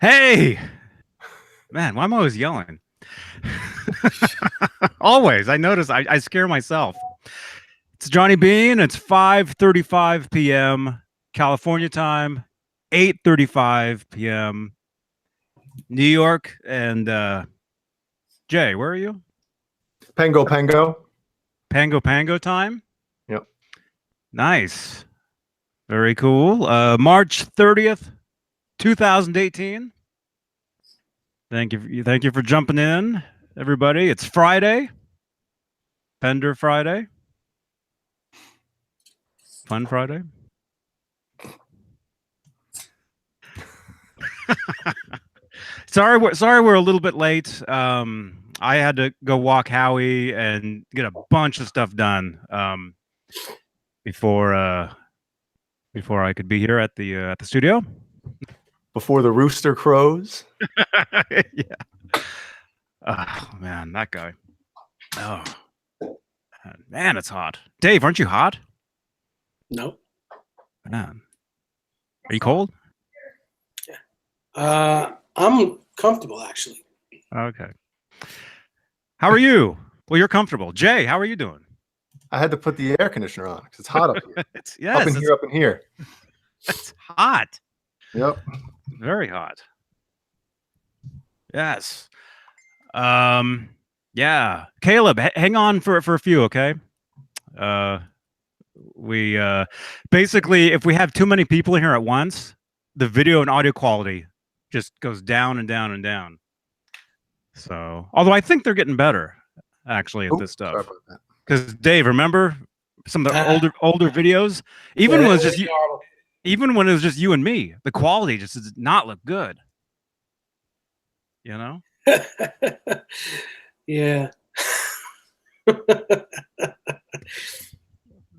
Hey, man, why am I always yelling? Always. I notice I scare myself. It's Johnny Bean. It's 5:35 p.m. California time, 8:35 p.m. New York. And Jay, where are you? Pango Pango. Pango Pango time? Yep. Nice. Very cool. March 30th, 2018. Thank you for jumping in, everybody. It's Friday. Pender Friday. Fun Friday. Sorry we're a little bit late. I had to go walk Howie and get a bunch of stuff done before I could be here at the studio. Before the rooster crows. Yeah. Oh man, that guy. Oh man, it's hot. Dave, aren't you hot? No. Man, are you cold? I'm comfortable actually. Okay. How are you? Well, you're comfortable. Jay, how are you doing? I had to put the air conditioner on because it's hot up here. Yes, up in here. It's hot. Yep. Very hot. Yes. Yeah. Caleb, hang on for a few, okay? We basically, if we have too many people in here at once, the video and audio quality just goes down and down and down. So, although I think they're getting better actually at this stuff. Because Dave, remember some of the older videos, even when it was just you, even when it was just you and me, the quality just does not look good. You know? Yeah.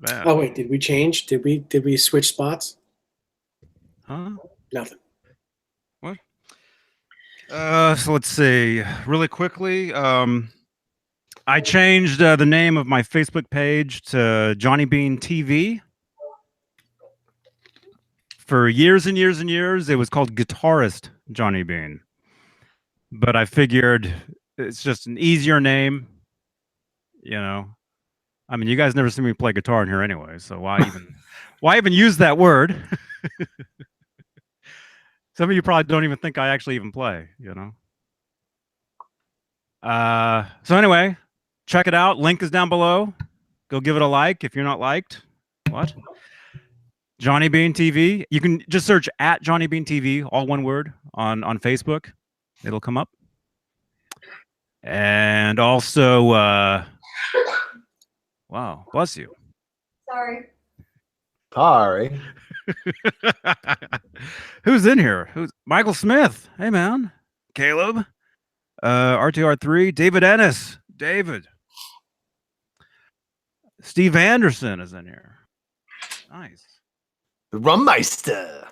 Man. Oh wait, did we change? Did we switch spots? Huh? Nothing. What? So let's see. Really quickly, I changed the name of my Facebook page to Johnny Bean TV. For years and years and years, it was called Guitarist Johnny Bean. But I figured it's just an easier name, you know. I mean, you guys never see me play guitar in here anyway, so why even use that word? Some of you probably don't even think I actually even play, you know. So anyway, check it out. Link is down below. Go give it a like if you're not liked. What? Johnny Bean TV. You can just search at Johnny Bean TV, all one word, on Facebook. It'll come up. And also, wow, bless you. Sorry. Who's in here? Who's Michael Smith? Hey man. Caleb. RTR3. David Ennis. David. Steve Anderson is in here. Nice. The Rummeister.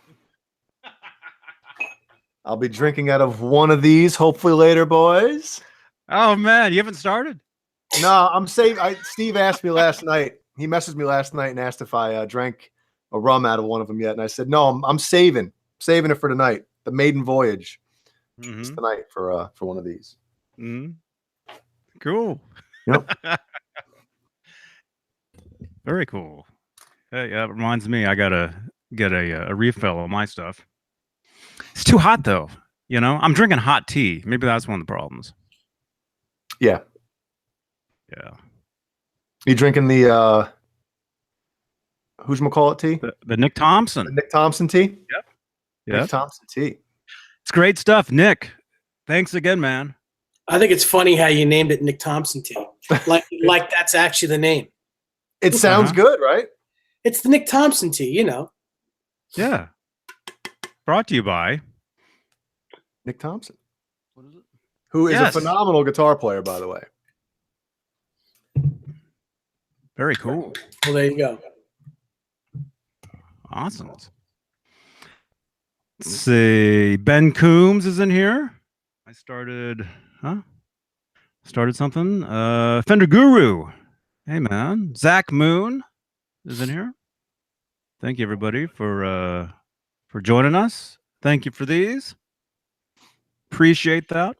I'll be drinking out of one of these hopefully later, boys. Oh man, you haven't started? No, I'm saving. Steve asked me last night. He messaged me last night and asked if I drank a rum out of one of them yet, and I said no. I'm saving it for tonight. The maiden voyage is tonight for one of these. Cool. Yep. Very cool. Hey, that reminds me, I gotta get a refill on my stuff. It's too hot though. You know, I'm drinking hot tea. Maybe that's one of the problems. Yeah. Yeah. You drinking the who's-ma-call-it tea? The Nick Thompson. The Nick Thompson tea? Yep. Nick Thompson tea. It's great stuff, Nick. Thanks again, man. I think it's funny how you named it Nick Thompson tea. Like that's actually the name. It sounds good, right? It's the Nick Thompson tea, you know. Yeah. Brought to you by Nick Thompson. What is it? Who is a phenomenal guitar player, by the way. Very cool. Well, there you go. Awesome. Let's see. Ben Coombs is in here. I started something. Fender Guru. Hey man. Zach Moon is in here. Thank you everybody for joining us. Thank you for these. Appreciate that.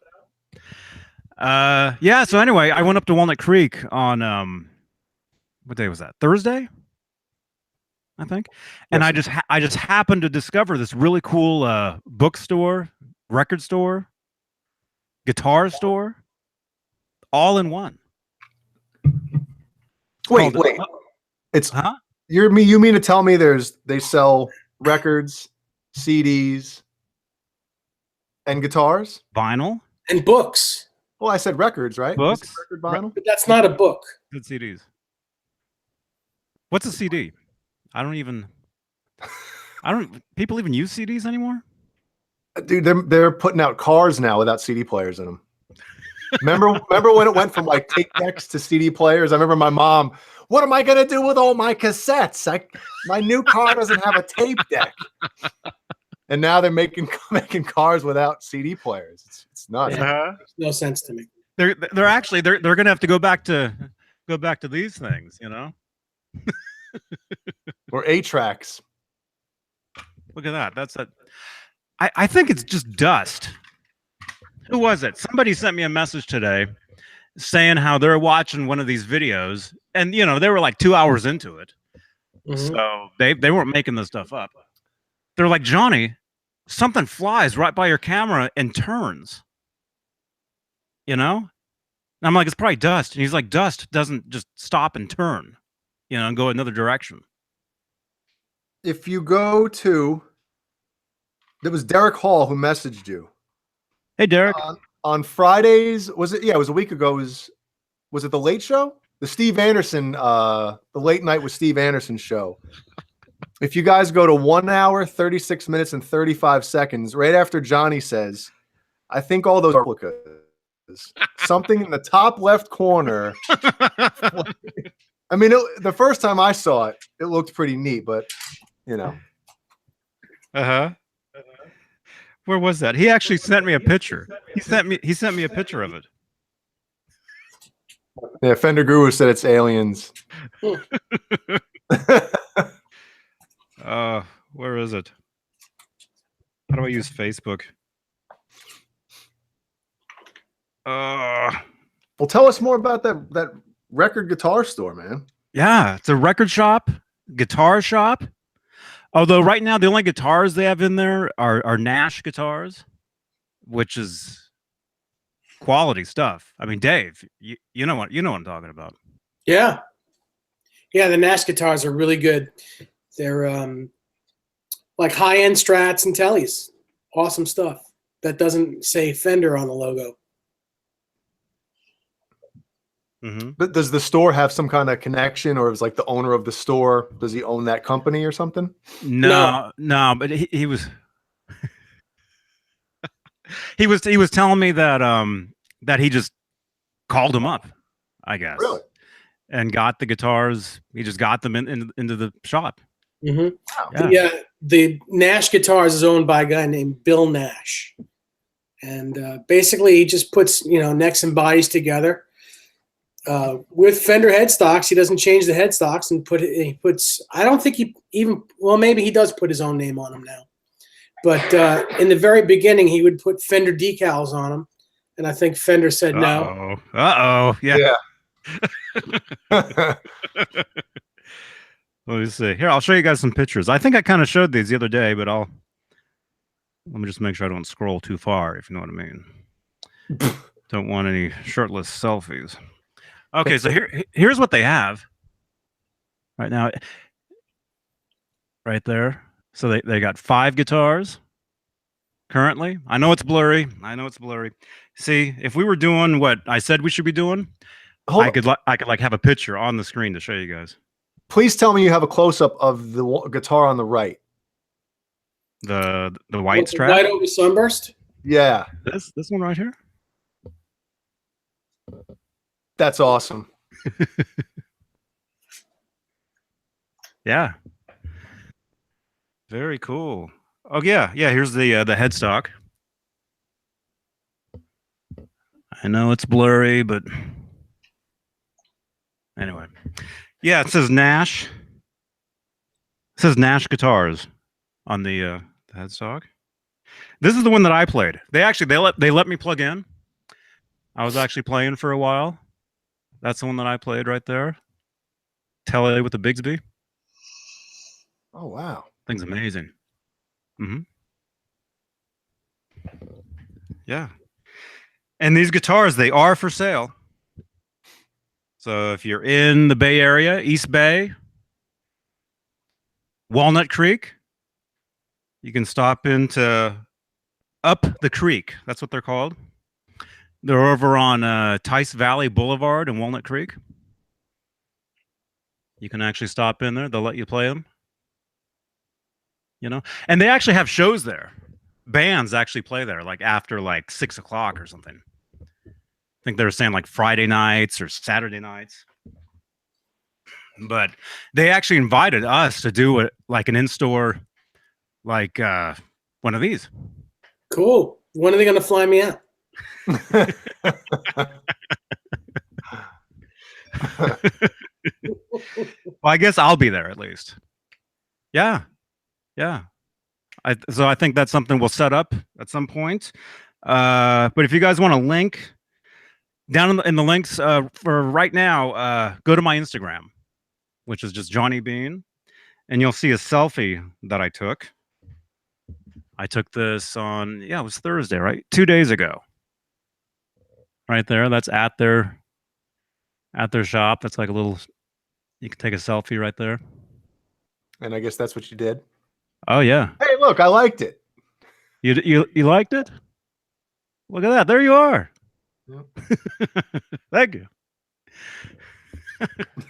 Yeah. So anyway, I went up to Walnut Creek on what day was that? Thursday, I think. And Yes. I just happened to discover this really cool bookstore, record store, guitar store, all in one. Wait, called- wait. It's Huh? you mean to tell me they sell records, CDs, and guitars? Vinyl, And books, Well, I said records, right? books, Is it record vinyl? but that's not a book. good CDs. What's a CD? I don't. People even use CDs anymore? Dude, they're putting out cars now without CD players in them. Remember when it went from like tape decks to CD players? I remember my mom. What am I gonna do with all my cassettes? My new car doesn't have a tape deck. And now they're making cars without CD players. It's nuts. Yeah. Makes no sense to me. They're actually they're gonna have to go back to these things, you know. Or 8-tracks. Look at that. That's a. I think it's just dust. Who was it? Somebody sent me a message today saying how they're watching one of these videos, and you know they were like 2 hours into it, so they weren't making this stuff up. They're like, Johnny, something flies right by your camera and turns. You know, and I'm like, it's probably dust, and he's like, dust doesn't just stop and turn, you know, and go another direction. If you go to, there was Derek Hall who messaged you. Hey, Derek. On Fridays, was it? Yeah, it was a week ago. Was it the Late Show? The Steve Anderson, the Late Night with Steve Anderson show. If you guys go to 1 hour, 36 minutes, and 35 seconds, right after Johnny says, I think all those are replicas. Something in the top left corner. I mean, the first time I saw it, it looked pretty neat, but you know. Where was that? He actually sent me a picture. He sent me a picture of it. Yeah, Fender Guru said it's aliens. Where is it? How do I use Facebook? Well, tell us more about that record guitar store, man. Yeah, it's a record shop, guitar shop. Although right now the only guitars they have in there are Nash guitars, which is quality stuff. I mean, Dave, you know what I'm talking about. Yeah, the Nash guitars are really good. They're like high-end Strats and Tellys. Awesome stuff. That doesn't say Fender on the logo. But does the store have some kind of connection, or is like the owner of the store? Does he own that company or something? No, but he was he was telling me that he just called him up, I guess. Really? And got the guitars. He just got them into the shop. Wow. Yeah. The Nash guitars is owned by a guy named Bill Nash, and basically he just puts necks and bodies together with Fender headstocks. He doesn't change the headstocks and he puts. I don't think he even. Well, maybe he does put his own name on them now, but in the very beginning he would put Fender decals on them, and I think Fender said no. Yeah. Let me see. Here, I'll show you guys some pictures. I think I kind of showed these the other day, but let me just make sure I don't scroll too far, if you know what I mean. Don't want any shirtless selfies. Okay, so here's what they have right now. Right there. So they got 5 guitars currently. I know it's blurry. See, if we were doing what I said we should be doing, I could like have a picture on the screen to show you guys. Please tell me you have a close-up of the guitar on the right. The white Strat. White over Sunburst. Yeah, This one right here. that's awesome. Yeah. Very cool. Oh yeah. Here's the headstock. I know it's blurry, but anyway. Yeah, it says Nash. It says Nash Guitars on the headstock. This is the one that I played. They let me plug in. I was actually playing for a while. That's the one that I played right there. Tele with the Bigsby. Oh wow. Thing's amazing. Mm-hmm. Yeah. And these guitars, they are for sale. So if you're in the Bay Area, East Bay, Walnut Creek, you can stop into Up the Creek. That's what they're called. They're over on Tice Valley Boulevard in Walnut Creek. You can actually stop in there. They'll let you play them. You know, and they actually have shows there. Bands actually play there, like after like 6 o'clock or something. I think they were saying like Friday nights or Saturday nights. But they actually invited us to do it like an in-store, like one of these. Cool. When are they going to fly me out? Well, I guess I'll be there at least. Yeah. Yeah. So I think that's something we'll set up at some point. But if you guys want a link, down in the links for right now, go to my Instagram, which is just Johnny Beane, and you'll see a selfie that I took. I took this on, it was Thursday, right? 2 days ago. Right there. That's at their shop. That's like a little, you can take a selfie right there. And I guess that's what you did. Oh yeah. Hey, look, I liked it. You liked it? Look at that. There you are. Yep. Thank you.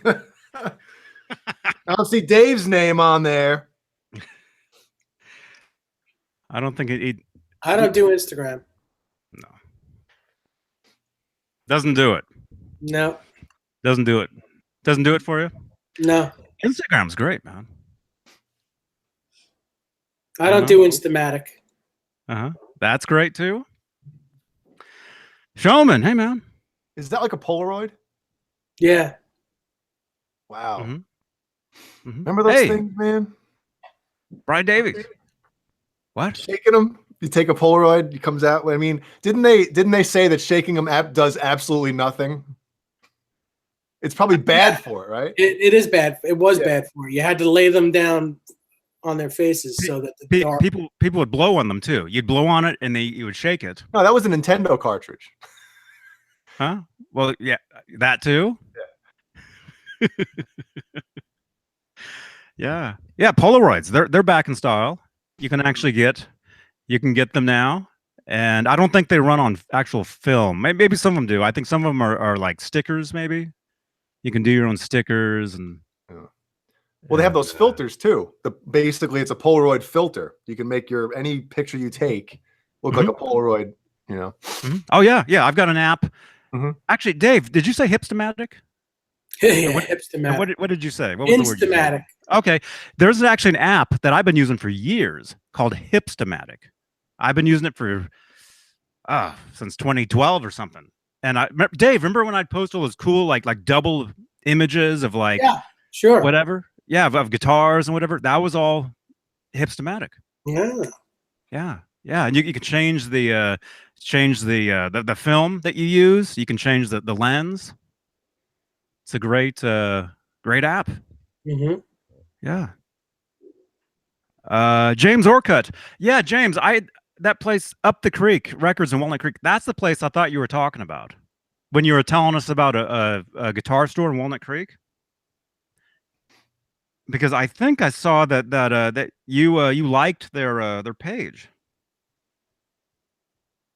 I don't see Dave's name on there. I don't think I don't do Instagram. No. Doesn't do it. No. Doesn't do it. Doesn't do it for you? No. Instagram's great, man. I don't do Instamatic. Uh-huh. That's great too. Showman, hey man. Is that like a Polaroid? Yeah. Wow. Mm-hmm. Mm-hmm. Remember those things, man? Brian Davies. What? Shaking them. You take a Polaroid, it comes out. I mean, didn't they say that shaking them does absolutely nothing? It's probably bad for it, right? It is bad. It was bad for it. You had to lay them down on their faces so that the dark... people would blow on them too. You'd blow on it and you would shake it. No, that was a Nintendo cartridge. Huh? Well, yeah, that too. Yeah. Yeah. Polaroids. They're back in style. You can get them now, and I don't think they run on actual film. Maybe some of them do. I think some of them are like stickers. Maybe you can do your own stickers and. Well, they have those filters too. Basically, it's a Polaroid filter. You can make any picture you take look like a Polaroid. You know. Mm-hmm. Oh yeah. I've got an app. Mm-hmm. Actually, Dave, did you say Hipstamatic? Yeah, Hipstamatic. What did you say? What was the word you said? Instamatic. Okay, there's actually an app that I've been using for years called Hipstamatic. I've been using it for since 2012 or something. And Dave, remember when I'd post all those cool like double images of like whatever, of guitars and whatever? That was all Hipstamatic. Yeah, and you can change the film that you use. You can change the lens. It's a great app. Mm-hmm. Yeah. James Orcutt. Yeah, James, that place Up the Creek Records in Walnut Creek. That's the place I thought you were talking about when you were telling us about a guitar store in Walnut Creek. Because I think I saw that you liked their page.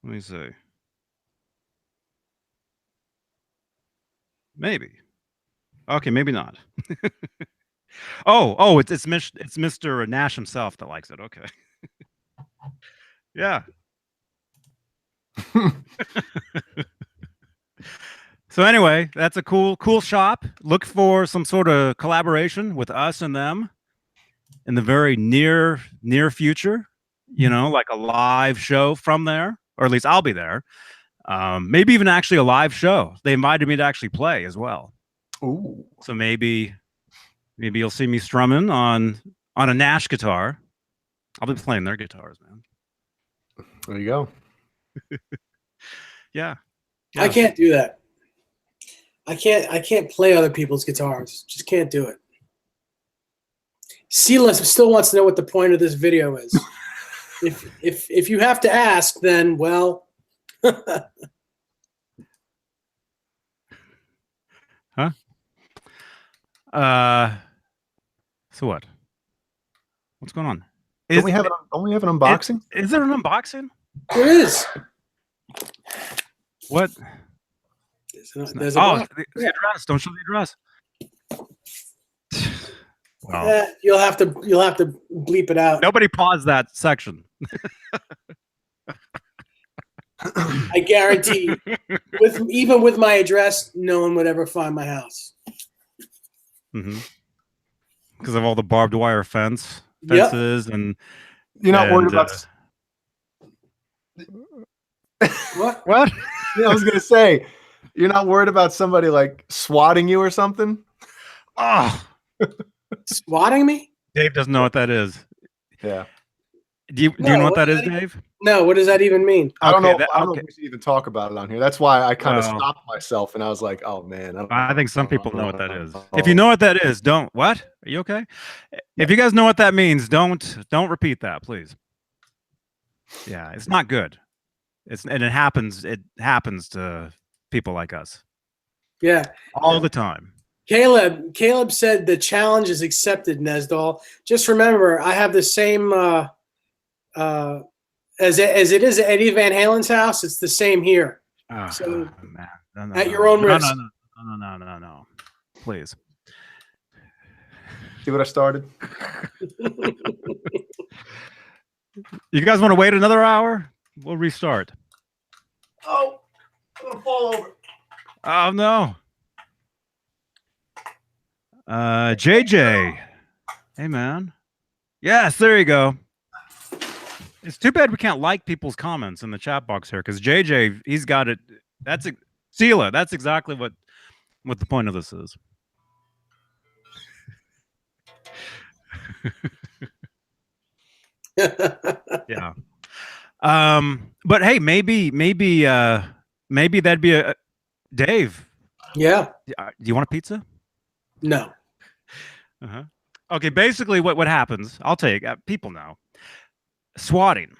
Let me see. Maybe. Okay, maybe not. Oh, it's Mr. Nash himself that likes it. Okay. Yeah. So anyway, that's a cool shop. Look for some sort of collaboration with us and them in the very near future. You know, like a live show from there, or at least I'll be there. Maybe even actually a live show. They invited me to actually play as well. Ooh. So maybe you'll see me strumming on a Nash guitar. I'll be playing their guitars, man. There you go. Yeah. I can't do that. I can't play other people's guitars. Just can't do it. Silas still wants to know what the point of this video is. If you have to ask, then well. Huh? So what? What's going on? Don't we have an unboxing? Is there an unboxing? There is. What? There's a the address. Don't show the address. Wow. You'll have to bleep it out. Nobody paused that section. I guarantee, even with my address, no one would ever find my house. Because of all the barbed wire fences and you're not worried about what? What? Yeah, I was gonna say, you're not worried about somebody like swatting you or something? Oh, swatting me? Dave doesn't know what that is. Yeah. Do you know what that is, Dave? No. What does that even mean? I don't know. I don't know if we should even talk about it on here. That's why I kind of stopped myself and I was like, "Oh man." I think some people know what that is. If you know what that is, don't. What? Are you okay? If you guys know what that means, don't repeat that, please. Yeah, it's not good. It happens to people like us. Yeah, all the time. Caleb said the challenge is accepted, Nesdal. Just remember, I have the same as it is at Eddie Van Halen's house. It's the same here. Oh, so man. At your own risk. No. Please. See what I started? You guys want to wait another hour? We'll restart. Oh, I'm gonna fall over. Oh no. JJ. Hey man. Yes, there you go. It's too bad we can't like people's comments in the chat box here, because JJ, he's got it. That's Sela. That's exactly what the point of this is. Yeah. But hey, maybe that'd be a Dave. Yeah. Do you want a pizza? No. Okay. Basically, what happens? I'll tell you. People know. Swatting.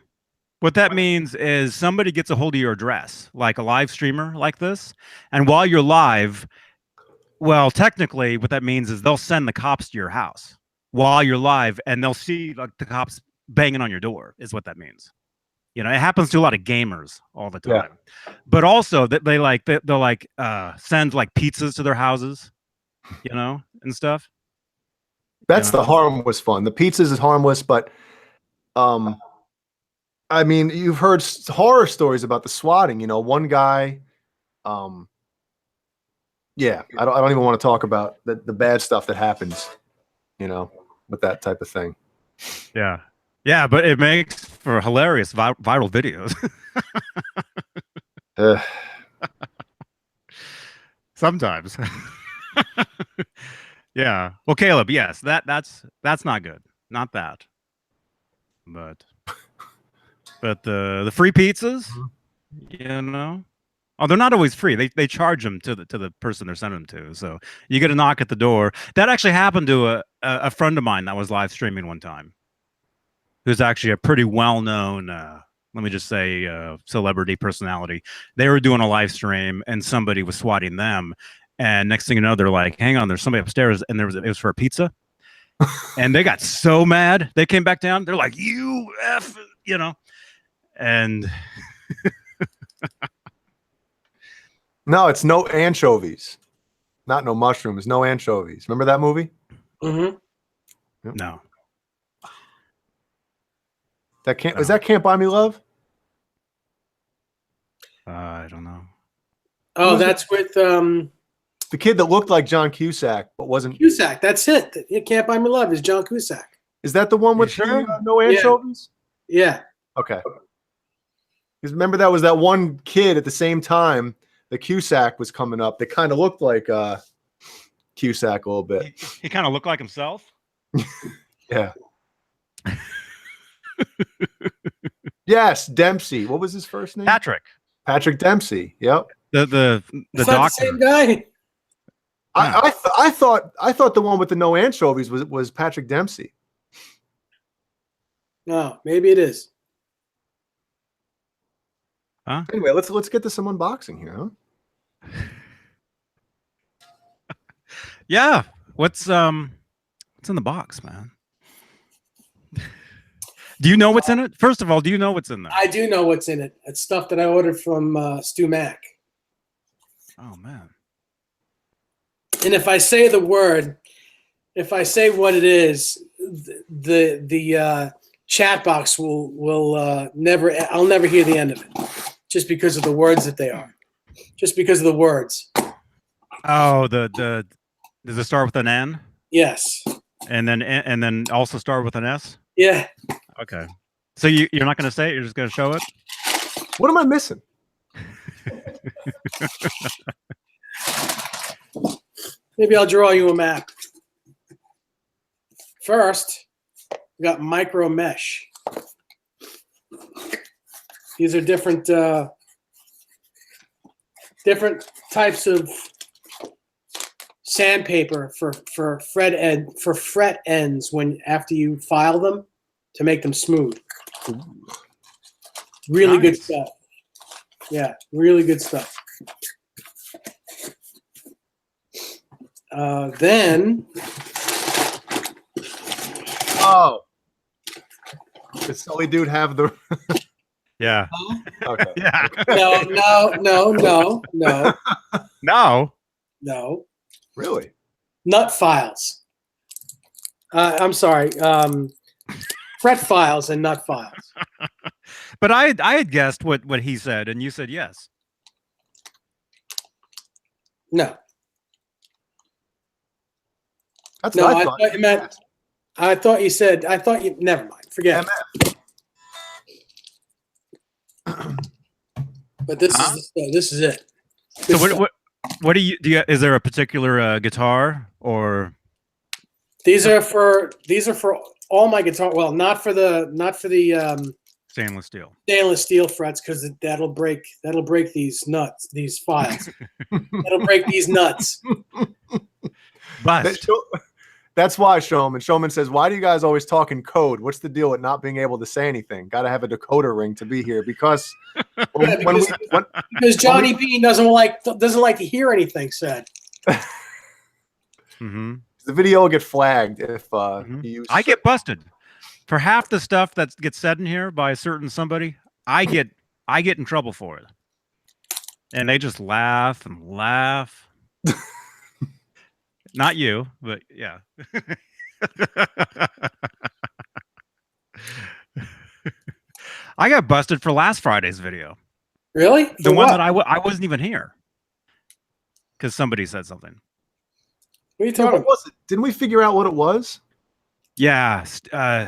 What that means is somebody gets a hold of your address, like a live streamer like this, and while you're live, well, technically, what that means is they'll send the cops to your house while you're live, and they'll see like the cops banging on your door. Is what that means. You know, it happens to a lot of gamers all the time. Yeah. But also that they'll send like pizzas to their houses, you know, and stuff. That's the harmless fun. The pizzas is harmless, but I mean, you've heard horror stories about the swatting. You know, one guy. Yeah, I don't even want to talk about the bad stuff that happens. You know, with that type of thing. Yeah. Yeah, but it makes for hilarious viral videos. Sometimes. Yeah. Well, Caleb, yes, that's not good. Not that. But the free pizzas, you know. Oh, they're not always free. They charge them to the person they're sending them to. So you get a knock at the door. That actually happened to a friend of mine that was live streaming one time. Who's actually a pretty well-known, let me just say, celebrity personality. They were doing a live stream, and somebody was swatting them. And next thing you know, they're like, "Hang on, there's somebody upstairs," and it was for a pizza. And they got so mad, they came back down. They're like, "You F," you know, and no, it's no anchovies, not no mushrooms, no anchovies. Remember that movie? Mm-hmm. Yep. No. Is that Can't Buy Me Love? I don't know. Oh, that's with the kid that looked like John Cusack but wasn't. Cusack. That's it. You Can't Buy Me Love is John Cusack. Is that the one with no anchovies? Yeah. Okay. Because remember that was that one kid at the same time that Cusack was coming up that kind of looked like Cusack a little bit. He kind of looked like himself. Yeah. Yes, Dempsey. What was his first name? Patrick. Patrick Dempsey. Yep. The It's not doctor. the same guy. I thought the one with the no anchovies was Patrick Dempsey. No, maybe it is. Huh? Anyway, let's get to some unboxing here, huh? Yeah. What's in the box, man? Do you know what's in it? First of all, do you know what's in there? I do know what's in it. It's stuff that I ordered from Stu Mac. Oh man. And if I say the word, if I say what it is, the chat box will never. I'll never hear the end of it, just because of the words that they are. Just because of the words. Oh, the does it start with an N? Yes. And then also start with an S? Yeah. Okay. So you're not going to say it? You're just going to show it? What am I missing? Maybe I'll draw you a map. First, we got micro mesh. These are different types of sandpaper for fret ends when after you file them to make them smooth. Really good Nice. stuff. Yeah, really good stuff. Then Does Sully dude have the? Yeah. Okay. Yeah. No. No. Really? Nut files. I'm sorry. Fret files and nut files. But I had guessed what he said, and you said yes. No. That's No, what I thought you meant. I thought you said. I thought you. Never mind. Forget it. But this is it. So what do you is there a particular guitar or These are for all my guitar. Well, not for the stainless steel? stainless steel frets, because that'll break these files. That'll break these nuts. Bust. That's why Showman says, why do you guys always talk in code? What's the deal with not being able to say anything? Got to have a decoder ring to be here because because Johnny Beane doesn't like to hear anything said. Mm-hmm. The video will get flagged if you use. I get busted for half the stuff that gets said in here by a certain somebody. I get in trouble for it, and they just laugh and laugh. Not you, but yeah. I got busted for last Friday's video. Really? The one that I wasn't even here because somebody said something. What are you talking What about? was it? Didn't we figure out what it was? Yeah,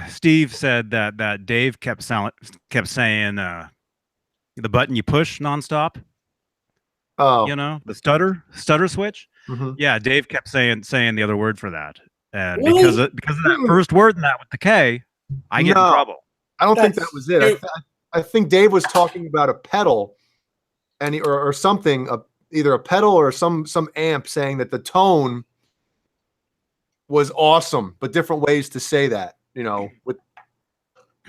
Steve said that Dave kept saying the button you push nonstop. Oh, You know, the stutter switch. mhm. Yeah, Dave kept saying the other word for that, and Really? because of that first word in that with the K, I get in No. trouble. I don't think That's that was it. I think Dave was talking about a pedal, and or something, either a pedal or some amp, saying that the tone was awesome, but different ways to say that. You know, with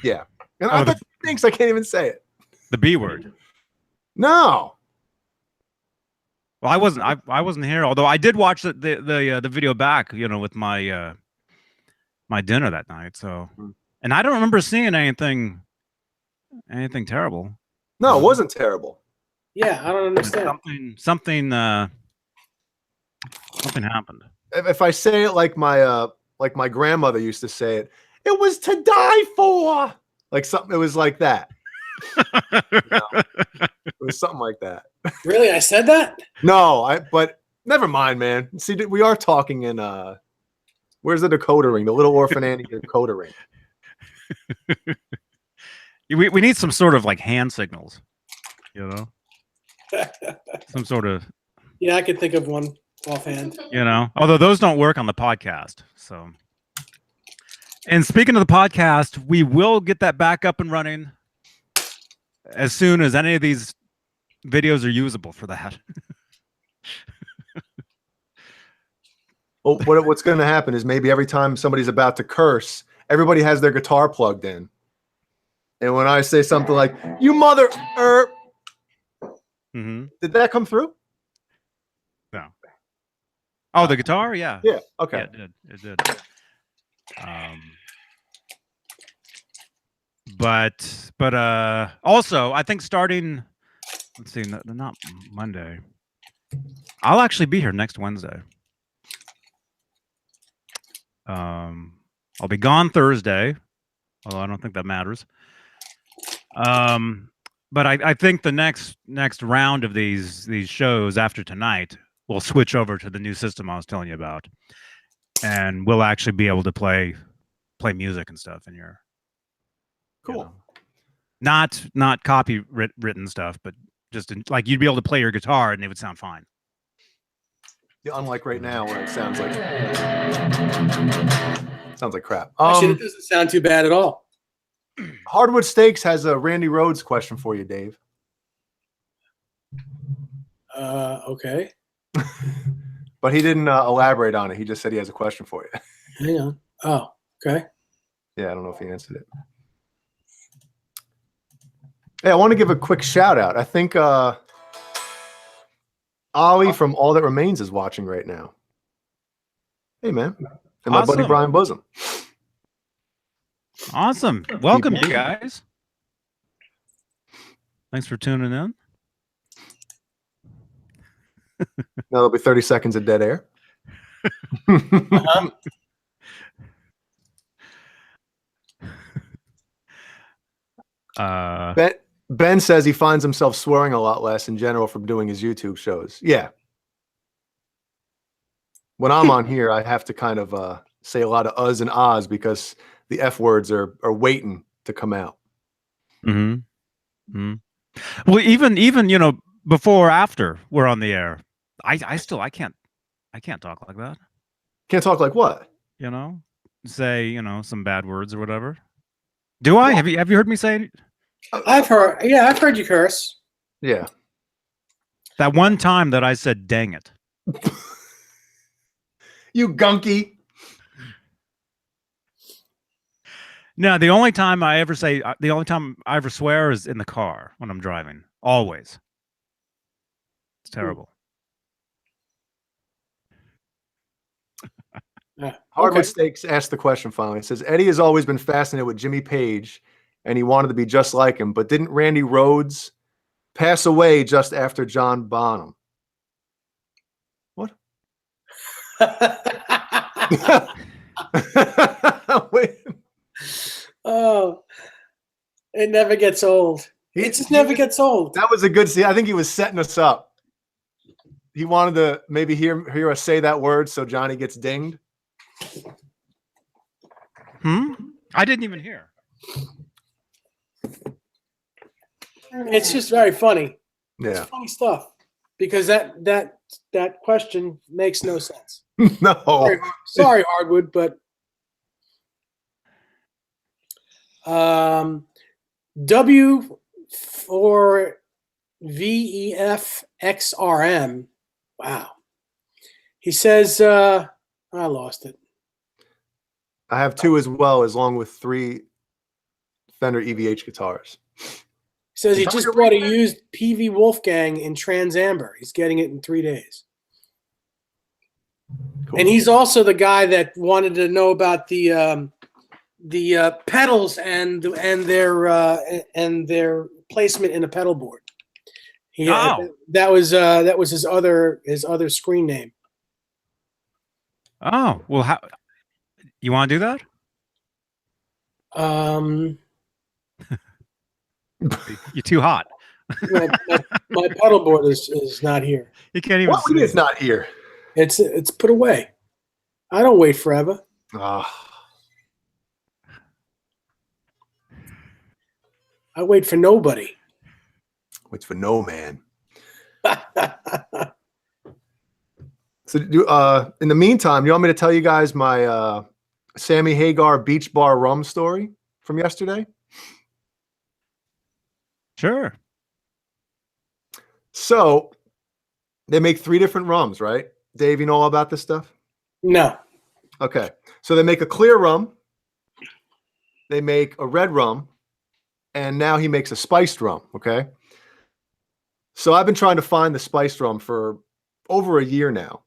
yeah. And I bet he thinks I can't even say it. The B word. No. Well, I wasn't here, although I did watch the video back, you know, with my my dinner that night. So, and I don't remember seeing anything terrible. No, it wasn't terrible. Yeah, I don't understand. Something happened. If I say it like my grandmother used to say it, it was to die for. Like something, it was like that. It was something like that. Really, I said that? No, but never mind, man. See, we are talking in where's the decoder ring? The little orphan Annie decoder ring. We need some sort of like hand signals, you know, some sort of, Yeah, I could think of one offhand. you know, although those don't work on the podcast. So, and speaking of the podcast, we will get that back up and running as soon as any of these videos are usable for that. Well, what's going to happen is maybe every time somebody's about to curse, everybody has their guitar plugged in. And when I say something like, you mother, did that come through? No. Oh, the guitar? Yeah. Yeah. Okay. Yeah, it did. It did. But also, I think starting, let's see, not Monday. I'll actually be here next Wednesday. I'll be gone Thursday, although I don't think that matters. But I think the next round of these shows after tonight will switch over to the new system I was telling you about, and we'll actually be able to play music and stuff in your. Cool. Not copywritten stuff, but just like you'd be able to play your guitar and it would sound fine. Yeah, unlike right now where it sounds like crap. Actually, it doesn't sound too bad at all. Hardwood Steaks has a Randy Rhoads question for you, Dave. Okay. But he didn't elaborate on it. He just said he has a question for you. Hang on. Oh, okay. Yeah, I don't know if he answered it. Hey, I want to give a quick shout out. I think Ollie from All That Remains is watching right now. Hey, man. And my buddy Brian Bosom. Awesome. Welcome, you guys. Thanks for tuning in. Now there'll be 30 seconds of dead air. Ben says he finds himself swearing a lot less in general from doing his YouTube shows. Yeah. When I'm on here, I have to kind of say a lot of uhs and ahs because the F words are waiting to come out. Well, even before or after we're on the air, I can't talk like that. Can't talk like what? Say some bad words or whatever. Do I? Have you heard me say? I've heard you curse. Yeah. That one time that I said, "Dang it." You gunky. No, the only time I ever swear is in the car when I'm driving. Always. It's terrible. Hardwood Steaks asked the question finally. It says, Eddie has always been fascinated with Jimmy Page, and he wanted to be just like him. But didn't Randy Rhoads pass away just after John Bonham? What? Wait. Oh, it never gets old. It just never gets old. That was a good scene. I think he was setting us up. He wanted to maybe hear us say that word so Johnny gets dinged. I didn't even hear. It's just very funny. Yeah. It's funny stuff because that question makes no sense. No. Sorry, Hardwood, but W for VEFXRM. Wow. He says, I lost it. I have two as well, along with 3 Fender EVH guitars. He says he just bought a used PV Wolfgang in Trans Amber. He's getting it in 3 days. Cool. And he's also the guy that wanted to know about the pedals and their placement in a pedal board. That was his other screen name. Oh, well, how you want to do that? You're too hot. my pedal board is not here. You can't even see. It's not here. It's put away. I don't wait forever. I wait for nobody. Waits for no man. So, in the meantime, you want me to tell you guys my Sammy Hagar Beach Bar rum story from yesterday? Sure. So they make 3 different rums, right? Dave, you know all about this stuff? No. Okay. So they make a clear rum, they make a red rum, and now he makes a spiced rum. Okay. So I've been trying to find the spiced rum for over a year now,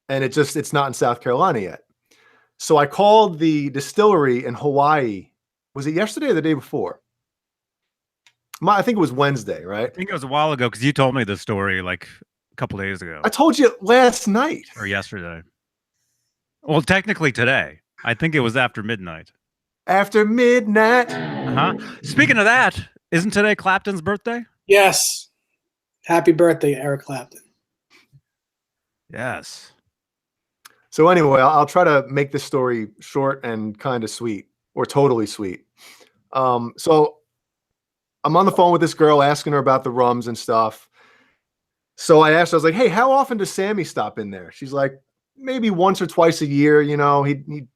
and it's not in South Carolina yet. So I called the distillery in Hawaii. Was it yesterday or the day before? I think it was Wednesday, I right? think it was a while ago because you told me this story like a couple days ago I told you last night. or yesterday. Well, technically today. I think it was after midnight. After midnight. Speaking of that, isn't today Clapton's birthday? Yes. Happy birthday, Eric Clapton. Yes. So anyway, I'll try to make this story short and kind of sweet, or totally sweet. So I'm on the phone with this girl asking her about the rums and stuff. So I asked her, I was like, hey, how often does Sammy stop in there? She's like, maybe once or twice a year, you know, he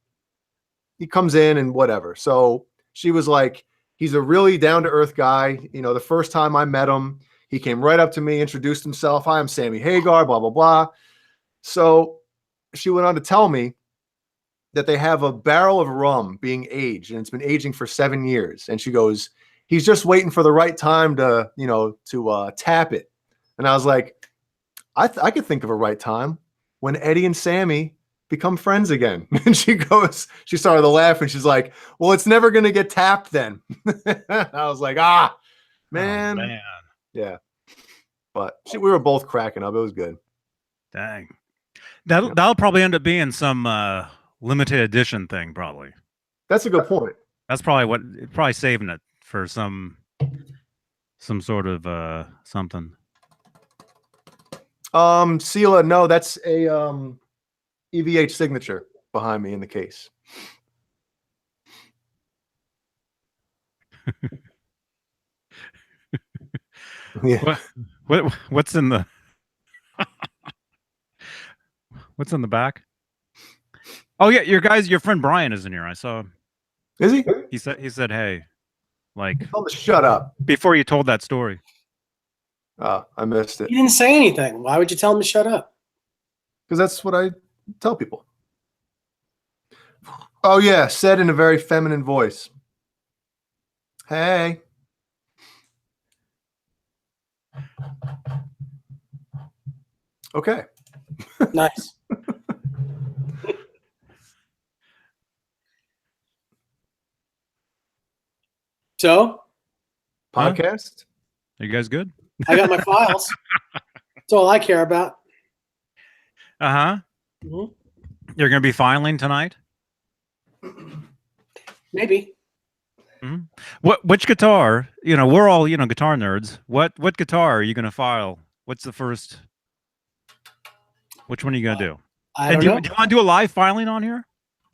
comes in and whatever. So she was like, he's a really down-to-earth guy. You know, the first time I met him, he came right up to me, introduced himself. Hi, I'm Sammy Hagar, blah, blah, blah. So she went on to tell me that they have a barrel of rum being aged, and it's been aging for 7 years. And she goes, he's just waiting for the right time to, you know, to tap it. And I was like, I could think of a right time when Eddie and Sammy become friends again. And she started to laugh, and she's like, well, it's never going to get tapped then. I was like, man. Oh, man. Yeah. But we were both cracking up. It was good. Dang. That'll probably end up being some limited edition thing, probably. That's a good point. That's probably saving it for some sort of something. Sela, no, that's a EVH signature behind me in the case. Yeah. What's in the what's in the back? Oh yeah, your friend Brian is in here. I saw him. Is he? He said, hey, like Tell him to shut up. before you told that story. Oh, I missed it. He didn't say anything. Why would you tell him to shut up? Because that's what I tell people. Oh yeah, said in a very feminine voice. Hey. Okay. Nice. So, Podcast? Are you guys good? I got my files. That's all I care about. Uh-huh. Mhm. You're gonna be filing tonight? Maybe. Which guitar? You know, we're all, guitar nerds. What guitar are you gonna file? What's the first? Which one are you gonna do? I And don't know. do you want to do a live filing on here?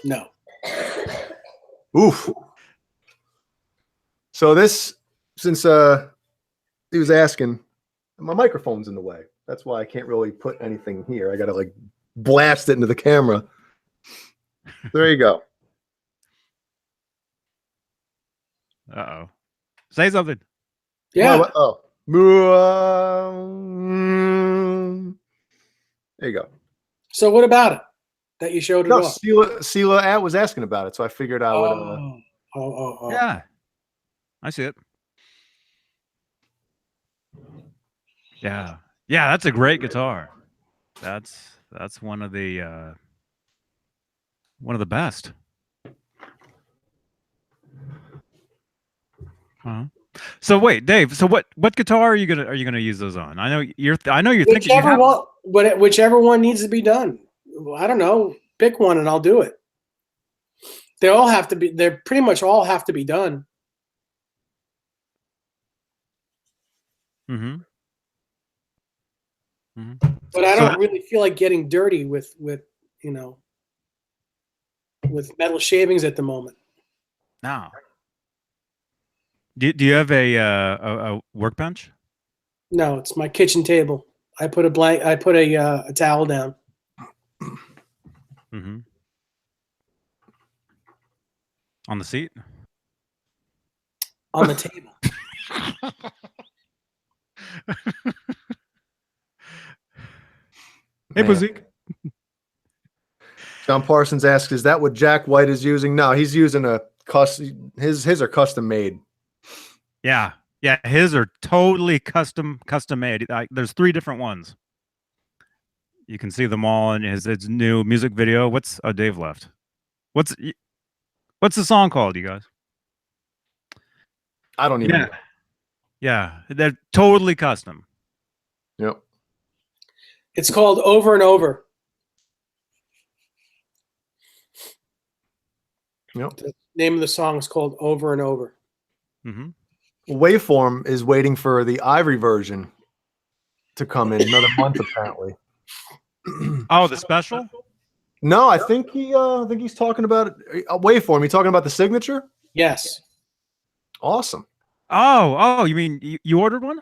No. Oof. So since he was asking, my microphone's in the way. That's why I can't really put anything here. I gotta like blast it into the camera. There you go. Uh-oh. Say something. Yeah. There you go. So what about it? That you showed it No, off? Sela was asking about it, so I figured I would. Oh. Yeah. I see it. Yeah. Yeah, that's a great guitar. That's one of the best. Huh? So wait, Dave. So what guitar are you gonna use those on? I know you're thinking Whichever one needs to be done. I don't know. Pick one and I'll do it. They pretty much all have to be done. Mm-hmm. But I don't really feel like getting dirty with metal shavings at the moment. No. Do you have a workbench? No, it's my kitchen table. I put a towel down. Mm-hmm. On the seat? On the table. Hey, Man. Bazik. John Parsons asks, "Is that what Jack White is using?" No, he's using a his are custom made. Yeah, yeah. His are totally custom made. There's 3 different ones. You can see them all in his new music video. Dave left. What's the song called, you guys? I don't even know. Yeah, they're totally custom. Yep. It's called Over and Over. Yep. The name of the song is called Over and Over. Mm-hmm. Waveform is waiting for the Ivory version to come in another month, apparently. Oh, the special? No, I think he's talking about Waveform. You talking about the signature? Yes. Awesome. Oh, you mean you ordered one?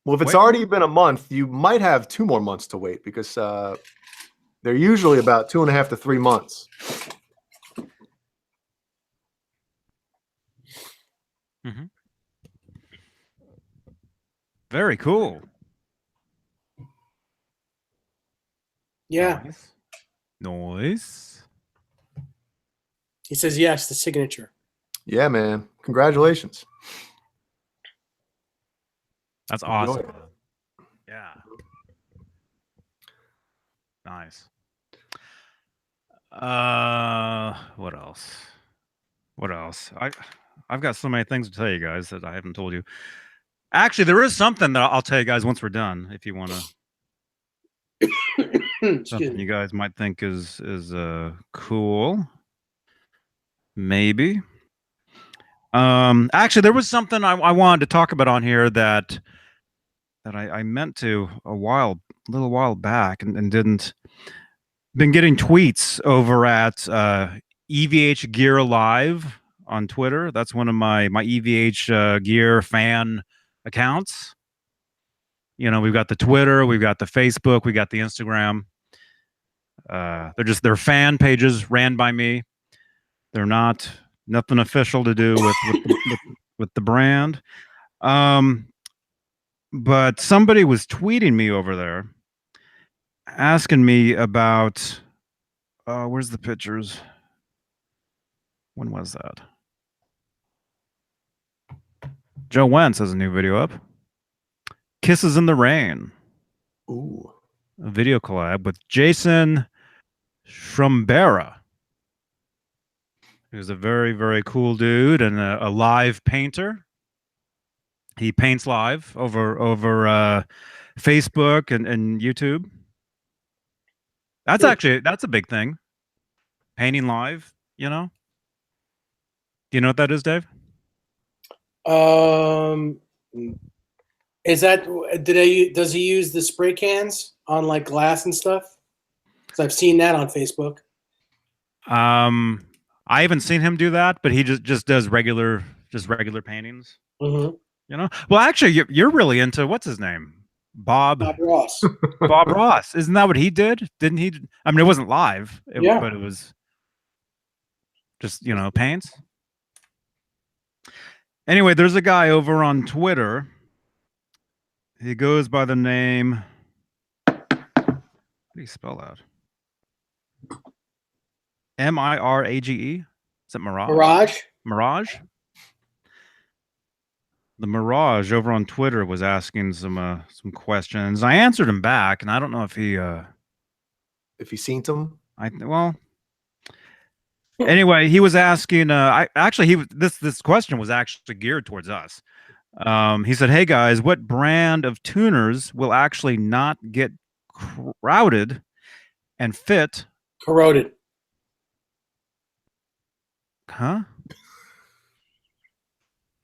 Well, if it's Waveform? already been a month, you might have 2 more months to wait because they're usually about 2.5 to 3 months. Mm-hmm. Very cool. Yeah. Nice. He says yes, the signature. Yeah, man. Congratulations. That's Enjoy awesome. it. Yeah. Nice. What else? I've got so many things to tell you guys that I haven't told you. Actually, there is something that I'll tell you guys once we're done, if you want to. Something you guys might think is cool. Maybe. Actually, there was something I wanted to talk about on here that I meant to a little while back and didn't. Been getting tweets over at EVH Gear Live on Twitter. That's one of my EVH Gear fan accounts. You know, we've got the Twitter, we've got the Facebook, we got the Instagram. They're fan pages ran by me. They're nothing official to do with the brand. But somebody was tweeting me over there, asking me about where's the pictures? When was that? Joe Wentz has a new video up. Kisses in the Rain. Ooh. A video collab with Jason Schrumbera, who's a very, very cool dude and a live painter. He paints live over Facebook and YouTube. That's a big thing. Painting live, you know? Do you know what that is, Dave? Is that does he use the spray cans on like glass and stuff? Because I've seen that on Facebook. I haven't seen him do that, but he just does regular paintings. Mm-hmm. You know? Well, actually, you're really into what's his name? Bob Ross. Bob Ross. Isn't that what he did? Didn't he? I mean, it wasn't live, Yeah. but it was just, paints. Anyway, there's a guy over on Twitter. He goes by the name. How do you spell that? Mirage? Is it Mirage? Mirage? The Mirage over on Twitter was asking some questions. I answered him back, and I don't know if he seen them. Anyway, he was asking. This question was actually geared towards us. He said, "Hey guys, what brand of tuners will actually not get crowded and fit?" Corroded. Huh?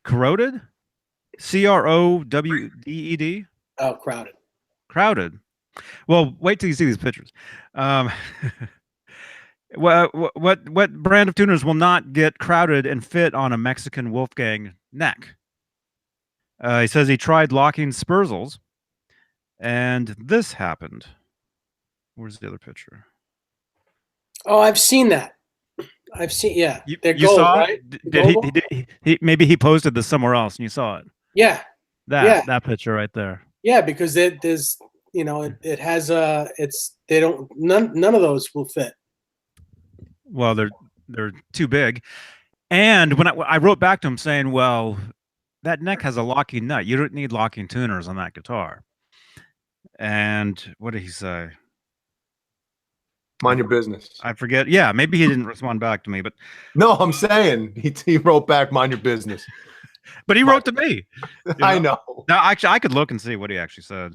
Corroded? CROWDED? Oh, crowded. Crowded. Well, wait till you see these pictures. What brand of tuners will not get crowded and fit on a Mexican Wolfgang neck? He says he tried locking Spurzels, and this happened. Where's the other picture? Oh, I've seen that. Yeah. You They're gold, saw right? it? Did he maybe he posted this somewhere else and you saw it? Yeah. That picture right there. Yeah, because there's it has none of those will fit. Well, they're too big. And when I wrote back to him saying, well, that neck has a locking nut. You don't need locking tuners on that guitar. And what did he say? Mind your business. I forget. Yeah, maybe he didn't respond back to me, but No, I'm saying he wrote back, mind your business. but he wrote to me. I know. Now, actually, I could look and see what he actually said.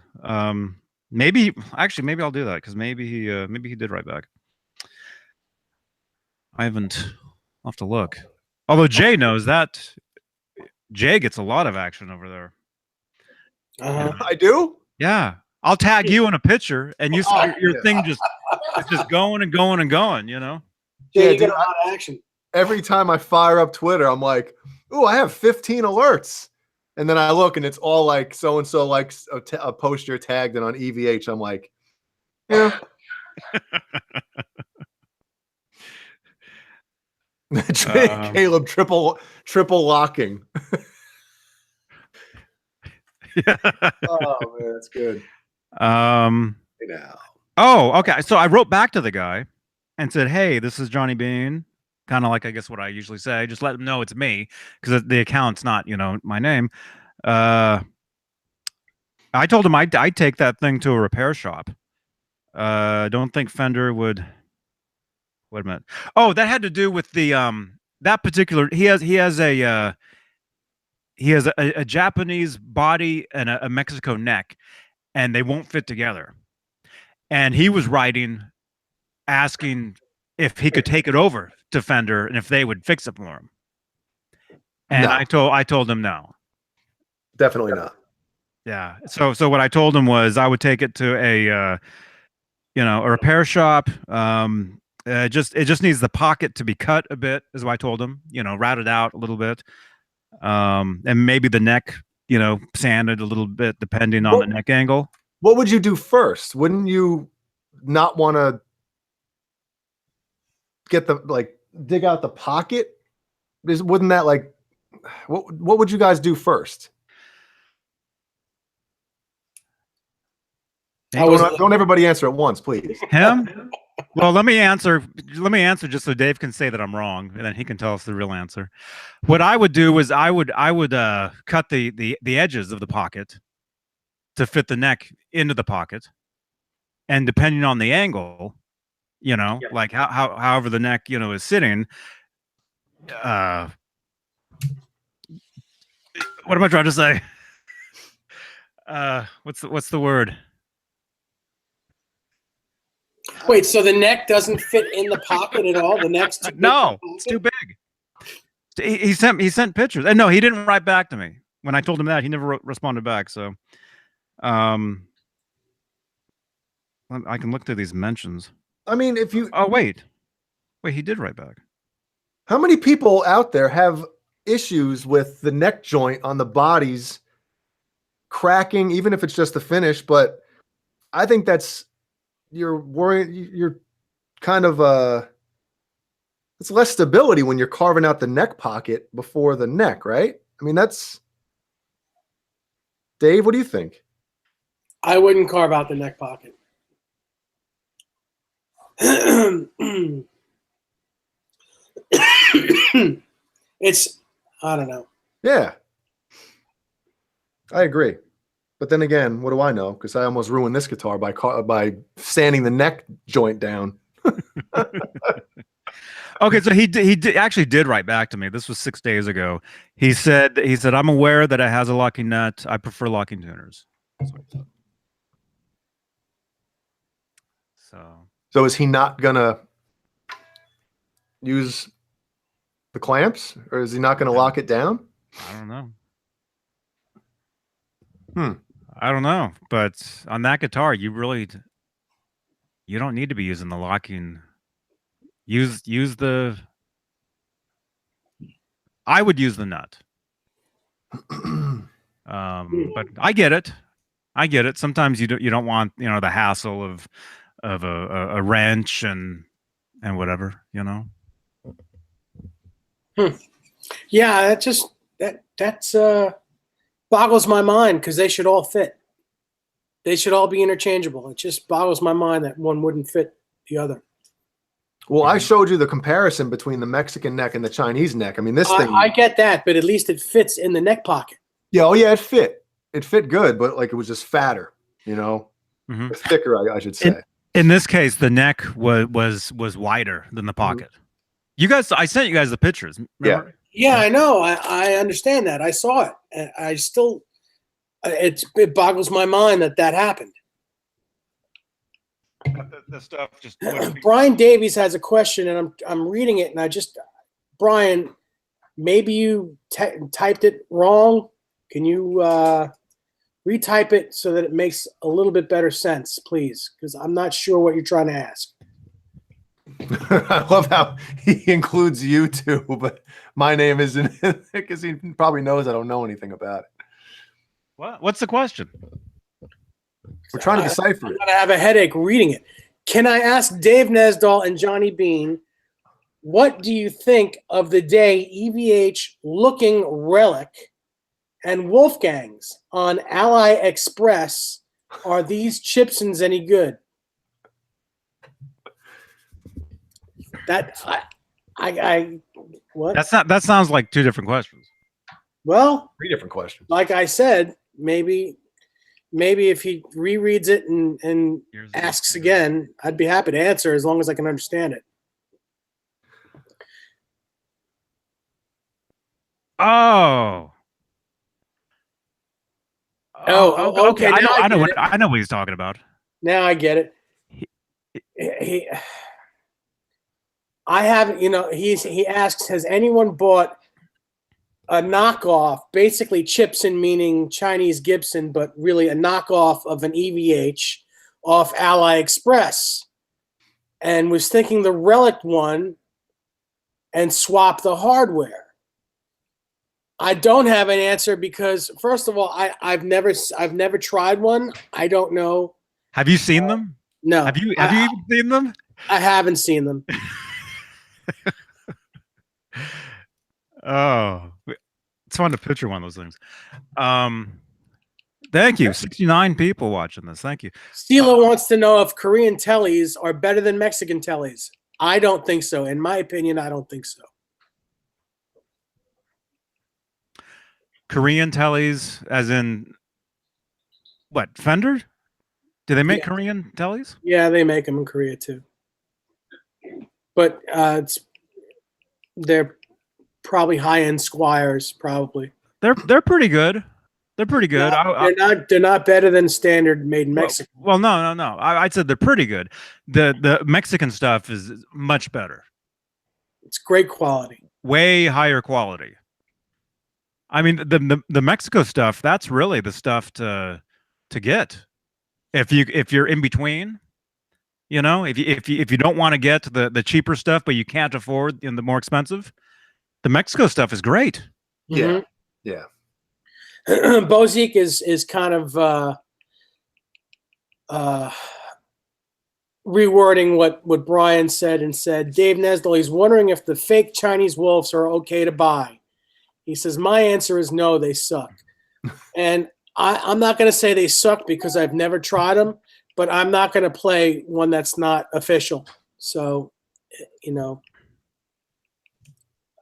Maybe I'll do that because maybe he did write back. I'll have to look. Although Jay knows that Jay gets a lot of action over there. I do. Yeah, I'll tag you in a picture, and your thing it's just going and going and going. You know. Yeah, you get a lot of action. Every time I fire up Twitter, I'm like, "Ooh, I have 15 alerts," and then I look, and it's all like so and so likes a post you're tagged and on EVH. I'm like, yeah. Caleb triple locking. Oh man, that's good. Oh, okay. So I wrote back to the guy and said, "Hey, this is Johnny Beane." Kind of like I guess what I usually say. Just let them know it's me because the account's not my name. I told him I'd take that thing to a repair shop. Don't think Fender would. Wait a minute. Oh, that had to do with the that particular. He has a Japanese body and a Mexico neck, and they won't fit together. And he was writing, asking if he could take it over to Fender and if they would fix it for him. And no. I told him no. Definitely not. Yeah. So what I told him was I would take it to a repair shop. It just needs the pocket to be cut a bit, is what I told him. Routed out a little bit. And maybe the neck, sanded a little bit depending on the neck angle. What would you do first? Wouldn't you not want to get dig out the pocket? Wouldn't that what would you guys do first? Don't everybody answer at once, please. Him? Well, let me answer just so Dave can say that I'm wrong, and then he can tell us the real answer. What I would do is I would cut the edges of the pocket to fit the neck into the pocket, and depending on the angle, like however the neck is sitting. What am I trying to say? What's the word? Wait, so the neck doesn't fit in the pocket at all? The neck's too big? No, it's too big. He sent pictures, and no, he didn't write back to me when I told him that. He never responded back. So, I can look through these mentions. I mean, if you wait, he did write back. How many people out there have issues with the neck joint on the bodies cracking, even if it's just the finish? But I think that's you're kind of it's less stability when you're carving out the neck pocket before the neck, right? I mean, that's Dave. What do you think? I wouldn't carve out the neck pocket. I don't know. Yeah, I agree. But then again, what do I know? Because I almost ruined this guitar by sanding the neck joint down. Okay, so he actually did write back to me. This was 6 days ago. He said I'm aware that it has a locking nut. I prefer locking tuners. That's what he said. So is he not gonna use the clamps, or is he not gonna lock it down? I don't know. I don't know, but on that guitar, you don't need to be using the locking. I would use the nut. But I get it. Sometimes you don't want the hassle of a wrench and whatever. Yeah, that's boggles my mind because they should all fit. They should all be interchangeable. It just boggles my mind that one wouldn't fit the other. Well, I showed you the comparison between the Mexican neck and the Chinese neck. I mean, this thing. I get that, but at least it fits in the neck pocket. Yeah, oh yeah, it fit. It fit good, but like it was just fatter, you know, thicker, I should say. In this case, the neck was wider than the pocket. You guys, I sent you guys the pictures. Remember? Yeah, I know. I understand that. I saw it. And I still, it boggles my mind that happened. The stuff just. Brian Davies has a question, and I'm reading it, and Brian, maybe you typed it wrong. Can you retype it so that it makes a little bit better sense, please? Because I'm not sure what you're trying to ask. I love how he includes you too, but my name isn't because he probably knows I don't know anything about it. What's the question? We're trying to decipher I'm it. going to have a headache reading it. Can I ask Dave Nesdahl and Johnny Beane, what do you think of the day EVH looking relic and Wolfgangs on Ally Express? Are these Chipsons any good? What? That sounds like two different questions. Well, 3 different questions. like I said, maybe if he rereads it and asks again, I'd be happy to answer as long as I can understand it. Oh, okay. I know what he's talking about. Now I get it. I haven't, he asks, has anyone bought a knockoff, basically Chipson meaning Chinese Gibson, but really a knockoff of an EVH off Ally Express, and was thinking the relic one and swap the hardware? I don't have an answer because, first of all, I've never tried one. I don't know. Have you seen them? No. Have you even seen them? I haven't seen them. Oh, it's fun to picture one of those things. Thank you. 69 people watching this. Thank you. Stila wants to know if Korean tellies are better than Mexican tellies. I don't think so. In my opinion, I don't think so. Korean tellies, as in what? Fender? Do they make Korean tellies? Yeah, they make them in Korea too. But they're probably high-end Squires. Probably they're pretty good. They're pretty good. They're not better than standard made in Mexico. Well, no. I said they're pretty good. The Mexican stuff is much better. It's great quality. Way higher quality. I mean, the Mexico stuff, that's really the stuff to get. If you're in between, if you don't want to get the cheaper stuff, but you can't afford the more expensive, the Mexico stuff is great. Yeah. Yeah. Bozic is kind of rewording what Brian said and said, Dave Nesdahl, he's wondering if the fake Chinese wolves are okay to buy. He says, my answer is no, they suck. And I'm not going to say they suck because I've never tried them, but I'm not going to play one that's not official. So,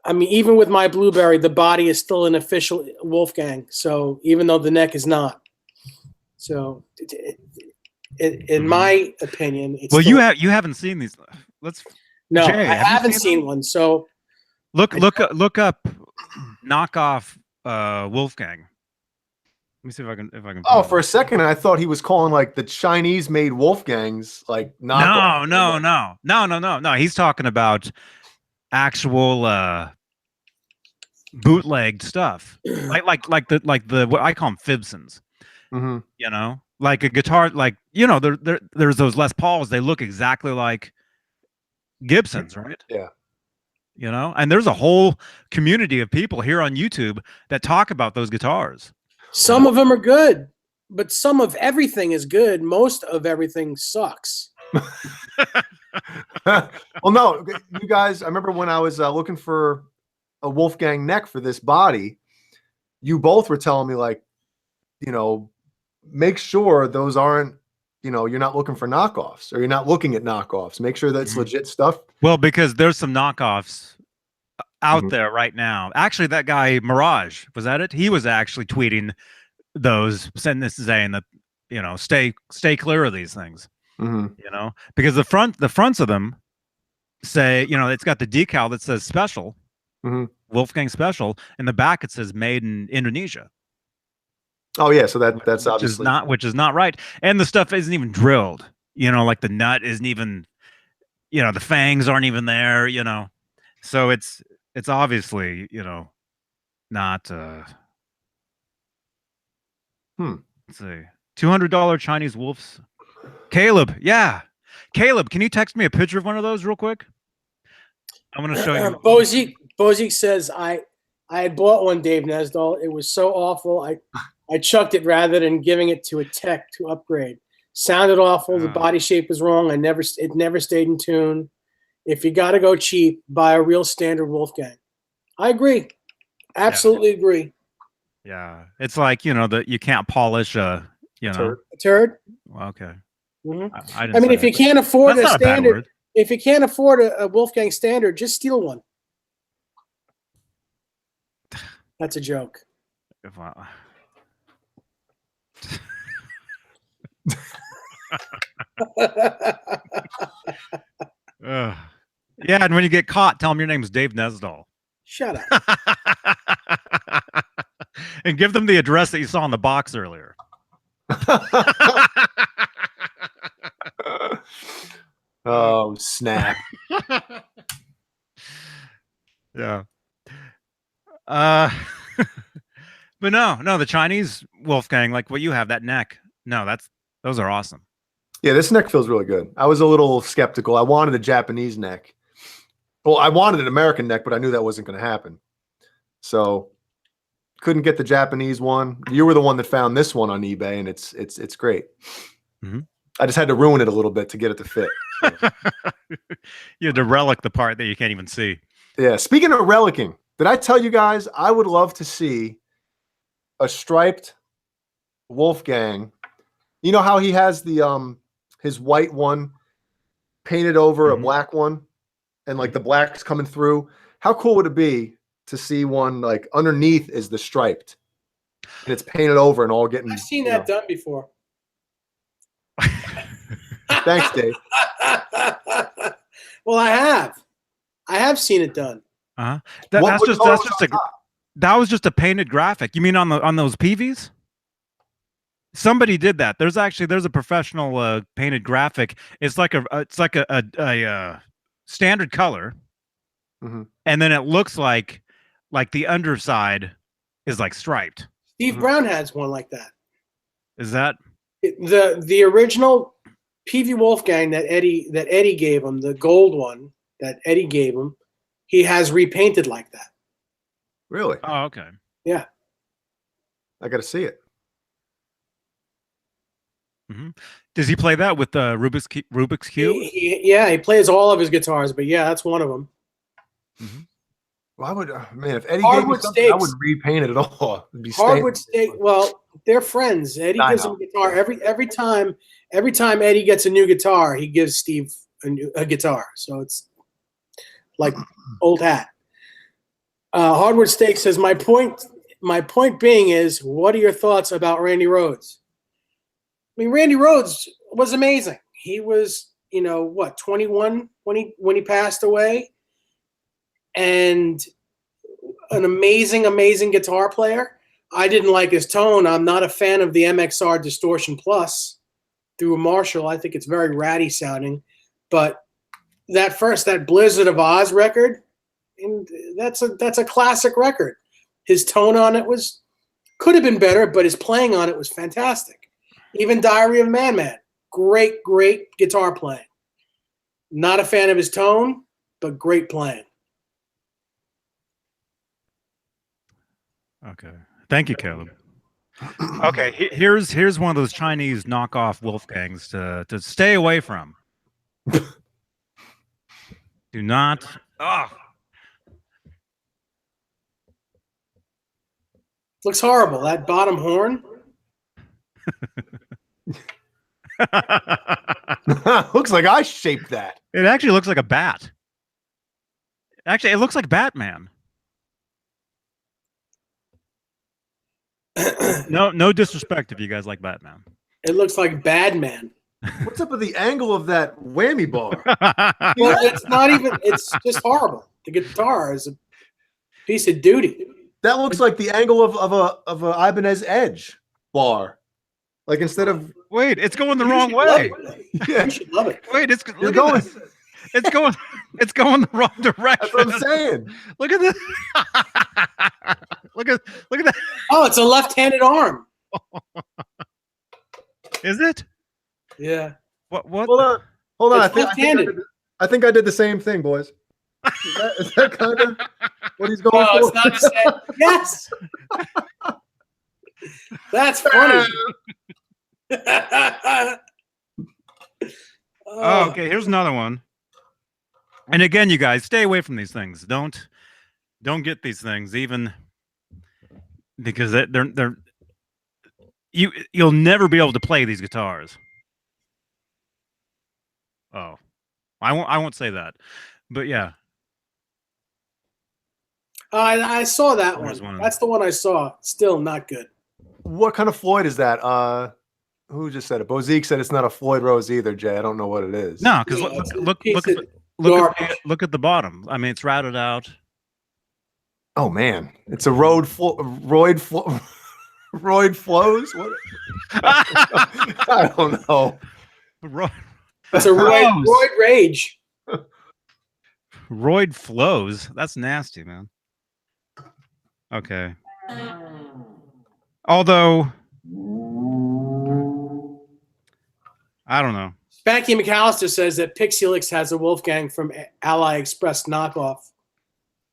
I mean, even with my Blueberry, the body is still an official Wolfgang. So even though the neck is not. So in my opinion, it's you haven't seen these. No, Jay, I haven't seen one. So look up knockoff Wolfgang. Let me see if I can. Oh, for a second, I thought he was calling like the Chinese-made Wolfgangs like knockoff. No. He's talking about actual bootlegged stuff, like the what I call them Fibsons. Mm-hmm. Like a guitar, there's those Les Pauls. They look exactly like Gibsons, right? Yeah. And there's a whole community of people here on YouTube that talk about those guitars. Some of them are good, but some of everything is good. Most of everything sucks. Well, no, you guys, I remember when I was looking for a Wolfgang neck for this body, you both were telling me like you know, make sure those aren't, you know, you're not looking for knockoffs, or you're not looking at knockoffs. Make sure that's legit stuff. Well, because there's some knockoffs out Mhm. there right now. Actually, that guy Mirage, was that it? He was actually tweeting those, saying that, you know, stay clear of these things. Mhm. You know, because the fronts of them say, you know, it's got the decal that says special, Mhm. Wolfgang special, and the back it says made in Indonesia. Oh yeah, so that's obviously which is not right. And the stuff isn't even drilled. You know, like the nut isn't even, you know, the fangs aren't even there, you know. So it's obviously, you know, not Hmm. let's see. $200 Chinese wolves. Caleb, yeah. Caleb, can you text me a picture of one of those real quick? I'm gonna show you. Bozic says I had bought one, Dave Nesdall. It was so awful. I chucked it rather than giving it to a tech to upgrade. Sounded awful. The body shape was wrong. It never stayed in tune. If you got to go cheap, buy a real standard Wolfgang. I agree. Absolutely agree. Yeah, it's like, you know, that you can't polish a, you know. A turd. Well, okay. Mm-hmm. I didn't I mean, say if you that, can't afford that's a not a bad standard, word. if you can't afford a Wolfgang standard, just steal one. That's a joke. Wow. Ugh. Yeah, and when you get caught, tell them your name's Dave Nesdall. Shut up. And give them the address that you saw in the box earlier. Oh, snap. Yeah. But no, the Chinese Wolfgang, like what you have, that neck. No, those are awesome. Yeah, this neck feels really good. I was a little skeptical. I wanted a Japanese neck. Well, I wanted an American neck, but I knew that wasn't going to happen. So couldn't get the Japanese one. You were the one that found this one on eBay, and it's great. Mm-hmm. I just had to ruin it a little bit to get it to fit. You had to relic the part that you can't even see. Yeah. Speaking of relicking, did I tell you guys I would love to see a striped Wolfgang? You know how he has the his white one painted over a black one, and like the black's coming through. How cool would it be to see one like underneath is the striped, and it's painted over and all getting? I've seen that done before. Thanks, Dave. Well, I have seen it done. Uh-huh. That was just a painted graphic. You mean on those PVs? Somebody did that. There's a professional painted graphic. It's like a standard color, and then it looks like the underside is like striped. Steve Brown has one like that. Is that the original PV Wolfgang that Eddie gave him, the gold one that Eddie gave him? He has repainted like that. Really? Oh, okay. Yeah. I got to see it. Mm-hmm. Does he play that with the Rubik's Cube? He plays all of his guitars, but yeah, that's one of them. Mm-hmm. Well, I would, man, if Eddie Hardwood gave me something, I would repaint it at all. It'd be Hardwood Steak. Well, they're friends. Eddie gives him a guitar every time. Every time Eddie gets a new guitar, he gives Steve a guitar. So it's like old hat. Hardwood Steak says, my point being is, what are your thoughts about Randy Rhoads? I mean, Randy Rhoads was amazing. He was, 21 when he passed away, and an amazing guitar player. I didn't like his tone. I'm not a fan of the MXR Distortion Plus through a Marshall. I think it's very ratty sounding, but that Blizzard of Oz record, and that's a classic record. His tone on it could have been better, but his playing on it was fantastic. Even Diary of a Madman, great guitar playing. Not a fan of his tone, but great playing. Okay. Thank you, Caleb. Okay, here's one of those Chinese knockoff Wolfgangs to stay away from. Do not. Oh. Looks horrible. That bottom horn. Looks like I shaped that. It actually looks like a bat. Actually, it looks like Batman. No disrespect if you guys like Batman. It looks like Bad Man. What's up with the angle of that whammy bar? Well, it's not even. It's just horrible. The guitar is a piece of duty. That looks like the angle of a Ibanez Edge bar. Like instead of Wait, it's going the You wrong should love way. it. yeah, You should love it. Wait, it's you're look going. at this. It's going the wrong direction. That's what I'm saying. Look at this. look at that. Oh, it's a left-handed arm. Is it? Yeah. What? Hold on. It's left-handed. I think I did the same thing, boys. Is that kind of what he's going No, for? it's not the same. Yes. That's funny. Oh, okay. Here's another one. And again, you guys, stay away from these things. Don't get these things, even because they're you'll never be able to play these guitars. Oh, I won't say that, but yeah. I saw that There's one. one. That's the one I saw. Still not good. What kind of Floyd is that? Who just said it? Bozique said it's not a Floyd Rose either, Jay. I don't know what it is. No, because Yeah, it's a look piece look of look at the bottom. I mean, it's routed out. Oh man, it's a roid flows. What? I don't know. It's a roid rage. Roid flows. That's nasty, man. Okay. Although I don't know. Spanky McAllister says that Pixelix has a Wolfgang from Ally Express knockoff.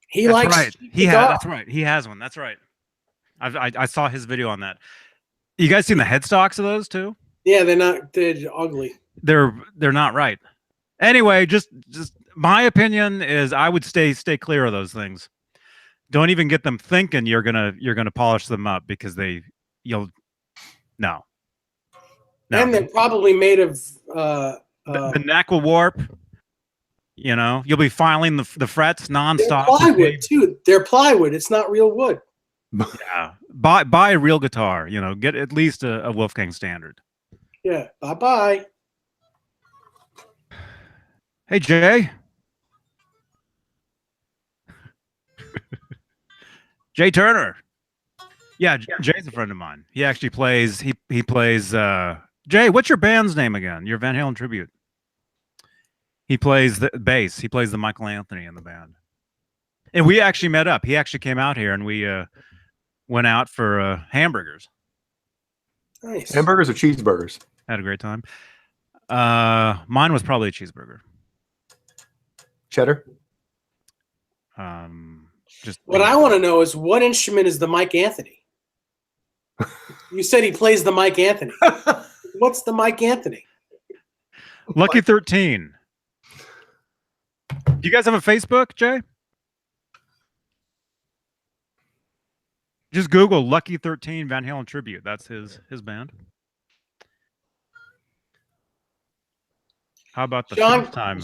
He That's likes right. That's right. He has one. That's right. I saw his video on that. You guys seen the headstocks of those too? Yeah, they're ugly. They're not right. Anyway, just my opinion is I would stay clear of those things. Don't even get them thinking you're gonna polish them up because no. And they're probably made of the neck will warp. You know, you'll be filing the frets they're nonstop. plywood too. They're plywood. It's not real wood. Yeah, buy a real guitar. You know, get at least a Wolfgang standard. Yeah. Bye. Hey Jay. Jay Turner. Yeah, Jay's a friend of mine. He actually plays. He plays. Jay, what's your band's name again? Your Van Halen tribute. He plays the bass. He plays the Michael Anthony in the band. And we actually met up. He actually came out here, and we went out for hamburgers. Nice. Hamburgers or cheeseburgers? Had a great time. Mine was probably a cheeseburger. Cheddar. Just What I want to know is what instrument is the Mike Anthony? You said he plays the Mike Anthony. What's the Mike Anthony? Lucky 13. Do you guys have a Facebook, Jay? Just Google Lucky 13 Van Halen tribute. That's his band. How about the first time?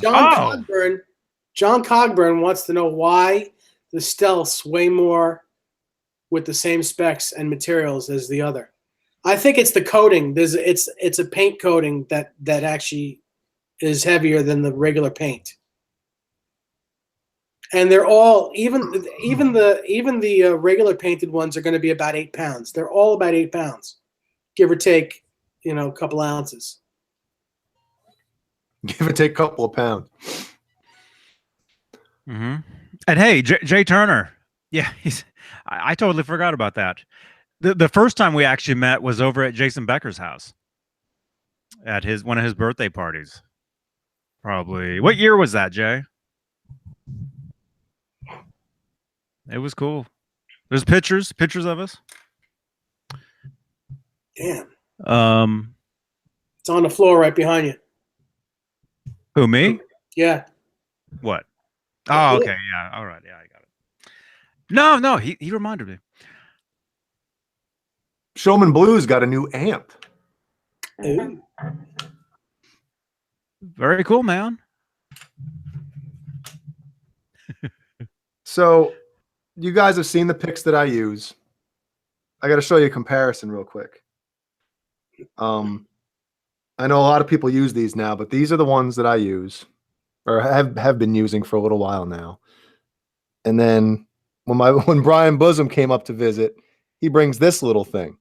John Cogburn wants to know why the Stealths weigh more with the same specs and materials as the other. I think it's the coating. It's a paint coating that actually is heavier than the regular paint. And they're all even the regular painted ones are going to be about 8 pounds. They're all about 8 pounds, give or take, a couple ounces. Give or take a couple of pounds. Mm-hmm. And hey, Jay Turner. Yeah, I totally forgot about that. The first time we actually met was over at Jason Becker's house at one of his birthday parties. Probably. What year was that, Jay? It was cool. There's pictures of us. Damn. It's on the floor right behind you. Who, me? Yeah. What? Oh, okay. Yeah. All right. Yeah, I got it. No, he reminded me. Showman Blues got a new amp. Ooh. Very cool, man. So you guys have seen the picks that I use. I got to show you a comparison real quick. I know a lot of people use these now, but these are the ones that I use or have been using for a little while now. And then when Brian Bosom came up to visit, he brings this little thing.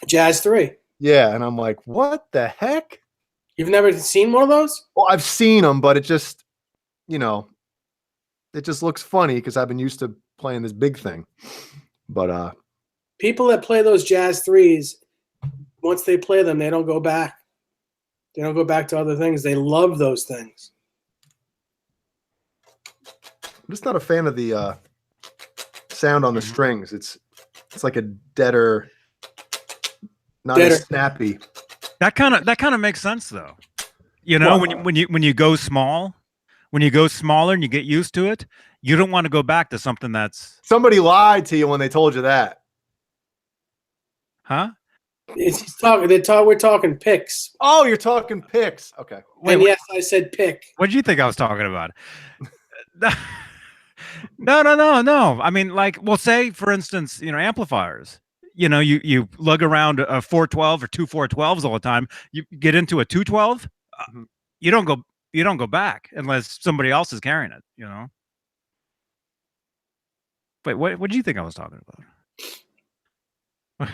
Jazz 3. Yeah, and I'm like, what the heck? You've never seen one of those? Well, I've seen them, but it just, it just looks funny because I've been used to playing this big thing. But people that play those Jazz 3s, once they play them, they don't go back. They don't go back to other things. They love those things. I'm just not a fan of the sound on the strings. It's like a deader, not as snappy. That kind of makes sense though. When you go small, when you go smaller and you get used to it, you don't want to go back to something that's. Somebody lied to you when they told you that. Huh? We're talking picks. Oh, you're talking picks. Okay. And yes, I said pick. What did you think I was talking about? No. I mean, say for instance, amplifiers. You lug around a 412 or two 412s all the time. You get into a 212, you don't go back unless somebody else is carrying it. Wait, what do you think I was talking about?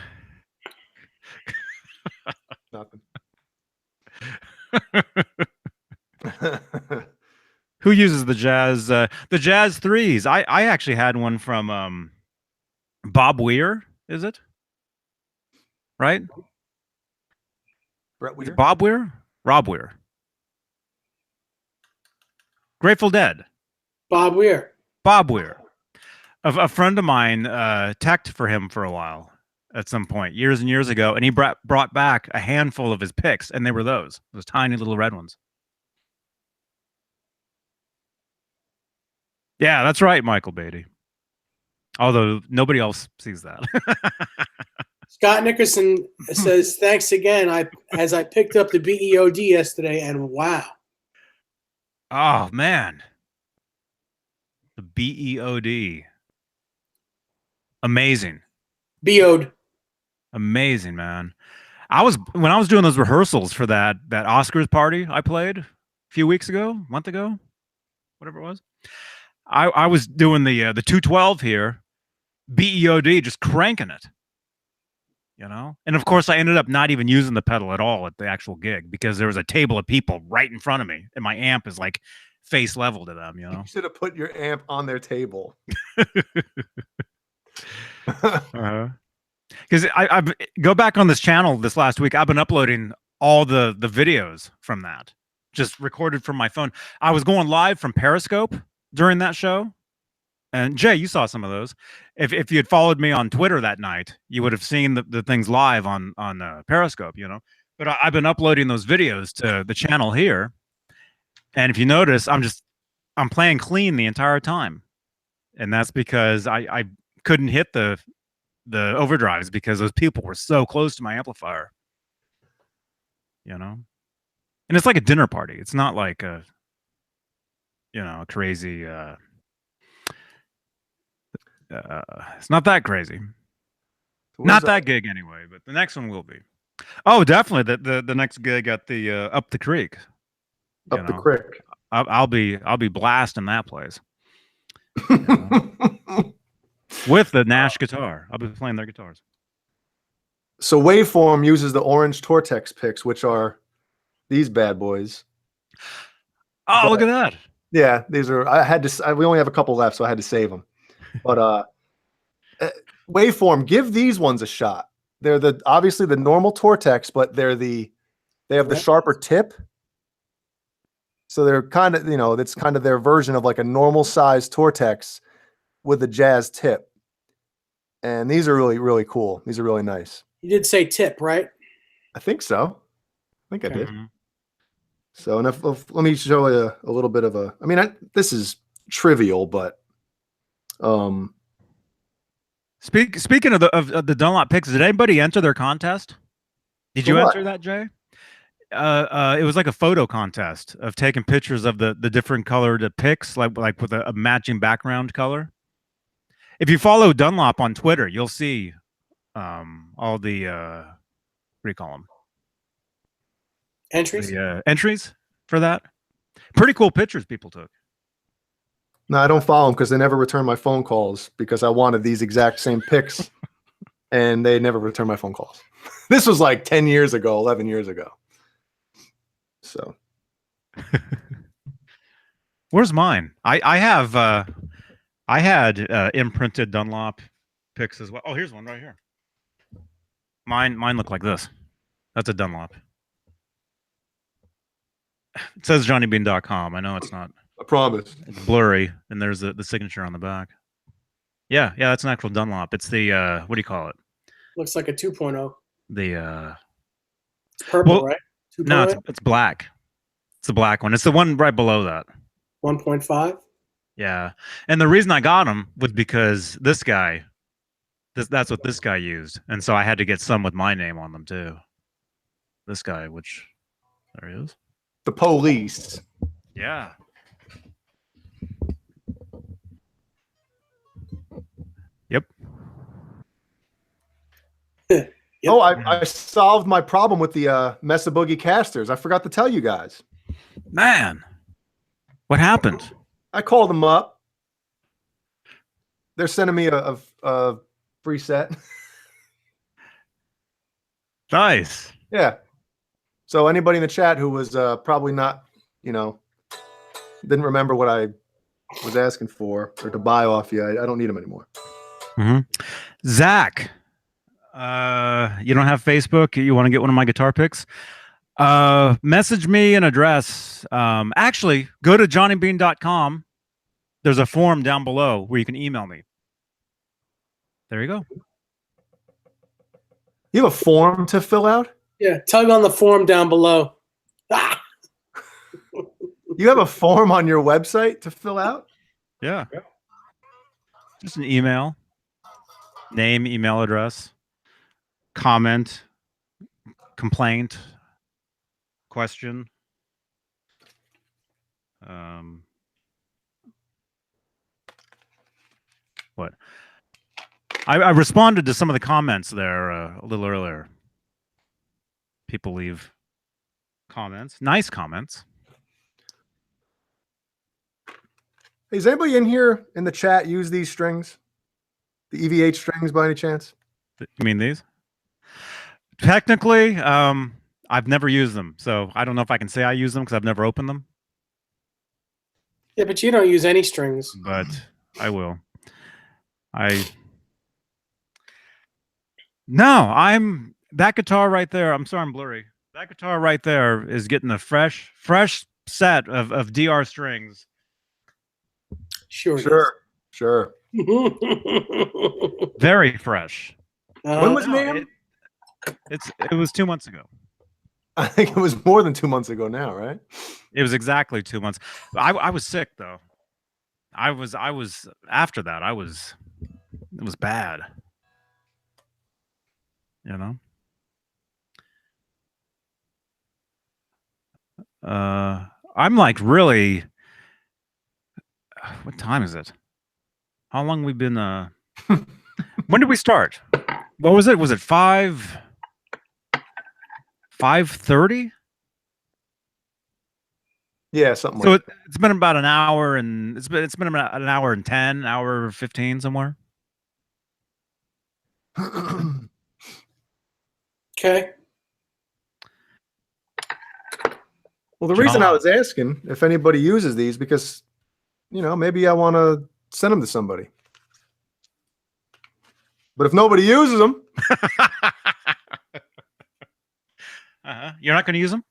Nothing. Who uses the Jazz 3s? I actually had one from Bob Weir, is it? Right? Brett Weir? Bob Weir? Rob Weir. Grateful Dead. Bob Weir. A friend of mine teched for him for a while at some point, years and years ago, and he brought back a handful of his picks, and they were those tiny little red ones. Yeah, that's right, Michael Beatty. Although nobody else sees that. Scott Nickerson says, thanks again. I picked up the BEOD yesterday, and wow. Oh, man. The BEOD. Amazing. BEOD. Amazing, man. When I was doing those rehearsals for that Oscars party I played a few weeks ago, a month ago, whatever it was. I was doing the 212 here, BEOD, just cranking it. And of course I ended up not even using the pedal at all at the actual gig because there was a table of people right in front of me and my amp is like face level to them. You should have put your amp on their table. Because I go back on this channel this last week. I've been uploading all the videos from that, just recorded from my phone. I was going live from Periscope during that show, and Jay, you saw some of those. If you had followed me on Twitter that night, you would have seen the things live on Periscope. But I've been uploading those videos to the channel here, and if you notice, I'm playing clean the entire time, and that's because I couldn't hit the overdrives because those people were so close to my amplifier. And it's like a dinner party. It's not like a crazy it's not that crazy. Not that gig anyway, but the next one will be. Oh, definitely the next gig at the up the creek. Up the creek. I'll be blasting that place. With the Nash guitar. I'll be playing their guitars. So Waveform uses the orange Tortex picks, which are these bad boys. Oh, look at that. Yeah, these are. We only have a couple left, so I had to save them. But Waveform, give these ones a shot. They're obviously the normal Tortex, but they have the sharper tip. So they're kind of, that's kind of their version of like a normal size Tortex with a jazz tip. And these are really, really cool. These are really nice. You did say tip, right? I think so. I think I did. So, and let me show you a little bit of this is trivial, but speaking of the Dunlop picks, did anybody enter their contest? Did For you what? enter that, Jay? It was like a photo contest of taking pictures of the different colored pics, like with a matching background color. If you follow Dunlop on Twitter, you'll see all the what do you call them? Entries? The entries for that. Pretty cool pictures people took. No, I don't follow them because they never return my phone calls because I wanted these exact same pics, and they never return my phone calls. This was like 10 years ago, 11 years ago. So Where's mine? I have I had imprinted Dunlop pics as well. Oh, here's one right here. Mine look like this. That's a Dunlop. It says johnnybean.com. I know it's not. I promise. It's blurry, and there's the signature on the back. Yeah, that's an actual Dunlop. It's the what do you call it? Looks like a 2.0. The It's purple, well, right? no, 2.0? it's black. It's the black one. It's the one right below that. 1.5? Yeah, and the reason I got them was because this guy, that's what this guy used, and so I had to get some with my name on them too. This guy, which there he is. The police. Yeah. Yep. Yep. Oh, I solved my problem with the Mesa Boogie casters. I forgot to tell you guys. Man, what happened? I called them up. They're sending me a free set. Nice. Yeah. So anybody in the chat who was probably not, didn't remember what I was asking for or to buy off you, I don't need them anymore. Zach, you don't have Facebook? You want to get one of my guitar picks? Message me an address. Actually, go to johnnybean.com. There's a form down below where you can email me. There you go. You have a form to fill out? Yeah, tug on the form down below. Ah! You have a form on your website to fill out? Yeah. Just an email. Name, email address, comment, complaint, question. What? I responded to some of the comments there a little earlier. People leave comments, nice comments. Hey, is anybody in here in the chat use these strings? The EVH strings by any chance? You mean these? Technically, I've never used them, so I don't know if I can say I use them because I've never opened them. Yeah, but you don't use any strings. But I will. No, I'm that guitar right there. I'm sorry, I'm blurry. That guitar right there is getting a fresh set of DR strings. Sure. Very fresh. When was NAMM? It was 2 months ago. I think it was more than 2 months ago now, right? It was exactly 2 months. I was sick though. I was after that. It was bad. I'm like really. What time is it? How long we been? When did we start? What was it? Was it 5:30? Yeah, something So like it's been about an hour, and it's been about an hour and 10, hour 15 somewhere. Okay. Well, the reason I was asking if anybody uses these because, maybe I want to send them to somebody. But if nobody uses them, You're not going to use them?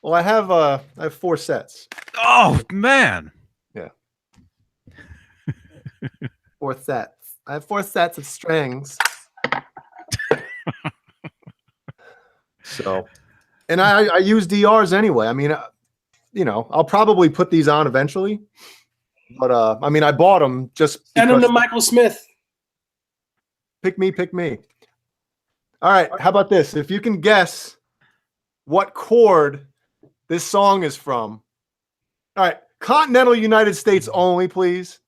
well, I have 4 sets. Oh man! Yeah, 4 sets. I have 4 sets of strings. So, and I use DRs anyway. I mean, I'll probably put these on eventually. But I mean, I bought them just send them to Michael Smith. Pick me. All right. How about this? If you can guess what chord this song is from. All right. Continental United States only, please.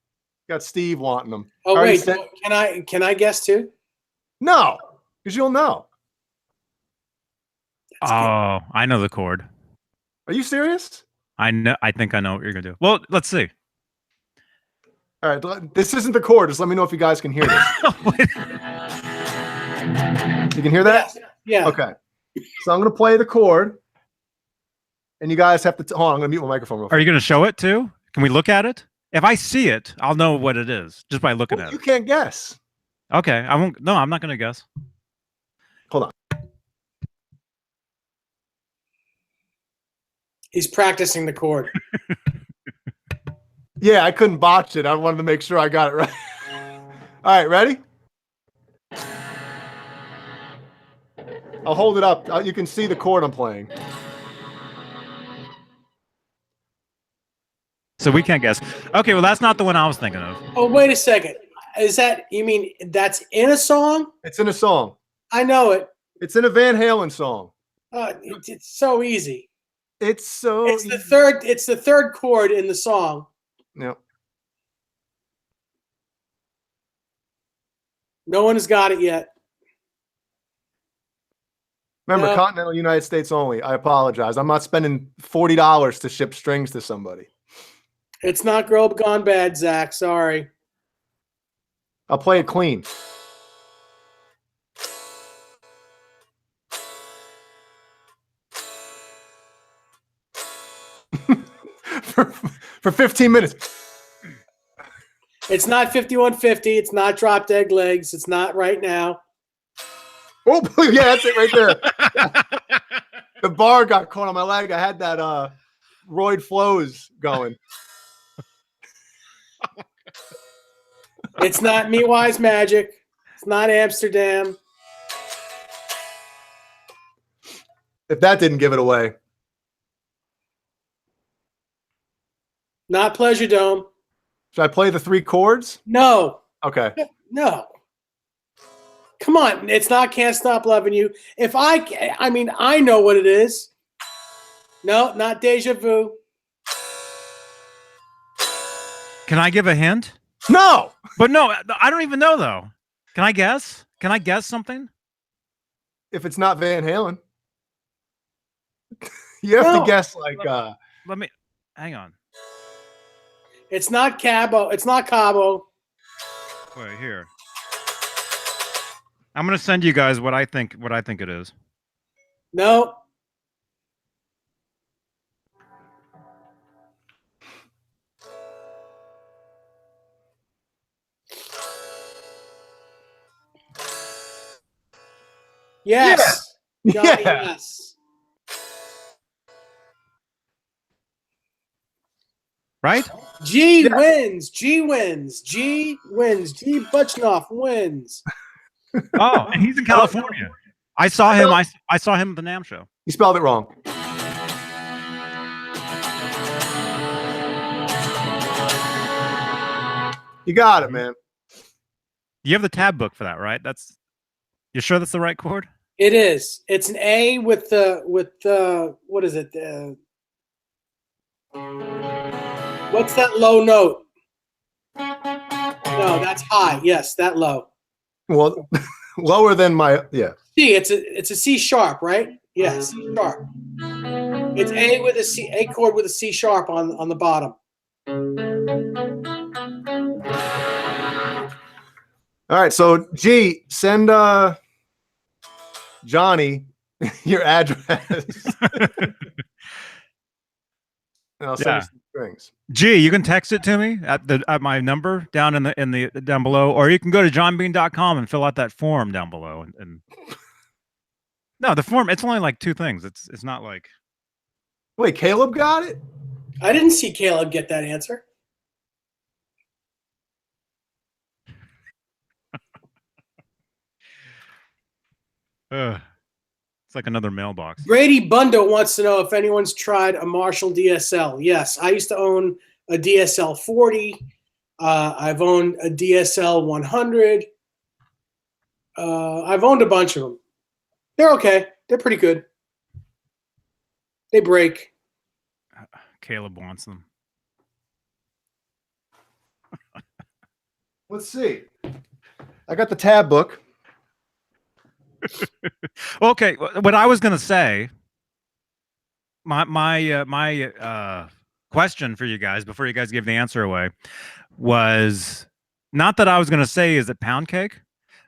Got Steve wanting them. Oh Already wait, sent- can I guess too? No, because you'll know. That's good. Oh, I know the chord. Are you serious? I know. I think I know what you're gonna do. Well, let's see. All right. This isn't the chord. Just let me know if you guys can hear this. You can hear that? Yes. Yeah. Okay. So I'm going to play the chord. And you guys have to hold on. I'm going to mute my microphone real Are quick. you gonna show it too? Can we look at it? If I see it, I'll know what it is just by looking Well, at you it. can't guess. Okay, I won't. No, I'm not gonna guess. Hold on. He's practicing the chord. Yeah, I couldn't botch it. I wanted to make sure I got it right. All right, ready? I'll hold it up. You can see the chord I'm playing. So we can't guess. Okay, well that's not the one I was thinking of. Oh, wait a second. Is that, you mean that's in a song? It's in a song. I know it. It's in a Van Halen song. It's so easy. It's so It's the third chord in the song. Yeah. No one has got it yet. Remember, No. Continental United States only. I apologize. I'm not spending $40 to ship strings to somebody. It's not Girl Gone Bad, Zach. Sorry. I'll play it clean. for 15 minutes. It's not 5150. It's not Drop Dead Legs. It's not Right Now. Oh, yeah, that's it right there. The bar got caught on my leg. I had that roid flows going. It's not Me Wise Magic. It's not Amsterdam. If that didn't give it away. Not Pleasure Dome. Should I play the 3 chords? No. Okay. No. Come on. It's not Can't Stop Loving You. I mean, I know what it is. No, not Deja Vu. Can I give a hint? No. But no, I don't even know though. Can I guess? Can I guess something? If it's not Van Halen. You have to guess like Let me hang on. It's not Cabo. It's not Cabo. Wait here. I'm gonna send you guys what I think it is. No. Yes. Yeah. Johnny, Yeah. yes. Right? G wins. G wins. G wins. G Butchnoff wins. Oh, and he's in California. I saw him. I saw him at the NAMM show. You spelled it wrong. You got it, man. You have the tab book for that, right? You sure that's the right chord? It is. It's an A with the what is it? What's that low note? No, that's high. Yes, that low. Well, lower than my C. It's a C sharp, right? Yeah, C sharp. It's A with A chord with a C sharp on the bottom. All right, so G, send Johnny your address. And I'll send you some strings. Gee, you can text it to me at my number down in the down below, or you can go to johnbeane.com and fill out that form down below. And no, the form, it's only like 2 things. It's not like. Wait, Caleb got it? I didn't see Caleb get that answer. It's like another mailbox. Brady Bundo wants to know if anyone's tried a Marshall DSL. Yes, I used to own a DSL 40. I've owned a DSL 100. I've owned a bunch of them. They're okay. They're pretty good. They break. Caleb wants them. Let's see. I got the tab book. Okay, what I was gonna say, my question for you guys before you guys give the answer away was not that I was gonna say is it pound cake,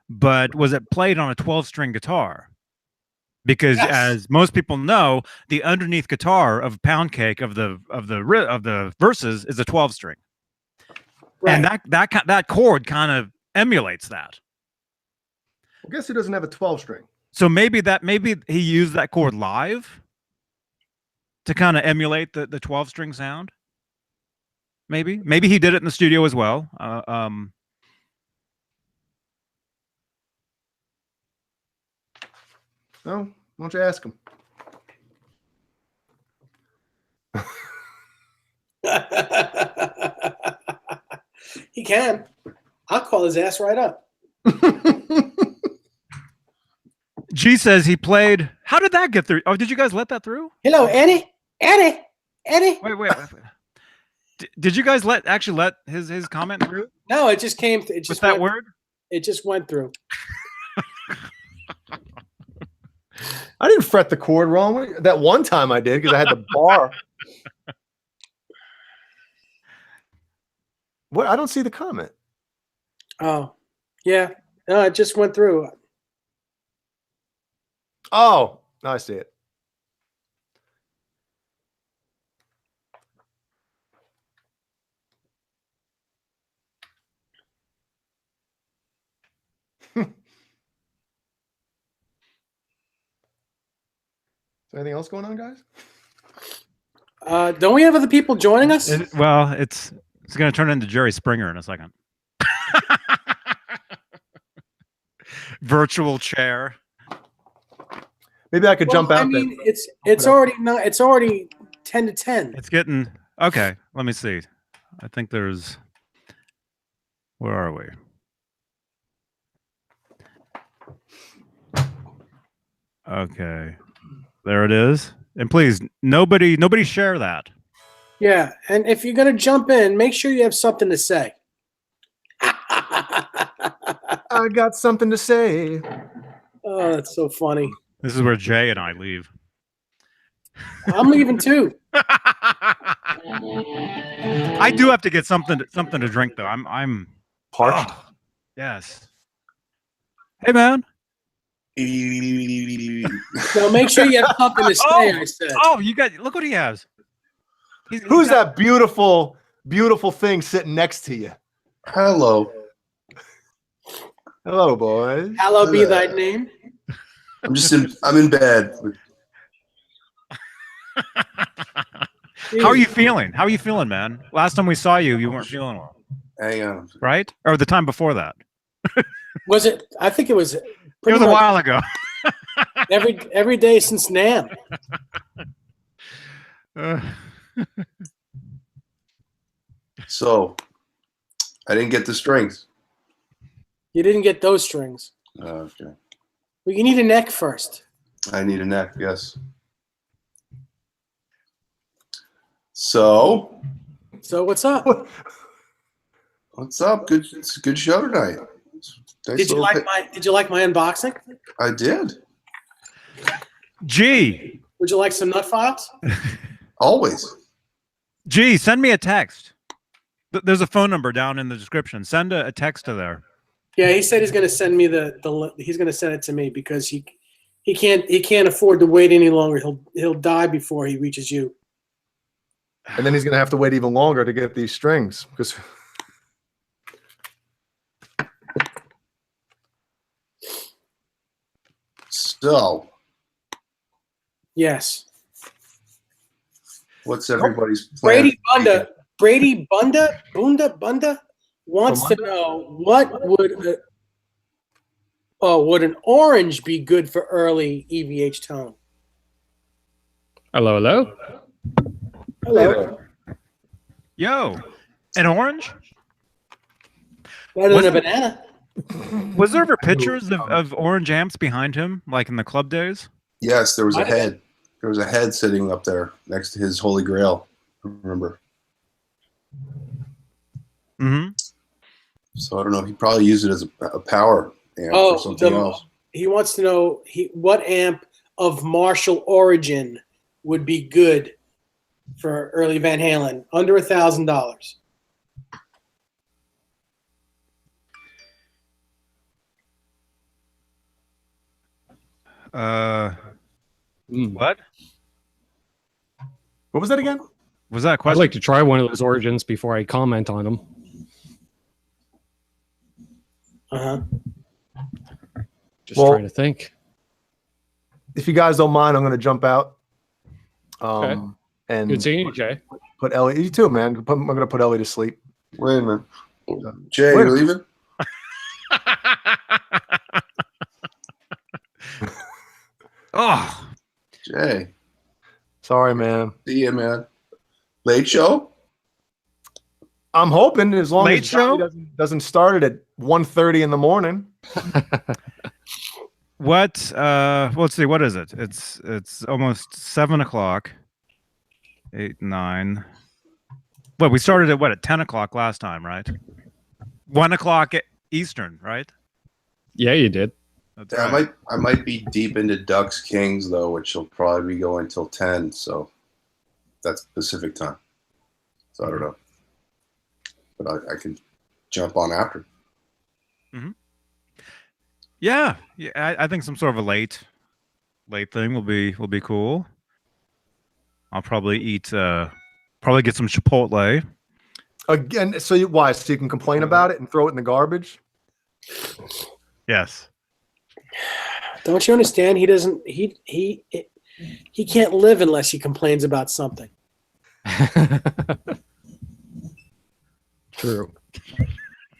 but was it played on a 12-string guitar? Because Yes. as most people know, the underneath guitar of pound cake of the verses is a 12-string, Right. and that chord kind of emulates that. I guess he doesn't have a 12-string. So maybe he used that chord live to kind of emulate the 12-string sound. Maybe he did it in the studio as well. No, why don't you ask him? He can. I'll call his ass right up. G says he played. How did that get through? Oh, did you guys let that through? Hello, Eddie. Eddie. Eddie. Wait. Did you guys actually let his comment through? No, it just came. It just With that went, word? It just went through. I didn't fret the chord wrong. That one time I did because I had the bar. What? I don't see the comment. Oh, yeah. No, it just went through. Oh, now I see it. Is there anything else going on, guys? Don't we have other people joining us? It's going to turn into Jerry Springer in a second. Virtual chair. Maybe I could jump out. I mean, there. it's already not. It's already 10 to 10. It's getting okay. Let me see. I think there's. Where are we? Okay, there it is. And please, nobody share that. Yeah, and if you're gonna jump in, make sure you have something to say. I got something to say. Oh, that's so funny. This is where Jay and I leave. I'm leaving too. I do have to get something to drink though. I'm Parched. oh, yes. Hey man. So make sure you have something to say. I said. Oh, you got look what he has. Who's that beautiful, beautiful thing sitting next to you? Hello. Hello, boys. Hallowed be thy name. I'm in bed. How are you feeling? How are you feeling, man? Last time we saw you, you weren't feeling well. Hang on. Right? Or the time before that. Was it? I think it was. It was a while ago. every day since NAM. So, I didn't get the strings. You didn't get those strings. Okay. Well, you need a neck first. I need a neck, yes. So, what's up? what's up? It's a good show tonight. Nice Did you little like my unboxing? I did. G. Would you like some nut files? Always. G, send me a text. There's a phone number down in the description. Send a text to there. Yeah, he said he's going to send me he's going to send it to me because he can't afford to wait any longer. He'll die before he reaches you. And then he's going to have to wait even longer to get these strings because. So, Yes. what's everybody's plan? Brady Bunda wants to know what would an orange be good for early EVH tone? Hello. Hello. Yo, an orange? Better than a banana. Was there ever pictures of orange amps behind him, like in the club days? Yes, there was a Might have been. head. There was a head sitting up there next to his Holy Grail. Remember? Mm-hmm. So I don't know. He probably used it as a power amp Oh, or something else. he wants to know what amp of Marshall origin would be good for early Van Halen, under $1,000. What What was that again? was that a I'd question? like to try one of those origins before I comment on them. Uh-huh. Just Well- trying to think. If you guys don't mind, I'm going to jump out. Okay. And Good seeing you, Jay. put Ellie. You too, man. I'm going to put Ellie to sleep. Wait a minute. Jay, Wait a you leaving? Oh, Jay. Sorry, man. See ya, man. Late show? I'm hoping as long Late as Johnny show? doesn't start it at 1:30 in the morning. what? Let's see. What is it? It's almost 7:00. 8, 9. Well, we started at what, at 10:00 last time, right? 1:00 Eastern, right? Yeah, you did. That's Yeah, right. I might be deep into Ducks Kings though, which will probably be going till 10. So that's Pacific time. So I don't know, but I could jump on after. Yeah, I think some sort of a late thing will be cool. I'll probably eat. Probably get some Chipotle. Again, so why? So you can complain about it and throw it in the garbage? Yes. Don't you understand? He doesn't. He can't live unless he complains about something. True.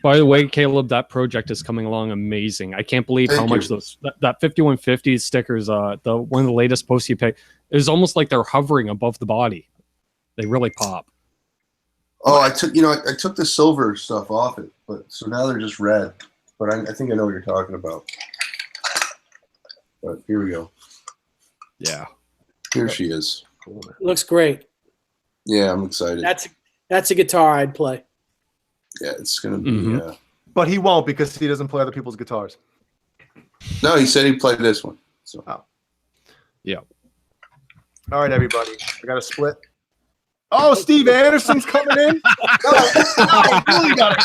By the way, Caleb, that project is coming along amazing. I can't believe Thank how much you. that 5150 stickers, the one of the latest posts you picked, it was almost like they're hovering above the body. They really pop. Oh, I took the silver stuff off it, but so now they're just red. But I think I know what you're talking about. But here we go. Yeah. Here she is. Looks great. Yeah, I'm excited. That's a guitar I'd play. Yeah, it's gonna be. Mhm. But he won't because he doesn't play other people's guitars. No, he said he'd play this one. So Yeah. All right, everybody. I got a split. Oh, Steve Anderson's coming in. No, we really gotta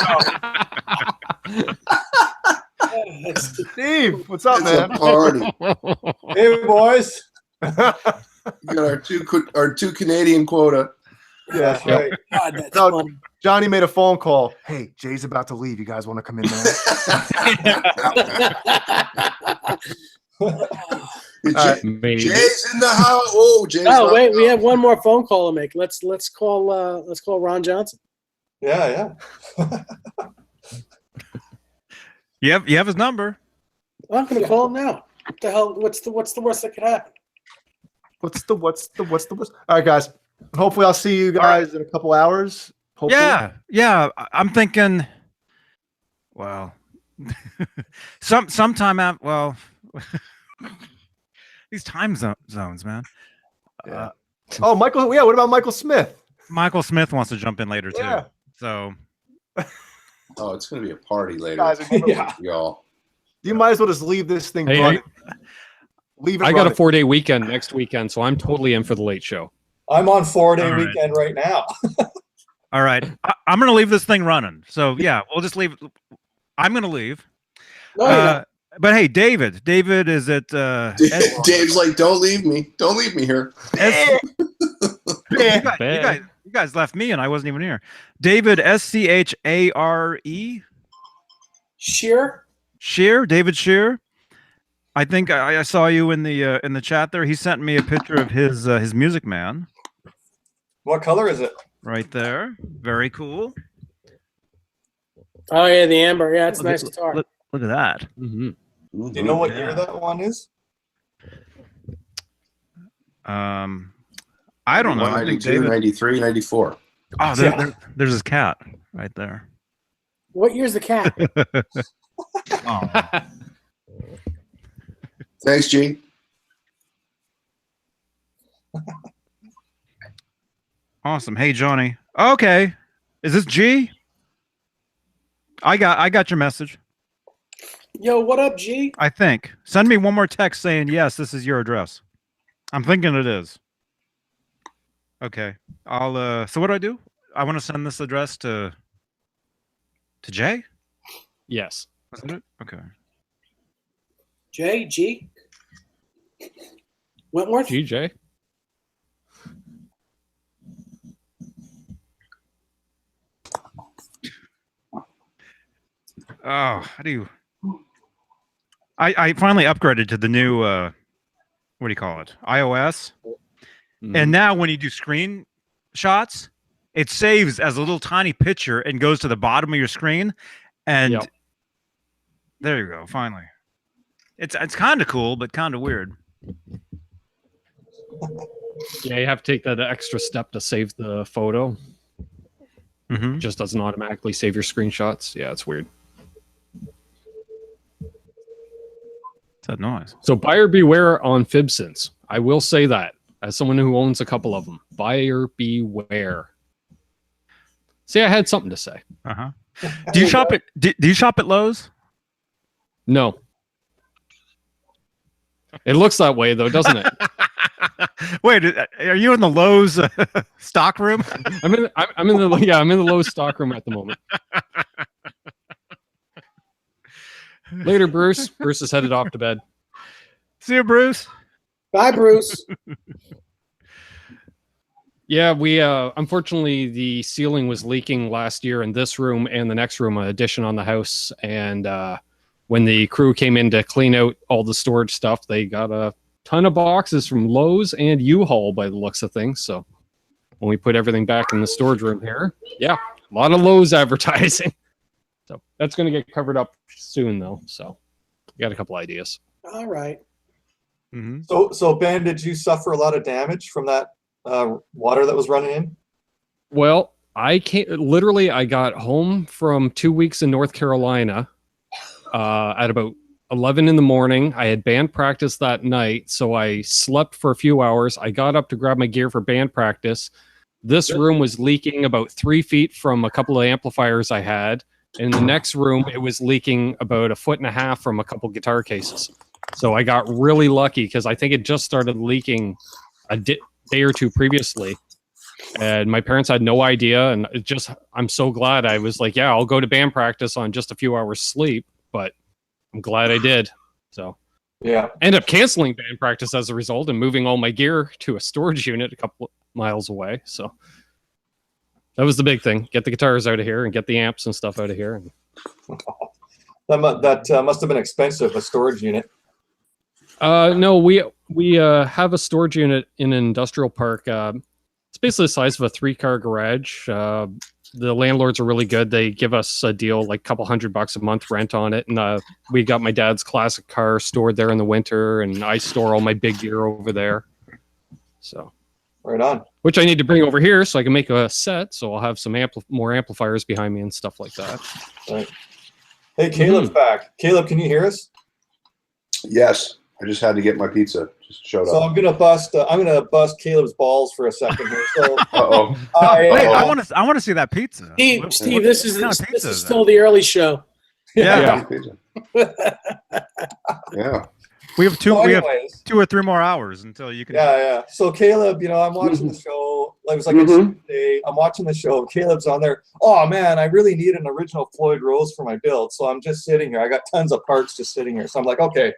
go. Steve, what's up, it's a man? party. Hey, boys. We got our two Canadian quota. Yeah. That's right. God, that's No, funny. Johnny made a phone call. Hey, Jay's about to leave. You guys want to come in, man? right. Maybe. Jay's in the house. Oh, Jay's. Oh not wait, we out. have one more phone call to make. Let's call Ron Johnson. Yeah. You have his number. I'm gonna call him now. What the hell? What's the worst that could happen? What's the worst? All right, guys. Hopefully, I'll see you guys in a couple hours. Hopefully. Yeah. I'm thinking. Well, sometime out. Well, these time zones, man. Yeah. Oh, Michael. Yeah. What about Michael Smith? Michael Smith wants to jump in later too. Yeah. So Oh, it's gonna be a party later, Guys are gonna- Yeah. y'all. You might as well just leave this thing Hey, running. Leave it I got a running. 4-day weekend next weekend, so I'm totally in for the late show. I'm on 4-day All right. weekend right now. all right, I'm gonna leave this thing running. So yeah, we'll just leave. I'm gonna leave. No, you're not. But hey, David is at Dave's like, don't leave me here. You guys left me and I wasn't even here. David Schare Sheer. Shear, David Shear. I think I saw you in the chat there. He sent me a picture of his Music Man What color is it? right there. Very cool. Oh yeah, the amber. Yeah, it's a Look nice at- guitar. Look at that. Mm-hmm. Do you know what Yeah. year that one is? I don't know. I think 92, David. 93, 94. Oh, there's his cat right there. What year's the cat? Oh. Thanks, G. Awesome. Hey, Johnny. Okay. Is this G? I got your message. Yo, what up, G? I think. Send me one more text saying, yes, this is your address. I'm thinking it is. Okay. I'll, so what do I do? I want to send this address to Jay? Yes. Isn't it? Okay. J, G? Wentworth? GJ. Oh, how do you... I finally upgraded to the new, what do you call it? iOS. And now when you do screen shots, it saves as a little tiny picture and goes to the bottom of your screen. And Yep. there you go, finally. It's kind of cool, but kind of weird. Yeah, you have to take that extra step to save the photo. Mm-hmm. It just doesn't automatically save your screenshots. Yeah, it's weird. What's that noise? So buyer beware on Fibsons. I will say that as someone who owns a couple of them. Buyer beware. See, I had something to say. Uh-huh. Do you shop at do you shop at Lowe's? No. It looks that way though, doesn't it? Wait, are you in the Lowe's stock room? I'm in the Lowe's stock room at the moment. Later, Bruce. Bruce is headed off to bed. See you, Bruce. Bye, Bruce. Yeah, we unfortunately the ceiling was leaking last year in this room and the next room, an addition on the house. And when the crew came in to clean out all the storage stuff, they got a ton of boxes from Lowe's and U-Haul by the looks of things. So when we put everything back in the storage room here, yeah, a lot of Lowe's advertising. So that's going to get covered up soon, though. So we got a couple ideas. All right. Mm-hmm. So Ben, did you suffer a lot of damage from that water that was running in? Well, I got home from 2 weeks in North Carolina at about 11 in the morning. I had band practice that night, so I slept for a few hours. I got up to grab my gear for band practice. This room was leaking about 3 feet from a couple of amplifiers I had. In the next room, it was leaking about 1.5 feet from a couple guitar cases. So I got really lucky because I think it just started leaking a day or two previously. And my parents had no idea. And I'm so glad. I was like, yeah, I'll go to band practice on just a few hours sleep. But I'm glad I did. So Yeah. I ended up canceling band practice as a result and moving all my gear to a storage unit a couple miles away. So that was the big thing. Get the guitars out of here and get the amps and stuff out of here. That must have been expensive, a storage unit. No, we have a storage unit in an industrial park. It's basically the size of a 3-car garage. The landlords are really good. They give us a deal, like a couple $100 a month rent on it. And we got my dad's classic car stored there in the winter, and I store all my big gear over there. So Right on. which I need to bring over here so I can make a set. So I'll have some more amplifiers behind me and stuff like that. Right. Hey, Caleb's back. Caleb, can you hear us? Yes, I just had to get my pizza. Just showed So up. I'm gonna bust Caleb's balls for a second here. So Uh-oh. Wait, I, I want to see that pizza. Steve, this is kind of pizza is still the early show. Yeah. Yeah. We have so we have anyways, 2 or 3 more hours until you can. yeah. So Caleb, I'm watching the show. It was like a Tuesday. I'm watching the show. Caleb's on there. Oh man, I really need an original Floyd Rose for my build. So I'm just sitting here. I got tons of parts just sitting here. So I'm like, okay,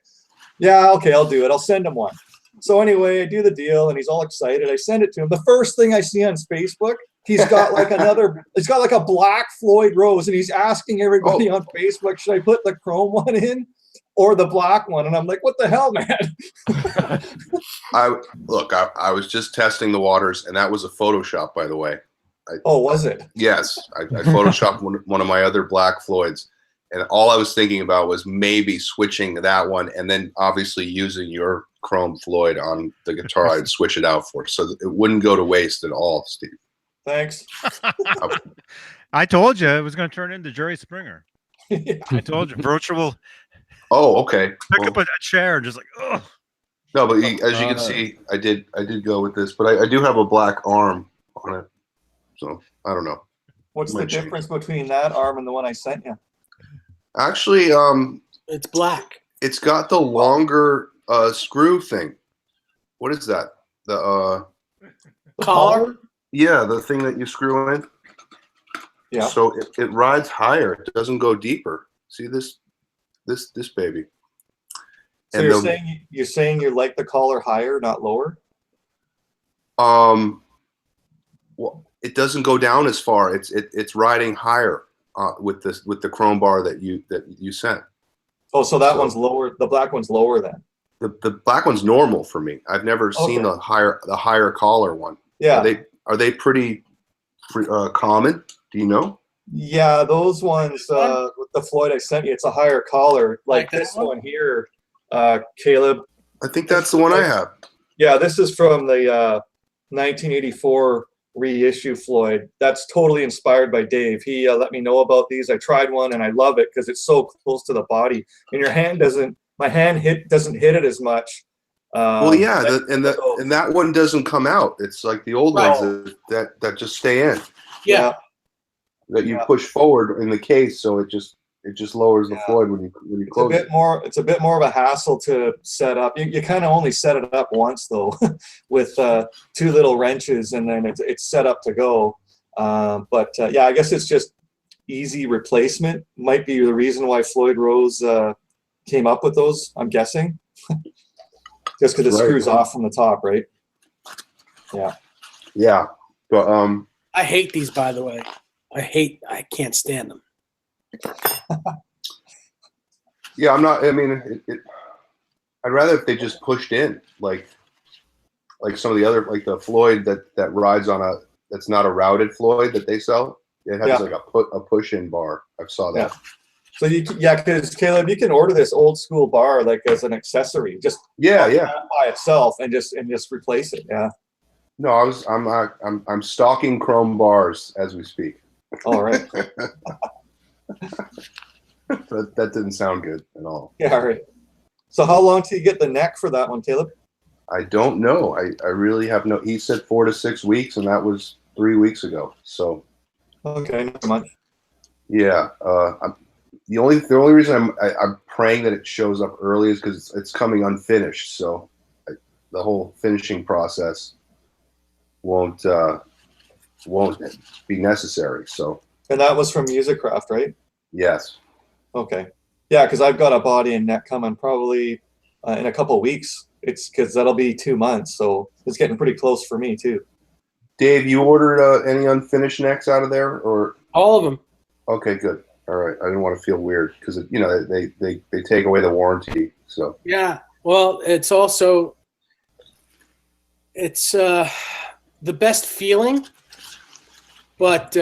I'll do it. I'll send him one. So anyway, I do the deal, and he's all excited. I send it to him. The first thing I see on Facebook, he's got like a black Floyd Rose, and he's asking everybody on Facebook, should I put the chrome one in or the black one? And I'm like, what the hell, man? I was just testing the waters, and that was a Photoshop, by the way. Oh, was it? Yes, I photoshopped one of my other black Floyds, and all I was thinking about was maybe switching that one, and then obviously using your chrome Floyd on the guitar. I'd switch it out for, so that it wouldn't go to waste at all, Steve. Thanks. I told you it was going to turn into Jerry Springer. I told you, virtual. Oh, okay. Pick Well, up a chair and just like, ugh. no, but as you can see, I did go with this, but I do have a black arm on it, so I don't know. What's the Might change. difference between that arm and the one I sent you? Actually, It's black. it's got the longer screw thing. What is that? The Collar? yeah, the thing that you screw in. Yeah. So it rides higher. It doesn't go deeper. See this baby. So And you're saying you like the collar higher, not lower? well, it doesn't go down as far. It's riding higher with the chrome bar that you sent. Oh, so that one's lower. The black one's lower then. The black one's normal for me. I've never seen the higher collar one. Yeah. Are they pretty common? Do you know? Yeah, those ones with the Floyd I sent you, it's a higher collar. Like Like this that one? one here, Caleb. I think that's the one I have. Yeah, this is from the 1984 reissue Floyd. That's totally inspired by Dave. He let me know about these. I tried one and I love it because it's so close to the body, and my hand doesn't hit it as much. Well, yeah, and that one doesn't come out. It's like the old ones that just stay in. Yeah. That you push forward in the case, so it just lowers the Floyd when you close it. It's a bit more of a hassle to set up. You kind of only set it up once though, with 2 little wrenches, and then it's set up to go. Yeah, I guess it's just easy replacement. Might be the reason why Floyd Rose came up with those. I'm guessing, just because it screws off from the top, right? Yeah. Yeah, but I hate these, by the way. I can't stand them. yeah, I'm not. I mean, I'd rather if they just pushed in, like some of the other, like the Floyd that rides on that's not a routed Floyd that they sell. It has like a push-in bar. I saw that. Yeah. So because Caleb, you can order this old school bar like as an accessory, just by itself, and just replace it. Yeah. No, I'm stocking chrome bars as we speak. All right. That didn't sound good at all. Yeah. All right. So how long till you get the neck for that one, Caleb? I don't know. I really have no. He said 4 to 6 weeks, and that was 3 weeks ago. So. Okay, not much. Yeah. The only reason I'm praying that it shows up early is because it's coming unfinished. So the whole finishing process won't be necessary. So. And that was from Musicraft, right? Yes. Okay. Yeah, because I've got a body and neck coming probably in a couple of weeks. It's because that'll be 2 months, so it's getting pretty close for me too. Dave, you ordered any unfinished necks out of there, or All of them. Okay, good. All right, I didn't want to feel weird because they take away the warranty. So Yeah. Well, it's also the best feeling, but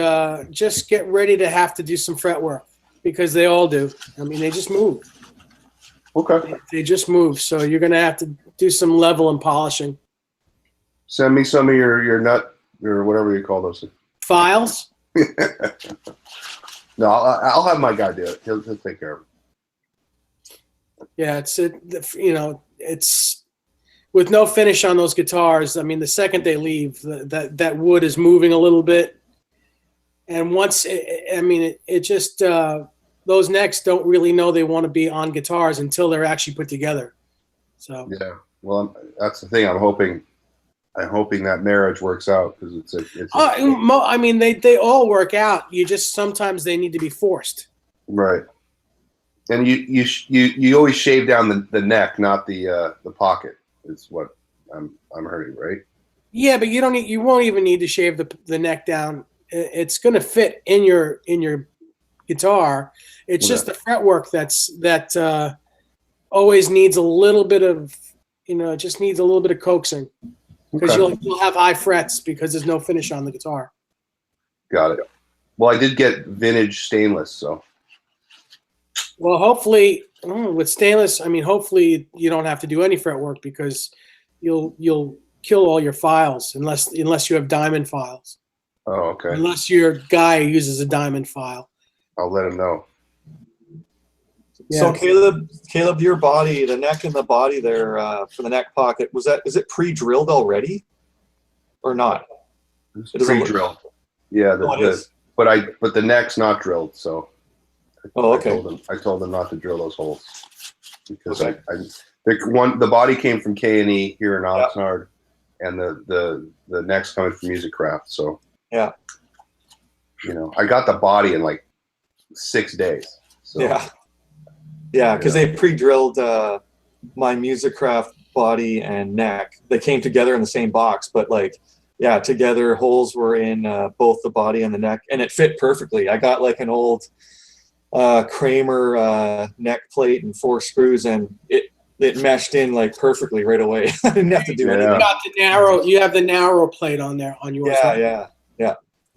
just get ready to have to do some fret work because they all do. I mean, they just move. okay, They just move. So you're going to have to do some level and polishing. send me some of your nut or whatever you call those. Files? No, I'll have my guy do it. He'll take care of it. Yeah, it's with no finish on those guitars. I mean, the second they leave, that wood is moving a little bit, and once it just those necks don't really know they want to be on guitars until they're actually put together. So Yeah, well, that's the thing. I'm hoping that marriage works out because I mean, they all work out. You just sometimes they need to be forced. right. And you always shave down the neck, not the pocket. Is what I'm hearing, right? Yeah, but you won't even need to shave the neck down. It's going to fit in your guitar. It's just the fretwork that always needs a little bit of it just needs a little bit of coaxing because you'll have high frets because there's no finish on the guitar. Got it. Well, I did get vintage stainless, so. Well, hopefully with stainless, I mean, hopefully you don't have to do any fretwork because you'll kill all your files unless you have diamond files. Oh, okay. Unless your guy uses a diamond file. I'll let him know. So Caleb, your body, the neck and the body there for the neck pocket, is it pre-drilled already, or not? It's pre-drilled. Yeah, but the neck's not drilled. So okay. I told them not to drill those holes because the body came from K&E here in Oxnard, and the neck's coming from Music Craft. So yeah, I got the body in like 6 days. So, yeah, because they pre-drilled my Music Craft body and neck. They came together in the same box, but together holes were in both the body and the neck, and it fit perfectly. I got like an old Kramer neck plate and 4 screws, and it meshed in like perfectly right away. I didn't have to do anything. You have the narrow plate on there on yours. Yeah.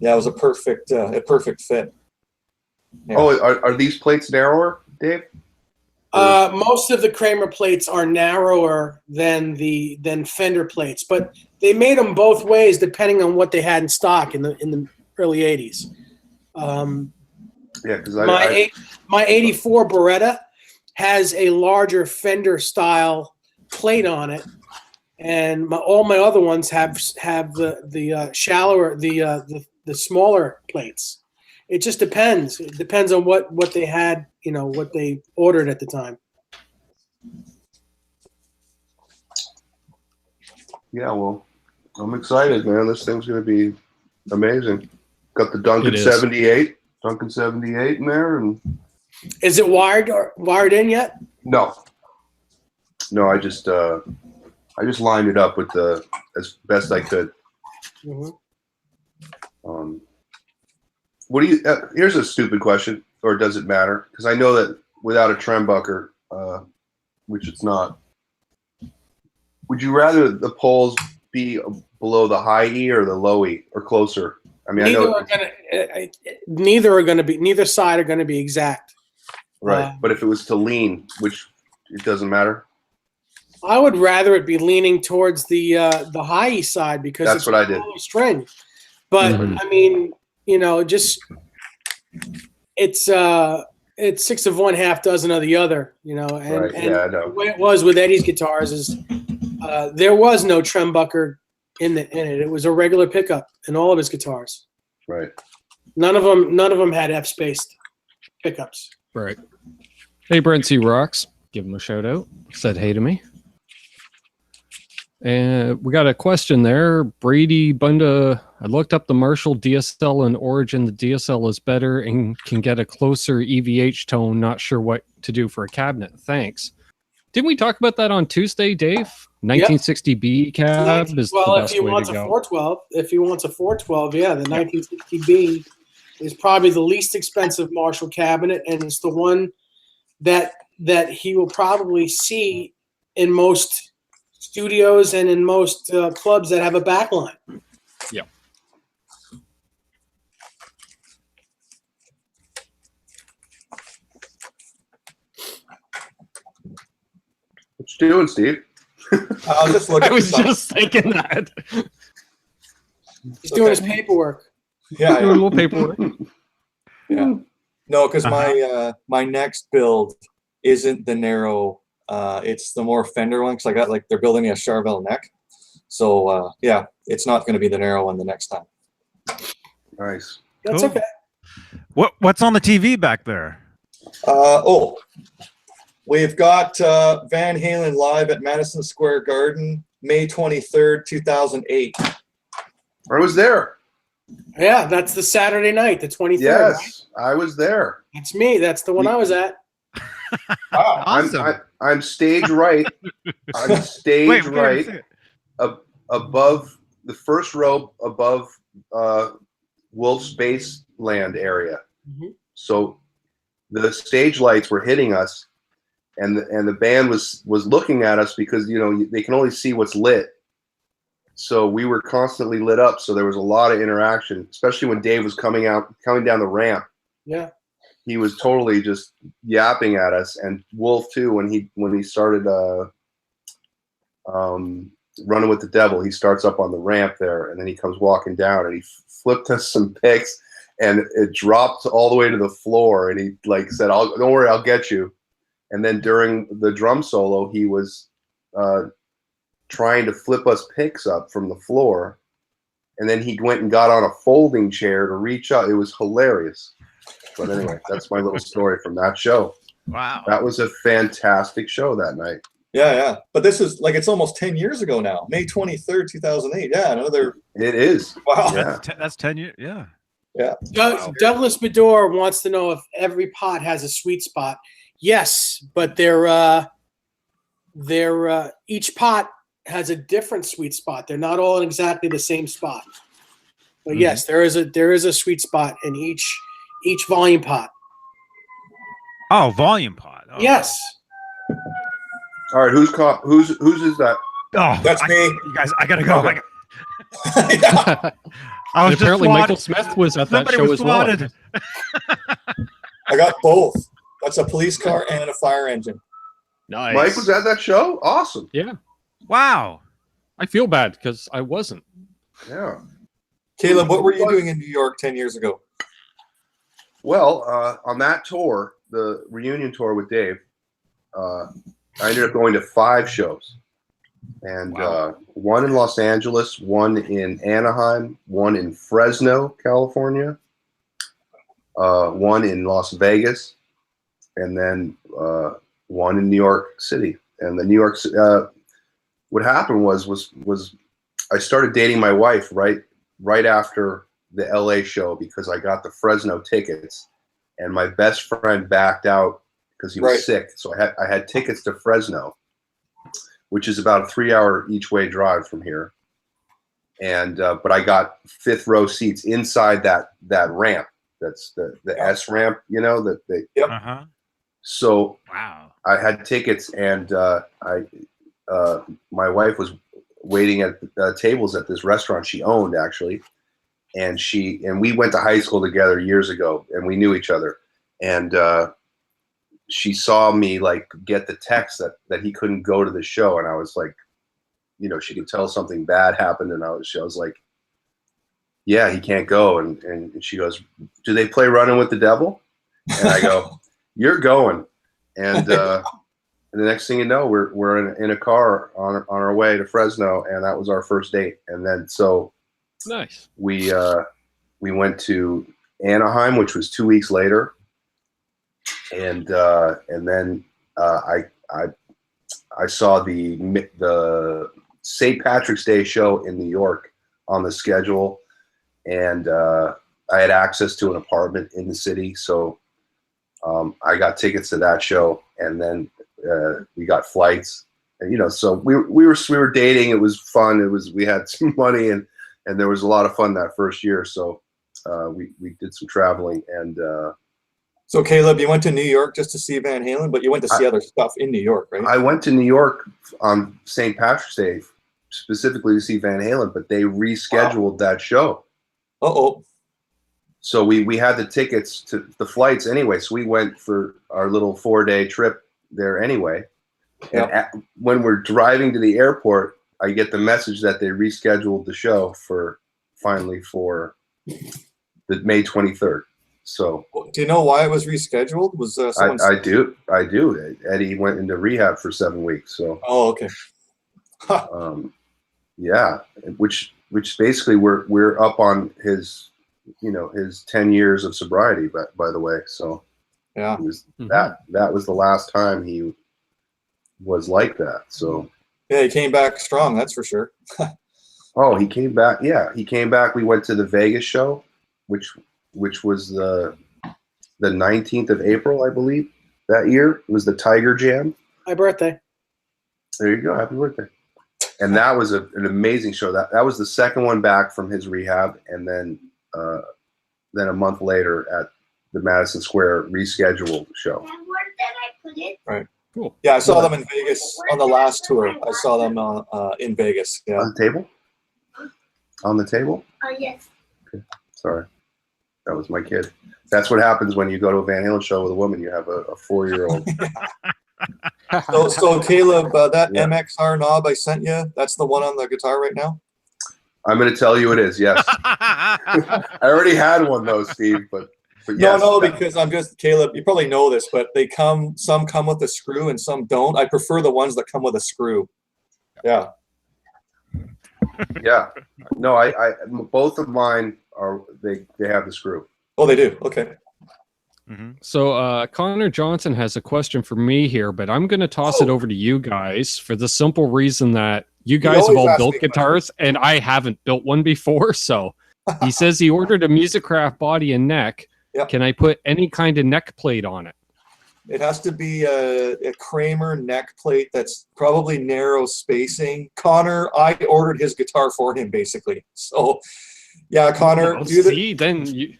It was a perfect fit. Yeah. Oh, are these plates narrower, Dave? Most of the Kramer plates are narrower than Fender plates, but they made them both ways depending on what they had in stock in the early '80s. Because my '84 Beretta has a larger Fender style plate on it, and all my other ones have the shallower the smaller plates. It just depends. It depends on what they had, what they ordered at the time. Yeah, well, I'm excited, man. This thing's going to be amazing. Got the Duncan 78 in there, and is it wired in yet? No, I just lined it up with as best I could. Mm-hmm. What do you? Here's a stupid question, or does it matter? Because I know that without a trembucker, which it's not, would you rather the poles be below the high E or the low E, or closer? I mean, neither side are going to be exact. Right, but if it was to lean, which it doesn't matter. I would rather it be leaning towards the high E side because that's what I did. String, but I mean. It's 6 of one, half dozen of the other, and the way it was with Eddie's guitars is there was no trembucker in it. It was a regular pickup in all of his guitars. Right. None of them had F-spaced pickups. Right. Hey, Brent C. Rocks. Give him a shout out. Said hey to me. And we got a question there. Brady Bunda, I looked up the Marshall DSL and Origin. The DSL is better and can get a closer EVH tone. Not sure what to do for a cabinet. Thanks. Didn't we talk about that on Tuesday, Dave? 1960B cab is the best way to go. If he wants a 412, the 1960B is probably the least expensive Marshall cabinet, and it's the one that he will probably see in most studios and in most clubs that have a backline. Yeah. What you doing, Steve? I was just thinking that. He's doing his paperwork. Yeah, doing a little paperwork. Yeah. No, because my next build isn't the narrow. It's the more Fender one because I got they're building me a Charvel neck. So it's not going to be the narrow one the next time. Nice. That's okay. What's on the TV back there? We've got Van Halen live at Madison Square Garden, May 23rd, 2008. I was there. Yeah, that's the Saturday night, the 23rd. Yes, right? I was there. That's me. That's the one I was at. Awesome. I'm stage right. I'm stage right above the first row above Wolf's Base land area. Mm-hmm. So the stage lights were hitting us, and the band was looking at us because they can only see what's lit. So we were constantly lit up. So there was a lot of interaction, especially when Dave was coming down the ramp. Yeah. He was totally just yapping at us, and Wolf too. When he started Running with the Devil, he starts up on the ramp there, and then he comes walking down, and he flipped us some picks, and it dropped all the way to the floor, and he said, "Don't worry, I'll get you." And then during the drum solo, he was trying to flip us picks up from the floor. And then he went and got on a folding chair to reach out. It was hilarious. But anyway, that's my little story from that show. Wow. That was a fantastic show that night. Yeah, yeah. But this is like, it's almost 10 years ago now. May 23rd, 2008. Yeah, another. It is. Wow. Yeah. That's 10 years. Yeah. Yeah. Douglas Medor wants to know if every pot has a sweet spot. Yes, but each pot has a different sweet spot. They're not all in exactly the same spot. But yes, there is a sweet spot in each volume pot. Oh, volume pot. Oh. Yes. All right, whose is that? Oh, That's me. You guys, I gotta go. Okay. Yeah. I was And apparently, just Michael Smith was at that Somebody show was as well. swatted. I got both. That's a police car and a fire engine. Nice. Mike was at that show? Awesome. Yeah. Wow. I feel bad because I wasn't. Yeah. Caleb, what were you doing in New York 10 years ago? Well, on that tour, the reunion tour with Dave, I ended up going to 5 shows. And one in Los Angeles, one in Anaheim, one in Fresno, California, one in Las Vegas, and then one in New York City. And the New York, what happened was I started dating my wife right after the LA show because I got the Fresno tickets, and my best friend backed out because he was sick. So I had tickets to Fresno, which is about a 3-hour each way drive from here. And but I got 5th row seats inside that ramp. That's the S ramp, you know, that they. Yep. Uh-huh. So Wow. I had tickets, and my wife was waiting at tables at this restaurant she owned actually, and we went to high school together years ago, and we knew each other, and she saw me like get the text that he couldn't go to the show, and I was like, you know, she could tell something bad happened, and I was like, yeah, he can't go, and she goes, do they play Running with the Devil? And I go, you're going, and the next thing you know, we're in a car on our way to Fresno, and that was our first date. And then so Nice. we went to Anaheim, which was 2 weeks later, and then I saw the St. Patrick's Day show in New York on the schedule, and I had access to an apartment in the city, so I got tickets to that show, and then we got flights, and you know, so we were dating. It was fun. We had some money, and there was a lot of fun that first year. So we did some traveling, and So Caleb, you went to New York just to see Van Halen, but you went to see other stuff in New York, right? I went to New York on St. Patrick's Day specifically to see Van Halen, but they rescheduled that show. Uh-oh. So we had the tickets to the flights anyway, so we went for our little 4-day trip there anyway. And when we're driving to the airport, I get the message that they rescheduled the show finally for the May 23rd. So Do you know why it was rescheduled? Was someone? I do. Eddie went into rehab for 7 weeks. So Oh, okay. yeah, which basically we're up on his, you know, his 10 years of sobriety, by the way. So Yeah. it was that was the last time he was like that. So Yeah, he came back strong, that's for sure. oh, he came back. Yeah, he came back. We went to the Vegas show, which was the 19th of April, I believe, that year. It was the Tiger Jam. My birthday. There you go. Happy birthday. And that was an amazing show. That was the second one back from his rehab, and then a month later at the Madison Square rescheduled show. Right. Cool. Yeah, I saw them in Vegas on the last tour. I saw them in Vegas. Yeah. On the table? On the table? Oh, yes. Okay. Sorry. That was my kid. That's what happens when you go to a Van Halen show with a woman. You have a 4-year-old. So Caleb, that Yeah. MXR knob I sent you, that's the one on the guitar right now? I'm going to tell you it is, yes. I already had one, though, Steve, but But No, yes, no, because I'm just Caleb. You probably know this, but some come with a screw and some don't. I prefer the ones that come with a screw. Yeah. yeah. No, I both of mine are they have the screw. Oh, they do. Okay. So Connor Johnson has a question for me here, but I'm going to toss it over to you guys for the simple reason that you guys have always all ask built me guitars, and I haven't built one before. So he says he ordered a Musicraft body and neck. Yep. Can I put any kind of neck plate on it? It has to be a Kramer neck plate that's probably narrow spacing. Connor, I ordered his guitar for him, basically. So, yeah, Connor. Well, see, then you...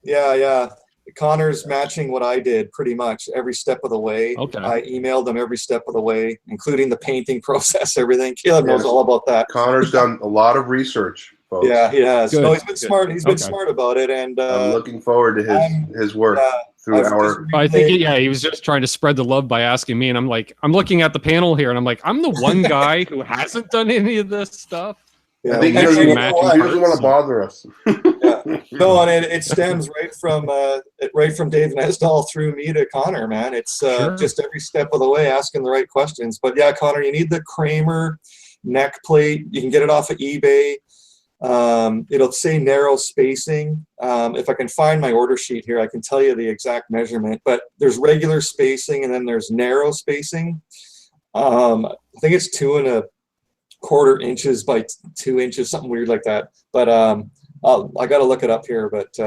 Yeah. Connor's matching what I did pretty much every step of the way. Okay. I emailed him every step of the way, including the painting process, everything. Caleb knows all about that. Connor's done a lot of research, folks. Yeah, he has. Good, No, he's been good. smart. He's been Okay. smart about it, and I'm looking forward to his work through I've our. just I think, relayed- he was just trying to spread the love by asking me, and I'm like, I'm looking at the panel here, and I'm like, I'm the one guy who hasn't done any of this stuff. Yeah, I think he and doesn't, you he know matching what? doesn't want to bother us. No, and it stems right from Dave Nesdahl through me to Connor, man. It's Sure. just every step of the way asking the right questions. But yeah, Connor, you need the Kramer neck plate. You can get it off of eBay. It'll say narrow spacing. If I can find my order sheet here, I can tell you the exact measurement. But there's regular spacing and then there's narrow spacing. I think it's 2¼ inches by 2 inches, something weird like that. But I got to look it up here. But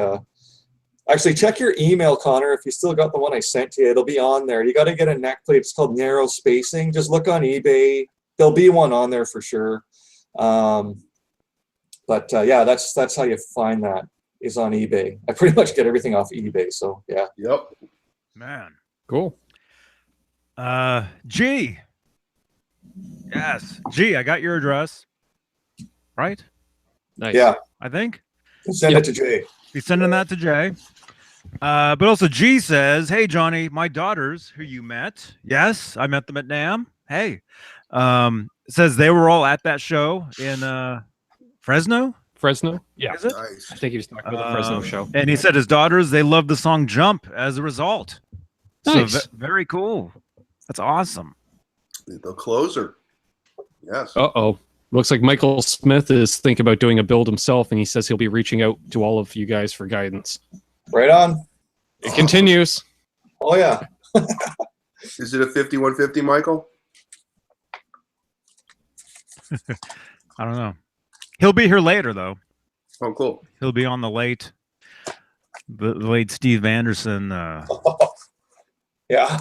actually, check your email, Connor. If you still got the one I sent to you, it'll be on there. You got to get a neck plate. It's called narrow spacing. Just look on eBay. There'll be one on there for sure. But yeah, that's how you find that, is on eBay. I pretty much get everything off eBay. So yeah. Yep. Man. Cool. G. Yes. G, I got your address. Right? Nice. Yeah. I think. Send it to Jay. Be sending that to Jay. But also G says, hey Johnny, my daughters who you met. Yes, I met them at NAMM. Hey. Says they were all at that show in Fresno. Fresno? Yeah. Is it? Nice. I think he was talking about the Fresno show. And he said his daughters, they love the song Jump as a result. Nice. So very cool. That's awesome. The closer. Yes. Uh-oh. Looks like Michael Smith is thinking about doing a build himself, and he says he'll be reaching out to all of you guys for guidance. Right on. It continues. Oh yeah. Is it a 5150, Michael? I don't know. He'll be here later though. Oh, cool. He'll be on the late Steve Anderson. Yeah.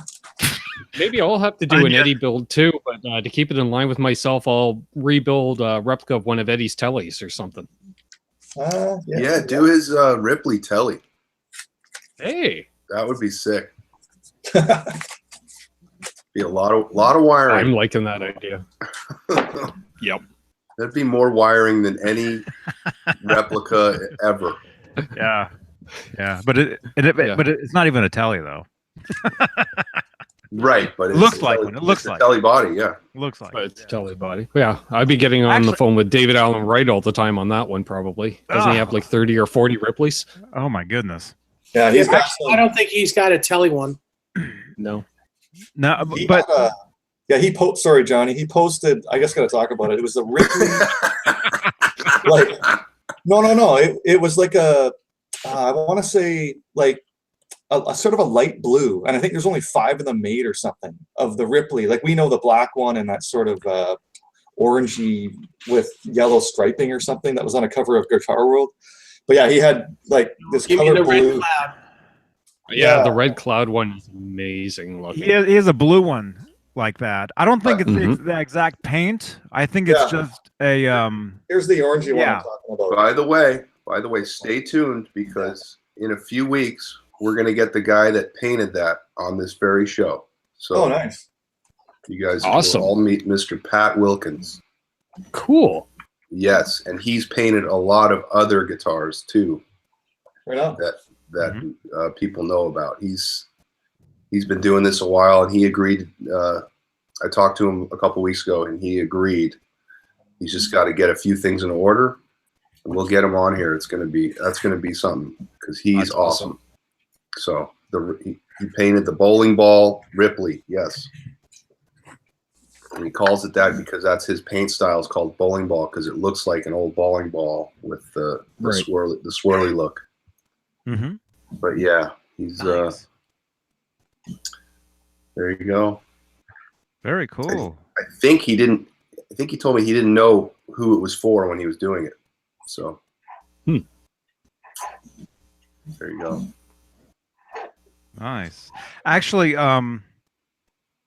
Maybe I'll have to do an Eddie build too, but to keep it in line with myself, I'll rebuild a replica of one of Eddie's tellies or something. Yeah, do his Ripley telly. Hey, That would be sick. Be a lot of wiring. I'm liking that idea. Yep. That'd be more wiring than any replica ever. Yeah. But it's not even a telly though. Right, but It looks like one. It looks it's a like telly body. Yeah. Looks like But it's telly body. Yeah, I'd be getting on the phone with David Allen Wright all the time on that one, probably. Doesn't he have like 30 or 40 Ripleys? Oh my goodness. Yeah, he's got I don't think he's got a telly one. No. No, he but had sorry, Johnny. He posted, I guess gotta talk about it. It was a Ripley no. It was like I want to say like a sort of a light blue, and I think there's only 5 of them made or something of the Ripley. Like we know the black one and that sort of orangey with yellow striping or something that was on a cover of Guitar World. But yeah, he had like this Give me color the red blue. cloud. Yeah, Yeah. the red cloud one is amazing looking. he has a blue one like that. I don't think it's Mhm. the exact paint. I think it's Yeah. just a Here's the orangey one Yeah. I'm talking about. By the way, stay tuned because in a few weeks we're gonna get the guy that painted that on this very show. So Oh, nice. you guys Awesome. will all meet Mr. Pat Wilkins. Cool. Yes, and he's painted a lot of other guitars too Right on. that people know about. He's been doing this a while, and he agreed. I talked to him a couple weeks ago, and he agreed. He's just got to get a few things in order, and we'll get him on here. That's gonna be something because he's That's awesome. So he painted the bowling ball Ripley. Yes. And he calls it that because that's his paint style. It's called bowling ball because it looks like an old bowling ball with the swirly look. Mm-hmm. But yeah, he's Nice. there you go. Very cool. I think he told me he didn't know who it was for when he was doing it. So there you go. Nice. Actually,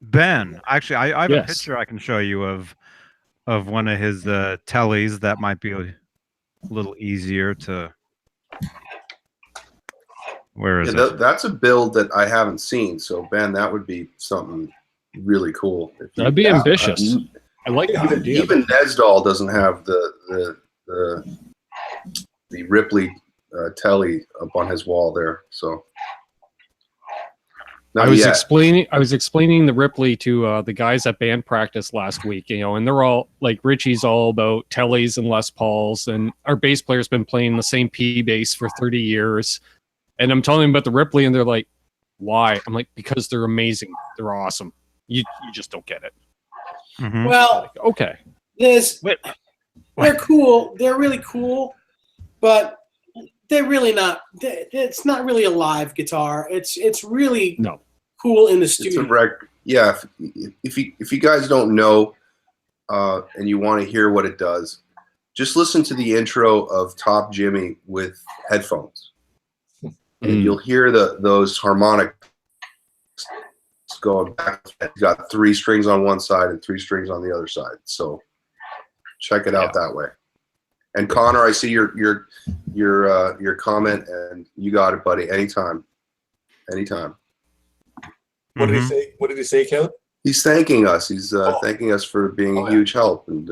Ben, actually, I have a Yes. picture I can show you of one of his tellies that might be a little easier to. Where is it? That's a build that I haven't seen. So Ben, that would be something really cool. That'd be ambitious. I like the idea. Even Nesdal doesn't have the Ripley telly up on his wall there. So I was explaining the Ripley to the guys at band practice last week, and they're all like, Richie's all about tellies and Les Pauls, and our bass player's been playing the same P bass for 30 years. And I'm telling them about the Ripley, and they're like, why? I'm like, because they're amazing. They're awesome. You just don't get it. Mhm. Well, Like, okay. They're cool. They're really cool, but they're really not. It's not really a live guitar. It's really cool in the studio. Yeah. If you guys don't know, and you want to hear what it does, just listen to the intro of Top Jimmy with headphones. And you'll hear those harmonics going back. It's got 3 strings on one side and 3 strings on the other side. So check it out that way. And Connor, I see your comment, and you got it, buddy. Anytime. What did he say? What did he say, Caleb? He's thanking us. He's thanking us for being a huge help. And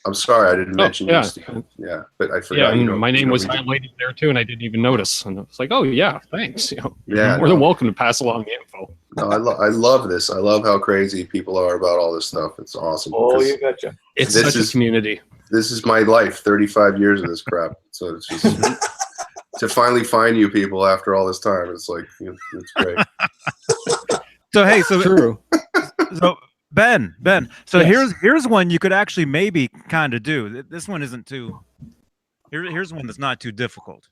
I'm sorry I didn't mention you, Steve. Yeah, but I forgot. Yeah, and my name was highlighted there too, and I didn't even notice. And I was like, "Oh yeah, thanks." You're more than welcome to pass along the info. No, I love this. I love how crazy people are about all this stuff. It's awesome. Oh, you betcha. It's such a community. This is my life. 35 years of this crap. So it's just to finally find you people after all this time. It's like it's great. So hey, True. So Ben. So here's one you could actually maybe kind of do. This one isn't too. Here's one that's not too difficult.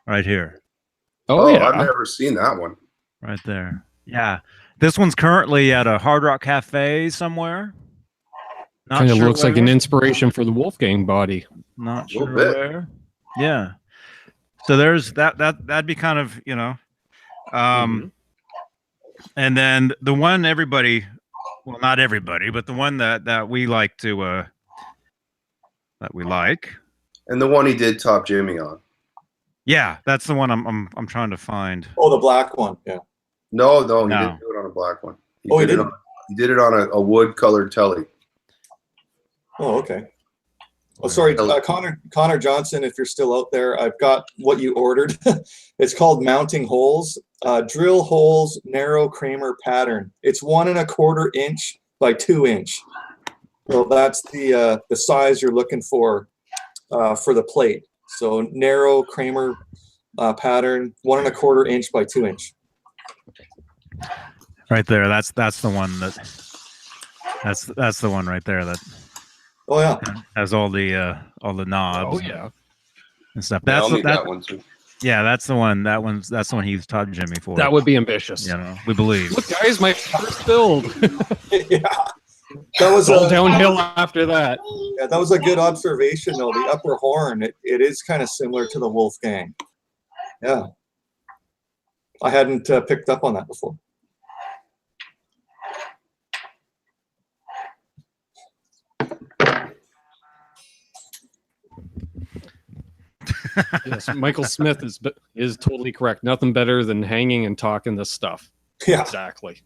Right here. Oh yeah, I've never seen that one. Right there. Yeah, this one's currently at a Hard Rock Cafe somewhere. Kind of looks like an inspiration for the Wolfgang body. Not sure where. Yeah. So there's that'd be kind of and then the one everybody. Well, not everybody, but the one that we like to that we like, and the one he did Top Jimmy on. Yeah, that's the one I'm trying to find. Oh, the black one. Yeah. No, he didn't do it on a black one. He didn't. He did it on a wood colored telly. Oh, okay. Oh, sorry, Connor Johnson, if you're still out there, I've got what you ordered. It's called Mounting Holes. Drill holes, narrow Kramer pattern. It's 1 1/4 inch by 2 inch. So that's the size you're looking for the plate. So narrow Kramer pattern, 1 1/4 inch by 2 inch. Right there. That's the one that's the one right there that. Oh yeah. Has all the knobs. Oh yeah. And stuff. That's that one too. Yeah, that's the one. That's the one he was taught Jimmy for. That would be ambitious. We believe. Look, guys, my first build. Yeah. That was all downhill after that. Yeah, that was a good observation though. The upper horn, it is kind of similar to the Wolfgang. Yeah. I hadn't picked up on that before. Yes, Michael Smith is totally correct. Nothing better than hanging and talking this stuff. Yeah, exactly.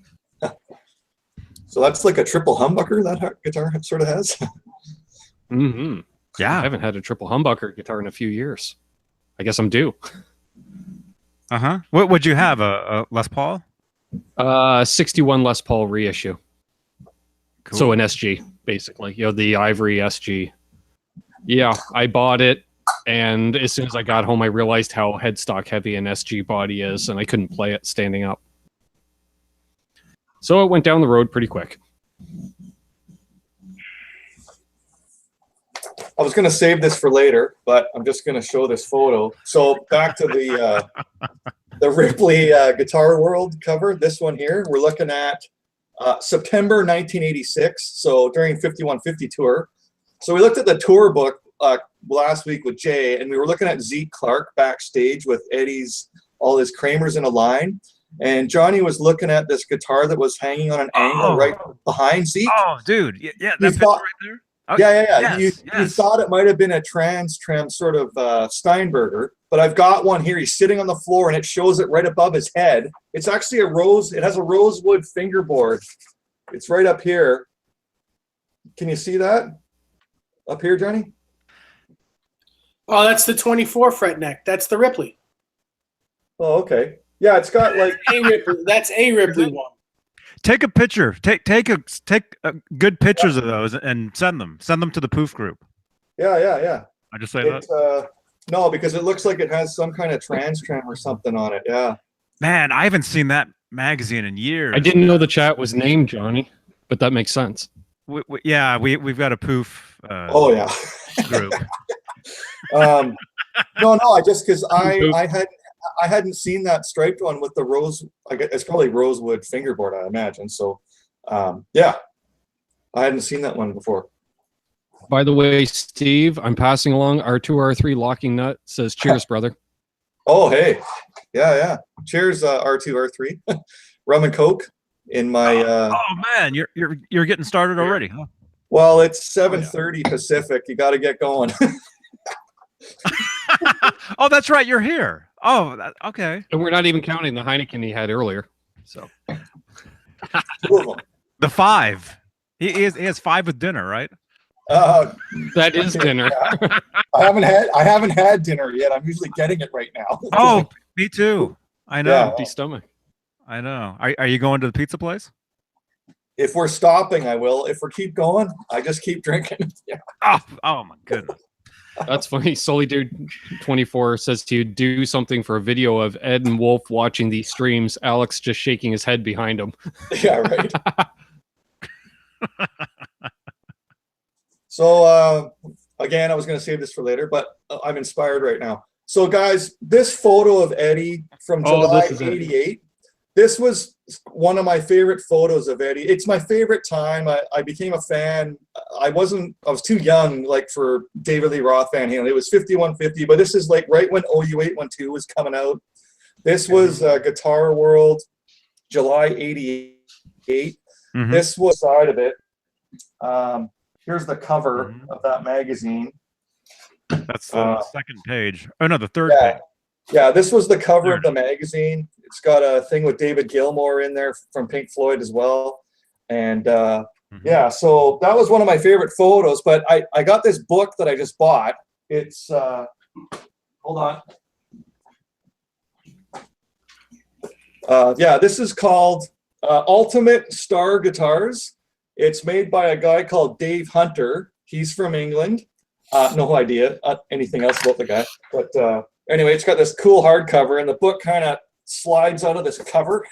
So that's like a triple humbucker that guitar sort of has. Mm-hmm. Yeah, I haven't had a triple humbucker guitar in a few years. I guess I'm due. What would you have? A Les Paul? 61 Les Paul reissue. Cool. So an SG, basically. The Ivory SG. Yeah, I bought it And as soon as I got home, I realized how headstock heavy an SG body is, and I couldn't play it standing up. So it went down the road pretty quick. I was going to save this for later, but I'm just going to show this photo. So back to the Ripley Guitar World cover. This one here, we're looking at September 1986. So during 5150 tour. So we looked at the tour book last week with Jay, and we were looking at Zeke Clark backstage with all his Kramers in a line. And Johnny was looking at this guitar that was hanging on an angle right behind Zeke. Oh, dude. Yeah, that picture right there. Oh, yeah. Yes, You thought it might have been a Trem sort of Steinberger, but I've got one here. He's sitting on the floor, and it shows it right above his head. It's actually it has a rosewood fingerboard. It's right up here. Can you see that? Up here, Johnny? Oh, that's the 24 fret neck. That's the Ripley. Oh, okay. Yeah, it's got like that's a Ripley one. Take a picture. Take good pictures of those and send them. Send them to the Poof group. Yeah. I just say that. No, because it looks like it has some kind of Trem or something on it. Yeah. Man, I haven't seen that magazine in years. I didn't know the chat was named Johnny, but that makes sense. We've got a Poof. Oh yeah. Group. No, I just because I hadn't seen that striped one with the rose. I guess it's probably rosewood fingerboard, I imagine. So, yeah, I hadn't seen that one before. By the way, Steve, I'm passing along R2 R3 locking nut. Says cheers, brother. Oh, hey, yeah. Cheers, R2 R3, rum and coke in my. Oh man, you're getting started already, huh? Well, it's 7:30 Pacific. You got to get going. Oh, that's right. You're here. Oh, okay. And we're not even counting the Heineken he had earlier. So the 5. He has 5 with dinner, right? That is dinner. Yeah. I haven't had dinner yet. I'm usually getting it right now. Oh, me too. I know. Yeah. Empty stomach. I know. Are you going to the pizza place? If we're stopping, I will. If we keep going, I just keep drinking. Yeah. Oh my goodness. That's funny. Solly Dude 24 says to you, do something for a video of Ed and Wolf watching these streams. Alex just shaking his head behind him. Yeah, right. So again, I was going to save this for later, but I'm inspired right now. So guys, this photo of Eddie from July '88. This was one of my favorite photos of Eddie. It's my favorite time. I became a fan. I was too young, like for David Lee Roth Van Halen. It was 5150, but this is like right when OU 812 was coming out. This was Guitar World, July '88. Mm-hmm. This was side of it. Here's the cover of that magazine. That's the second page. Oh no, the third page. Yeah, this was the cover of the magazine. It's got a thing with David Gilmour in there from Pink Floyd as well. And yeah, so that was one of my favorite photos. But I got this book that I just bought. It's, hold on. Yeah, this is called Ultimate Star Guitars. It's made by a guy called Dave Hunter. He's from England. No idea anything else about the guy. But anyway, it's got this cool hardcover, and the book kind of slides out of this cover.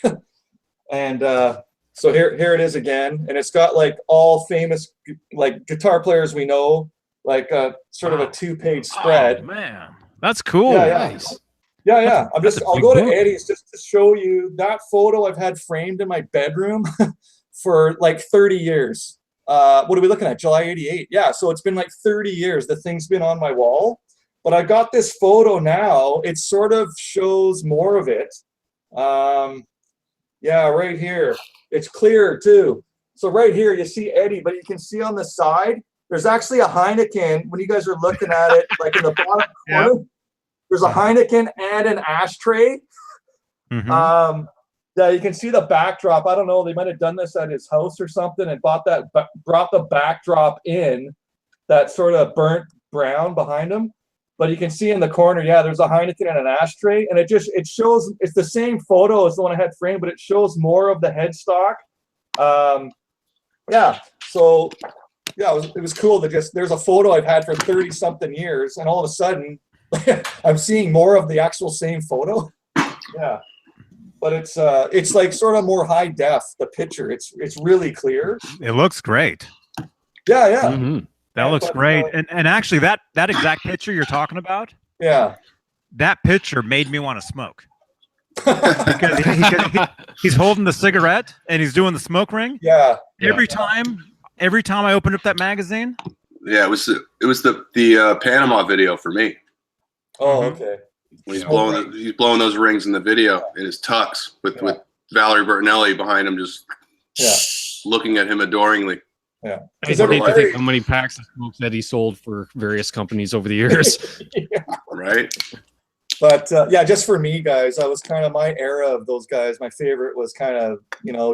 And so here it is again. And it's got like all famous like guitar players we know, like sort of a 2-page spread. Oh, man, that's cool. Yeah. Nice. Yeah. I'll go to book. Eddie's just to show you that photo I've had framed in my bedroom for like 30 years. What are we looking at? July '88. Yeah, so it's been like 30 years. The thing's been on my wall. But I got this photo now. It sort of shows more of it. Yeah, right here. It's clear too. So right here, you see Eddie, but you can see on the side, there's actually a Heineken. When you guys are looking at it, like in the bottom corner, there's a Heineken and an ashtray. Mm-hmm. Yeah, you can see the backdrop. I don't know. They might have done this at his house or something and brought the backdrop in, that sort of burnt brown behind him. But you can see in the corner, yeah, there's a Heineken and an ashtray, and it shows. It's the same photo as the one I had framed, but it shows more of the headstock. Yeah. So yeah, it was cool to just, there's a photo I've had for 30 something years, and all of a sudden I'm seeing more of the actual same photo. Yeah. But it's like sort of more high def, the picture. It's really clear. It looks great. Yeah, yeah. Mhm. That Yeah, looks but, great. And actually that exact picture you're talking about, Yeah. that picture made me want to smoke. Because he's holding the cigarette and he's doing the smoke ring. Yeah. Every time I opened up that magazine. Yeah, it was the Panama video for me. Oh, Mhm. okay. When he's blowing those rings in the video in his tux with Valerie Bertinelli behind him, just looking at him adoringly. Yeah. I Because hate to everybody- think how many packs of smokes that he sold for various companies over the years. Right? But yeah, just for me, guys, I was kind of my era of those guys. My favorite was kind of,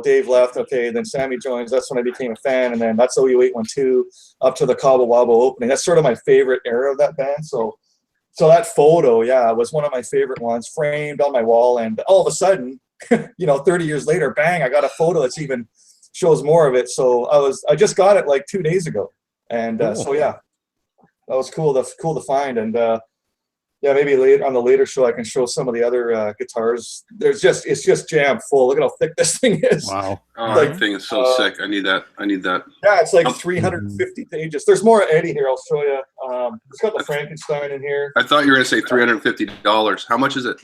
Dave left. Okay, then Sammy joins. That's when I became a fan, and then that's OU812 up to the Cabo Wabo opening. That's sort of my favorite era of that band. So that photo, was one of my favorite ones, framed on my wall. And all of a sudden, 30 years later, bang, I got a photo that's even shows more of it. So I just got it like 2 days ago, and so that was cool to find. And maybe later on the later show I can show some of the other guitars. It's just jam full. Look at how thick this thing is. Wow. Oh, Like, that thing is so sick. I need that. Yeah, it's like 350 pages. There's more Eddie here. I'll show you. It's got the Frankenstein in here. I thought you were going to say $350. How much is it?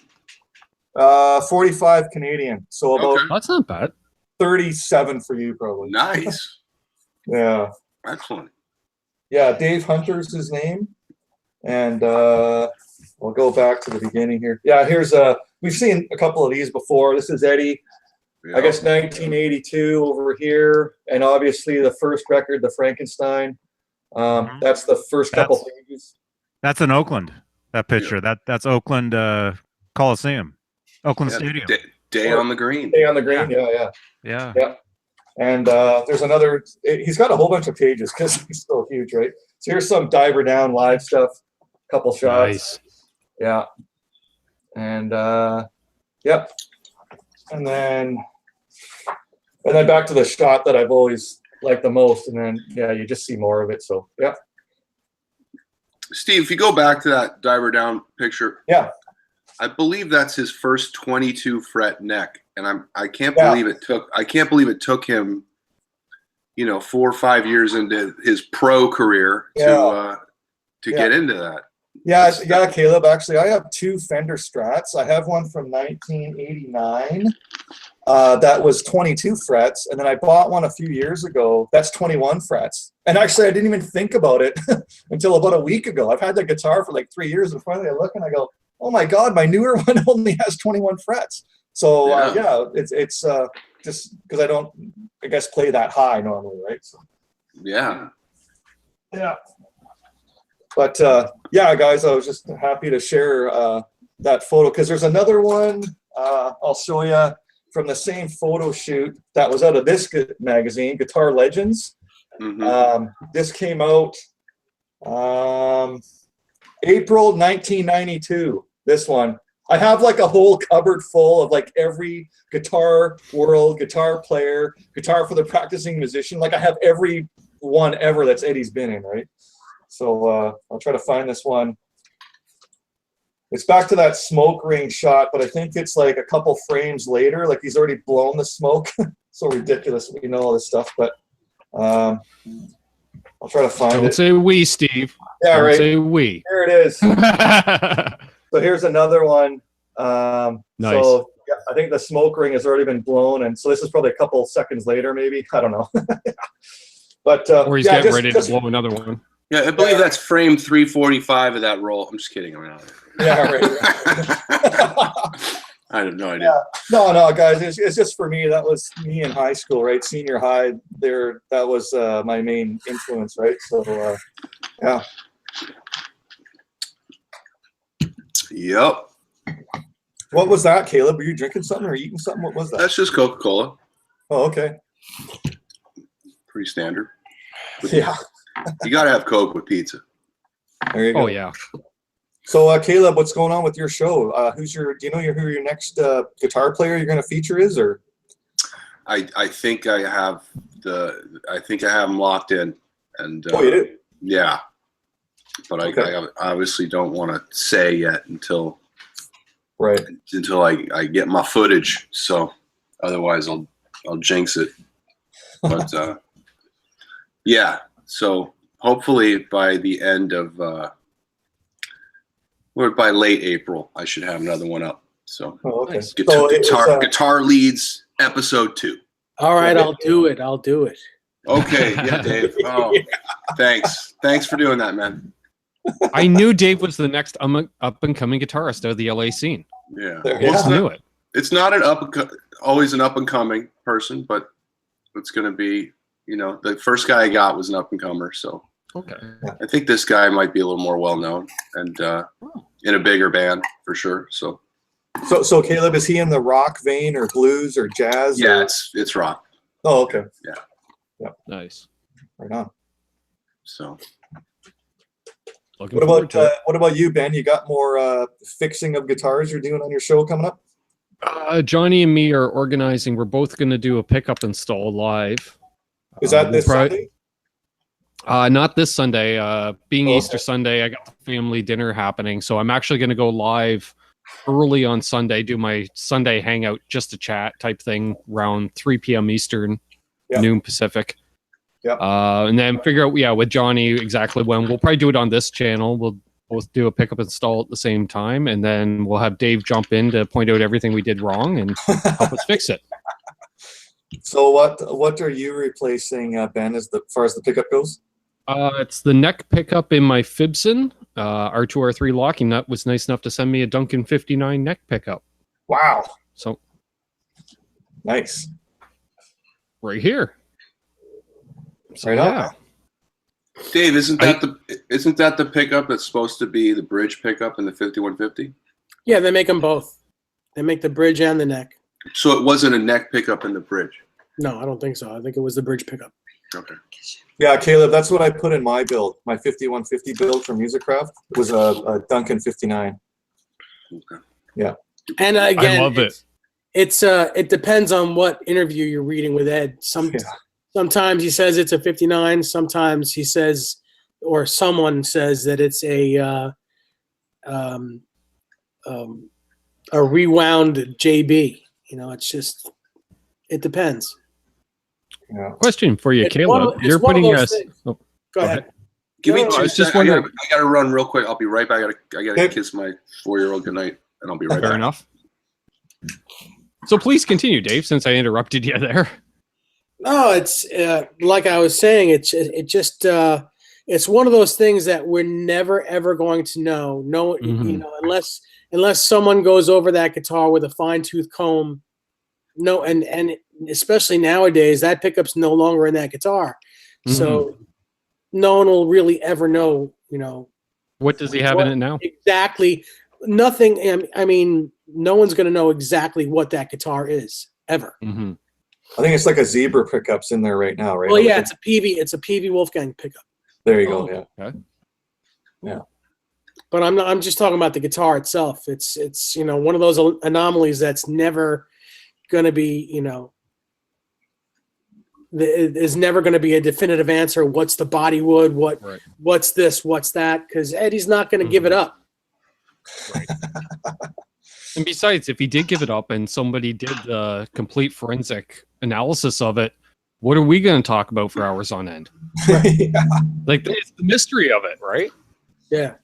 45 Canadian. So about Okay. That's not bad. 37 for you probably. Nice. Yeah. Excellent. Yeah, Dave Hunter's his name. And we'll go back to the beginning here. Yeah, here's we've seen a couple of these before. This is Eddie. Yeah. I guess 1982 over here, and obviously the first record, the Frankenstein. That's the first couple pages. That's in Oakland. That picture. That's Oakland Coliseum, Oakland Yeah, Stadium. Day on the green. Day on the Green. Yeah. Yeah. And there's another. He's got a whole bunch of pages because he's so huge, right? So here's some Diver Down live stuff. Couple shots. Nice. Yeah. And and then back to the shot that I've always liked the most, and then you just see more of it. So Steve, if you go back to that Diver Down picture, I believe that's his first 22 fret neck, and I can't believe it took him 4 or 5 years into his pro career to get into that. Yeah, Caleb. Actually, I have 2 Fender Strats. I have one from 1989 that was 22 frets, and then I bought one a few years ago that's 21 frets. And actually, I didn't even think about it until about a week ago. I've had the guitar for like 3 years, and finally I look and I go, "Oh my God, my newer one only has 21 frets." So it's just because I don't, I guess, play that high normally, right? So, Yeah. But guys, I was just happy to share that photo because there's another one I'll show you from the same photo shoot that was out of this magazine, Guitar Legends. Mm-hmm. This came out April 1992. This one. I have like a whole cupboard full of like every Guitar World, guitar player, guitar for the practicing musician. Like I have every one ever that's Eddie's been in, right? So I'll try to find this one. It's back to that smoke ring shot, but I think it's like a couple frames later. Like he's already blown the smoke. So ridiculous. We know all this stuff, but I'll try to find it. Don't say we, Steve. Yeah, Don't right. say we. Here it is. So here's another one. Nice. So I think the smoke ring has already been blown, and so this is probably a couple seconds later, maybe. I don't know. But or he's getting ready to blow another one. Yeah, I believe that's frame 345 of that roll. I'm just kidding. I'm not. Yeah, right. I have no idea. Yeah. No, guys, it's just for me. That was me in high school, right? Senior high. That was my main influence, right? So, yeah. Yep. What was that, Caleb? Were you drinking something or eating something? What was that? That's just Coca-Cola. Oh, okay. Pretty standard. Yeah. You got to have Coke with pizza. There you go. Oh yeah. So, Caleb, what's going on with your show? Do you know who your next guitar player you're going to feature is, or? I think I have him locked in. And Oh, you do? yeah, but Okay. I obviously don't want to say yet until Right. I get my footage. So otherwise I'll jinx it. But yeah, so hopefully by the end of or by late April, I should have another one up. So Oh, okay. Nice. So it's, guitar leads episode 2. All right, Yeah. I'll do it. I'll do it. Okay, yeah, Dave. Oh, thanks for doing that, man. I knew Dave was the next up and coming guitarist of the LA scene. Yeah, There- I just Yeah. knew it. it's not an always an up and coming person, but it's going to be, the first guy I got was an up and comer. So Okay. I think this guy might be a little more well known and in a bigger band for sure. So So Caleb, is he in the rock vein or blues or jazz? yeah, or- it's rock. Oh, okay. Nice. Right on. So Looking What forward about to it. what about you, Ben? You got more fixing of guitars you're doing on your show coming up? Johnny and me are organizing. We're both going to do a pickup install live. Is that we'll this probably- Sunday? Not this Sunday. Being Oh, Easter okay. Sunday, I got the family dinner happening, so I'm actually going to go live early on Sunday. Do my Sunday hangout, just a chat type thing, around 3 p.m. Eastern, Yeah. noon Pacific. Yeah. And then figure out, with Johnny exactly when. We'll probably do it on this channel. We'll both do a pickup install at the same time, and then we'll have Dave jump in to point out everything we did wrong and help us fix it. So what are you replacing, Ben, as far as the pickup goes? It's the neck pickup in my Fibson. R2 R3 locking nut was nice enough to send me a Duncan 59 neck pickup. Wow, So nice. right here. So, Right on. yeah. Dave, isn't that the pickup that's supposed to be the bridge pickup in the 5150? Yeah, they make them both. They make the bridge and the neck. So it wasn't a neck pickup in the bridge. No, I don't think so. I think it was the bridge pickup. Okay. Yeah, Caleb, that's what I put in my build. My 5150 build from Musicraft was a Duncan 59. Okay. And again, I love it. It depends on what interview you're reading with Ed. Sometimes he says it's a 59. Sometimes he says, or someone says that it's a rewound JB. It's just, it depends. Yeah. Question for you, It's Caleb. it's You're one of putting those us. things. Oh, Go ahead. Give me No, two I was just seconds. wondering- I gotta run real quick. I'll be right back. I gotta Okay. kiss my 4-year-old goodnight, and I'll be right fair back. enough. So please continue, Dave, since I interrupted you there. No, it's like I was saying. It's one of those things that we're never ever going to know. No, Mhm. Unless someone goes over that guitar with a fine tooth comb. No, and especially nowadays, that pickup's no longer in that guitar, so no one will really ever know. What does he have in it now? Exactly. Nothing. I mean, no one's going to know exactly what that guitar is ever. Mm-hmm. I think it's like a Zebra pickups in there right now, right? Well, yeah, it's a PV. It's a PV Wolfgang pickup. There you go. Yeah. Okay. But I'm just talking about the guitar itself. It's one of those anomalies that's never going to be there's never going to be a definitive answer. What's the body wood? Right. What's this? What's that? Because Eddie's not going to give it up. Right. And besides, if he did give it up and somebody did a complete forensic analysis of it, what are we going to talk about for hours on end? Yeah. Like, it's the mystery of it, right? Yeah.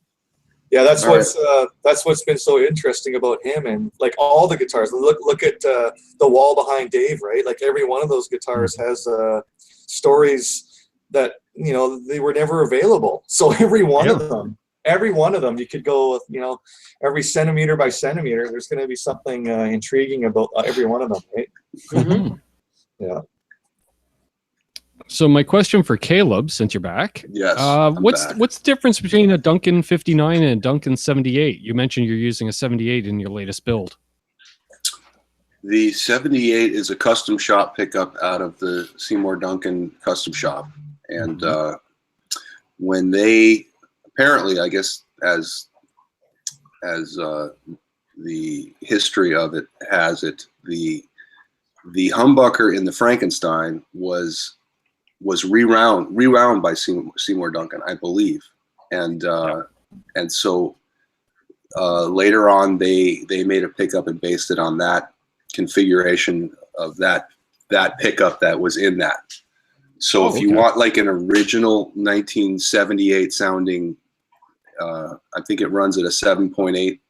Yeah, that's All what's been so interesting about him, and like all the guitars. Look at the wall behind Dave, right? Like every one of those guitars has stories that they were never available. So every one of them, you could go, every centimeter by centimeter. There's going to be something intriguing about every one of them, right? Mhm. Yeah. So my question for Caleb, since you're back, Yes. I'm what's back. the difference between a Duncan 59 and a Duncan 78? You mentioned you're using a 78 in your latest build. The 78 is a custom shop pickup out of the Seymour Duncan custom shop, and when they apparently, I guess, as the history of it has it, the humbucker in the Frankenstein was was rewound by Seymour Duncan, I believe, and so later on they made a pickup and based it on that configuration of that pickup that was in that. So if you want like an original 1978 sounding, I think it runs at a 7.8.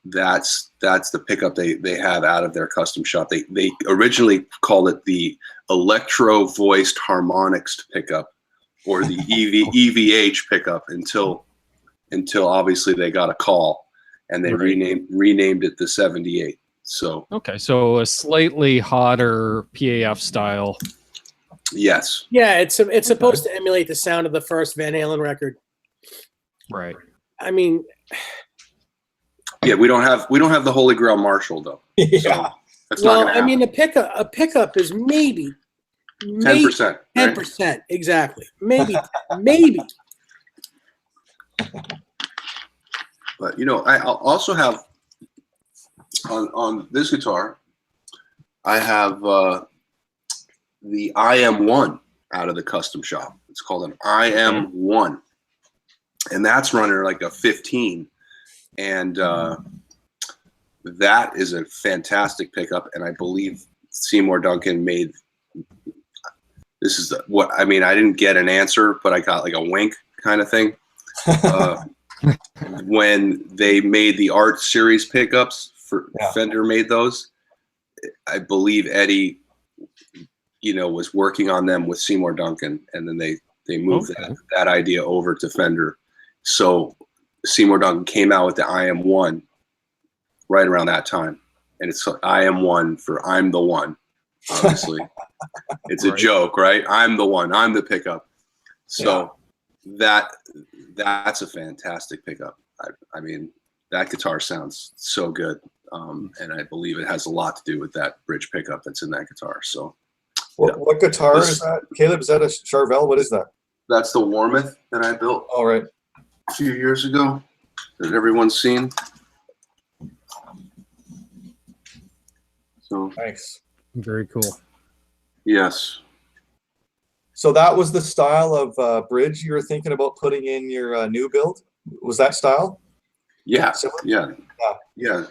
That's the pickup they have out of their custom shop. They originally called it the electro voiced harmonics pickup, or the EVH pickup until obviously they got a call and they renamed it the 78. So so a slightly hotter PAF style. Yes. Yeah, it's supposed to emulate the sound of the first Van Halen record. Right. I mean, yeah, we don't have the Holy Grail Marshall though. Yeah. So that's well, not gonna happen. I mean, a pickup is maybe 10%. 10%, exactly. Maybe. But I also have on this guitar, I have the IM1 out of the custom shop. It's called an IM1, and that's running like a 15, and that is a fantastic pickup. And I believe Seymour Duncan made. This is what I mean. I didn't get an answer, but I got like a wink kind of thing. When they made the Art Series pickups for Fender made those, I believe Eddie, was working on them with Seymour Duncan, and then they moved that idea over to Fender. So Seymour Duncan came out with the IM1 right around that time, and it's IM1 for I'm the one. Obviously, it's a joke, right? I'm the one. I'm the pickup. So that's a fantastic pickup. I mean, that guitar sounds so good, and I believe it has a lot to do with that bridge pickup that's in that guitar. So, what guitar is that, Caleb? Is that a Charvel? What is that? That's the Warmouth that I built. All right, a few years ago that everyone's seen. So thanks. Very cool. Yes. So that was the style of bridge you were thinking about putting in your new build? Was that style? Yeah. Yeah.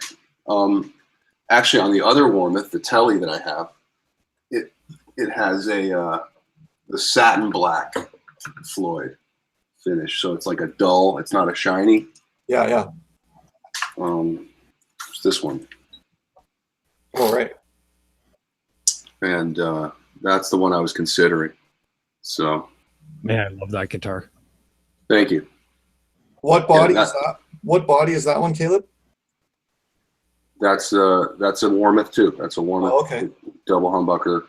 Actually, on the other Warmouth, the Telly that I have, it has the satin black Floyd finish. So it's like a dull. It's not a shiny. Yeah. It's this one. All right. And that's the one I was considering. So, man, I love that guitar. Thank you. What body is that? What body is that one, Caleb? That's a Warmouth too. That's a Warmouth double humbucker,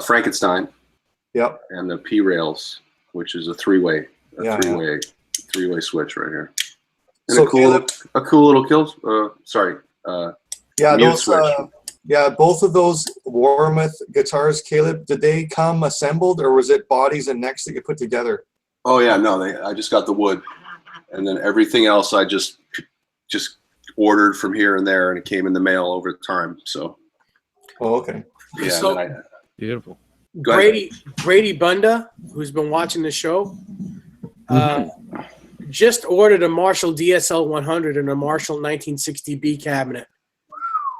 Frankenstein. Yep. And the P rails, which is a three-way switch right here. And so a cool little kill. Mute switch. Both of those Warmouth guitars, Caleb, did they come assembled, or was it bodies and necks that you put together? Oh yeah, no, I just got the wood, and then everything else I just ordered from here and there, and it came in the mail over time. So. Oh, okay. Yeah. So, beautiful. Brady Bunda, who's been watching the show, just ordered a Marshall DSL 100 and a Marshall 1960 B cabinet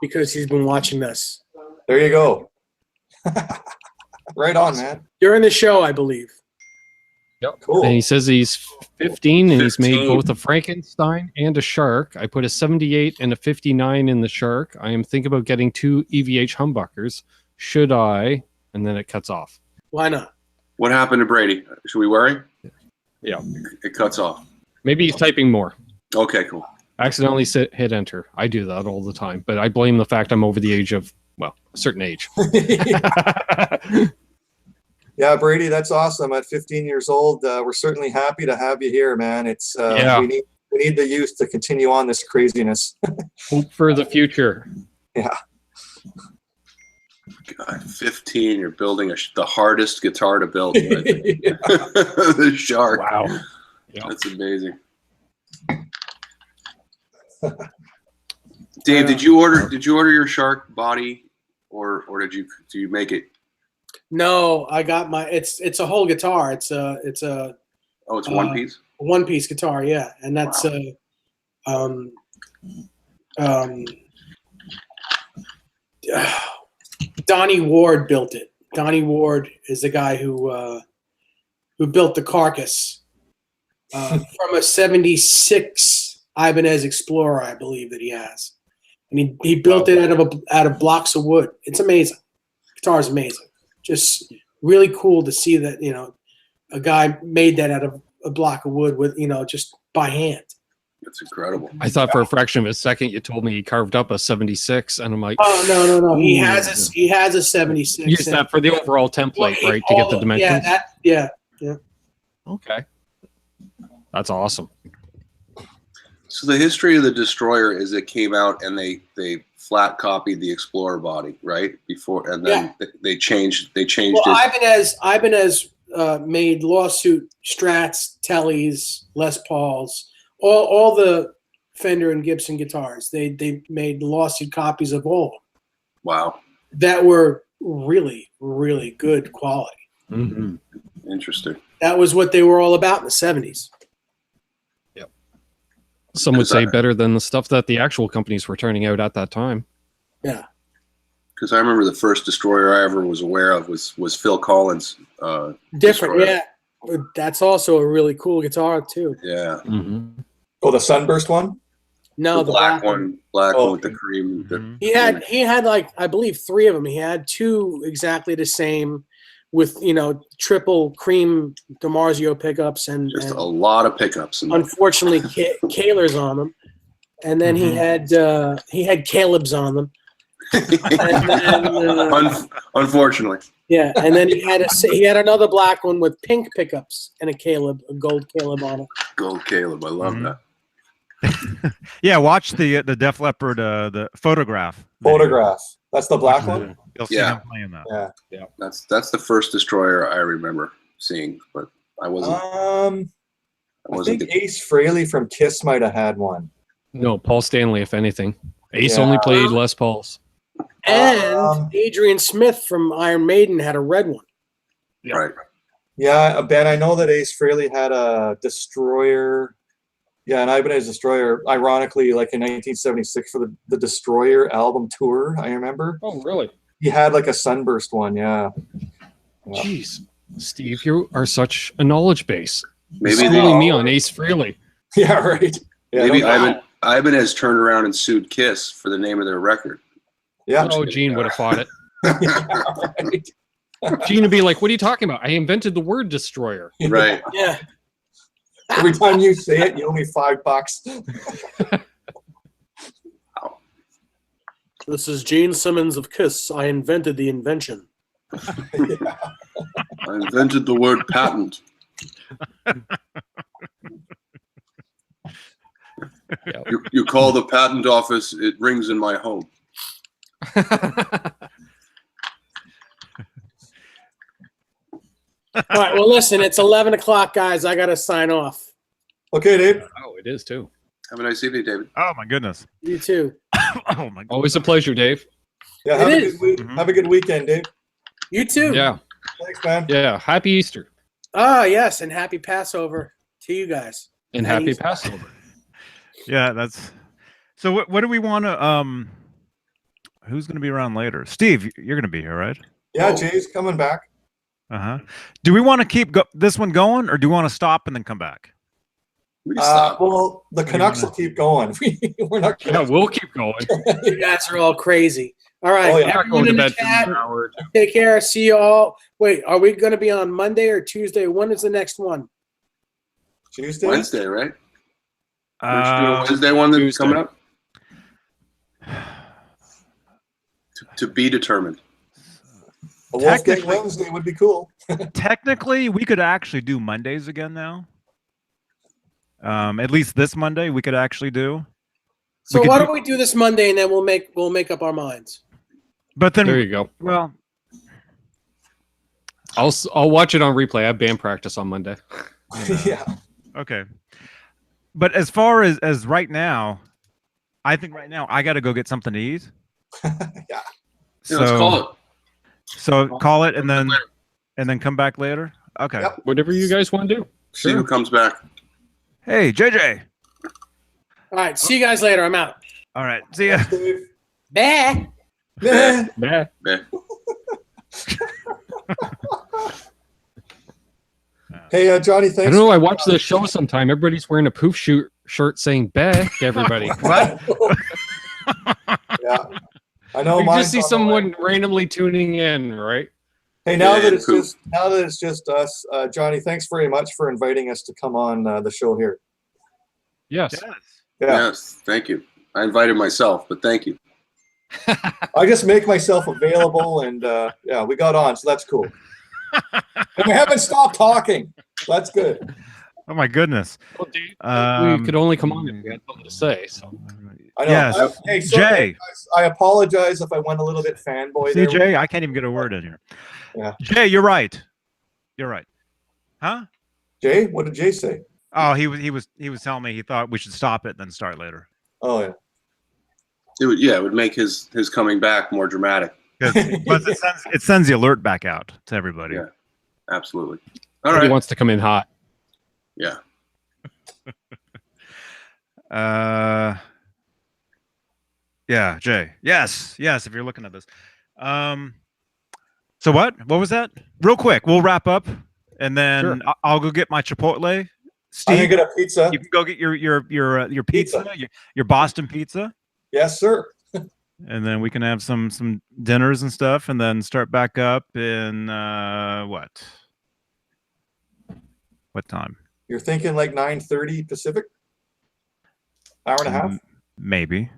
because he's been watching this. There you go. Right on, man. During the show, I believe. Yep. Cool. And he says he's 15 and he's made both a Frankenstein and a Shark. I put a 78 and a 59 in the Shark. I am thinking about getting 2 EVH humbuckers. Should I? And then it cuts off. Why not? What happened to Brady? Should we worry? Yeah. It cuts off. Maybe he's typing more. Okay, cool. Accidentally hit enter. I do that all the time, but I blame the fact I'm over the age of, a certain age. Yeah, Brady, that's awesome. At 15 years old, we're certainly happy to have you here, man. It's we need the youth to continue on this craziness. Hope for the future. Yeah. God, 15, you're building the hardest guitar to build. The Shark. Wow. Yeah. That's amazing. Dave, did you order your Shark body, or do you make it No, I got my. It's a whole guitar. It's a Oh, it's one piece. one piece guitar. Yeah, and that's um Donnie Ward built it. Donnie Ward is the guy who built the carcass from a '76 Ibanez Explorer, I believe that he has, and he built it out of blocks of wood. It's amazing. Guitar is amazing. Just really cool to see that a guy made that out of a block of wood with just by hand. That's incredible. I thought for a fraction of a second you told me he carved up a 76, and I'm like, Oh no! He Ooh. has a '76. use that for the overall template, right, to get the dimensions. Yeah. Okay, that's awesome. So the history of the Destroyer is it came out and they flat copied the Explorer body, right? Before, and then they changed Well, it. Ibanez made lawsuit Strats, Tellys, Les Pauls, all the Fender and Gibson guitars. They made lawsuit copies of all of them Wow. that were really, really good quality. Mm-hmm. Interesting. That was what they were all about in the '70s. Some would say better than the stuff that the actual companies were turning out at that time. Yeah. Because I remember the first Destroyer I ever was aware of was Phil Collins. Different, Destroyer. yeah. That's also a really cool guitar too. Yeah. Mm-hmm. Oh, the Sunburst one? No, the black one with the cream. Mhm. He had like I believe 3 of them. He had 2 exactly the same with triple cream DiMarzio pickups and Just a lot of pickups. unfortunately Kahlers on them. And then he had Caleb's on them. And then, Unfortunately. yeah, and then he had another black one with pink pickups and a gold Caleb on it. Gold Caleb. I love that. Yeah, watch the Def Leppard the photograph. Photograph. That's the black one? You'll see Yeah. him playing that. Yeah. That's the first Destroyer I remember seeing, but I wasn't. I think Ace Frehley from Kiss might have had one. No, Paul Stanley, if anything. Ace Yeah. only played Les Pauls. And Adrian Smith from Iron Maiden had a red one. Right. Yeah, Ben, I know that Ace Frehley had a Destroyer. Yeah, an Ibanez Destroyer, ironically, like in 1976 for the Destroyer album tour, I remember. Oh, really? He had like a Sunburst one, yeah. Jeez. Steve, you are such a knowledge base. Maybe Schooling me on Ace Frehley. Yeah, right. Yeah, maybe no, Ibanez turned around and sued Kiss for the name of their record. yeah. Oh, Gene would have fought it. Right. Gene would be like, what are you talking about? I invented the word destroyer. Right. Yeah. Every time you say it, you owe me $5. This is Gene Simmons of Kiss. I invented the invention. I invented the word patent. You call the patent office, it rings in my home. All right. Well, listen, it's 11 o'clock, guys. I got to sign off. Okay, Dave. Oh, it is too. Have a nice evening, David. Oh my goodness. You too. Oh my god. Always a pleasure, Dave. Yeah, It have a is. good week. Have a good weekend, Dave. You too. Yeah. Thanks, man. Yeah. Happy Easter Ah, yes, and happy Passover to you guys. and Happy happy Easter. Passover. Yeah, that's so what do we want to who's going to be around later? Steve, you're going to be here, right? Yeah, Oh. Jay's coming back. Uh-huh. Do we want to keep this one going or do we want to stop and then come back? We can stop. Well, the do you Canucks wanna- will keep going. We're not. Yeah, we'll keep going. You guys are all crazy. All right. Oh, yeah. I'm not Everyone going to in the bed for chat, an hour. take care. See you all. Wait, are we going to be on Monday or Tuesday? When is the next one? Tuesday. Wednesday, right? Aren't you doing a Uh, Wednesday one that's Tuesday. coming up? To be determined. A Wolfgang Technically- Wednesday would be cool. technically, we could actually do Mondays again now. At least this Monday we could actually do. So could why do- don't we do this Monday and then we'll make up our minds. But then, There you go. well, I'll watch it on replay. I have band practice on Monday. Yeah. okay. But as far as right now, I think right now I got to go get something to eat. Yeah. Yeah, let's call it. So call it and then come back later. Okay. Yep. Whatever you guys want to do. See who comes back. Hey, JJ. All right. See you guys later. I'm out. All right. See ya. Bah. Yeah. Nah. Meh. Hey, Johnny, I thanks. don't know. I watch the show sometime. Everybody's wearing a poof shirt saying "bah" to everybody. What? Yeah. I know. You mine's just see on the someone way. randomly tuning in, right? Hey, now Yeah, that it's poop. just us, Johnny, thanks very much for inviting us to come on the show here. Yes. Yes. Yeah. Yes, thank you. I invited myself, but thank you. I just make myself available, and yeah, we got on, so that's cool. And we haven't stopped talking. So that's good. Oh my goodness. Well, dude, Um, we could only come on if we had something to say. So I know. Yes. Hey, sorry, Jay. guys, I apologize if I went a little bit fanboy See, there. Jay, I can't even get a word in here. Yeah. Jay, you're right. You're right. Huh? Jay, what did Jay say? Oh, he was telling me he thought we should stop it and then start later. Oh yeah. It would make his coming back more dramatic. But it sends the alert back out to everybody. Yeah. Absolutely. All he right. wants to come in hot. Yeah. Yeah, Jay. Yes, if you're looking at this. So what was that? Real quick, we'll wrap up, and then Sure. I'll go get my Chipotle. I'm Steve, gonna get a pizza. you can go get your pizza, your Boston pizza, Yes, sir. and then we can have some dinners and stuff, and then start back up in what time? You're thinking like 9:30 Pacific? Hour and a half? Maybe.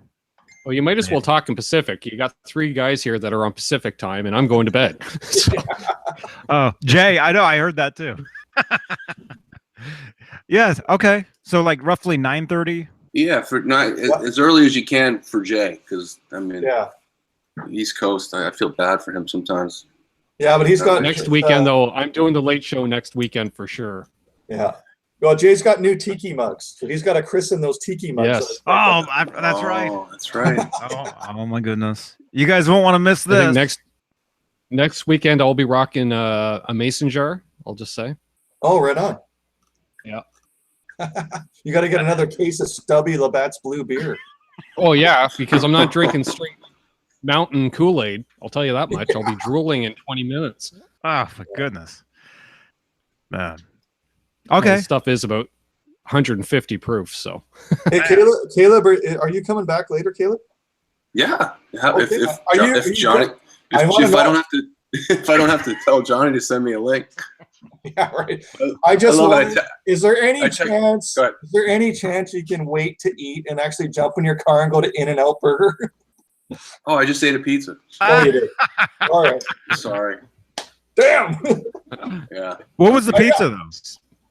Well, you might as well talk in Pacific. You got 3 guys here that are on Pacific time, and I'm going to bed. So, Oh, Jay, I know. I heard that too. Yes. Okay. So like roughly 9:30. Yeah, for not as early as you can for Jay, because I mean, Yeah. East Coast. I feel bad for him sometimes. Yeah, but he's got next weekend, though, I'm doing the late show next weekend for sure. Yeah. Well, Jay's got new tiki mugs, so he's got to christen those tiki mugs. Yes. Oh, that's right. Oh, that's right. Oh my goodness. You guys won't want to miss I think this. next weekend, I'll be rocking a mason jar. I'll just say. Oh, right on. Yeah. You got to get another case of Stubby Labatt's blue beer. Oh yeah, because I'm not drinking straight mountain Kool-Aid. I'll tell you that much. I'll be drooling in 20 minutes. Oh, for goodness. Man. Well, Okay. this stuff is about 150 proof. So Hey, Caleb, are you coming back later, Caleb? Yeah. Okay. If Johnny, I wanna if I know- don't have to, if I don't have to tell Johnny to send me a link. Yeah, right. I just love wondered, it. is there any I check- chance? Go ahead. Is there any chance you can wait to eat and actually jump in your car and go to In-N-Out Burger? Oh, I just ate a pizza. Oh, you did. All right. Sorry. Damn. Yeah. What was the Oh, yeah. pizza though?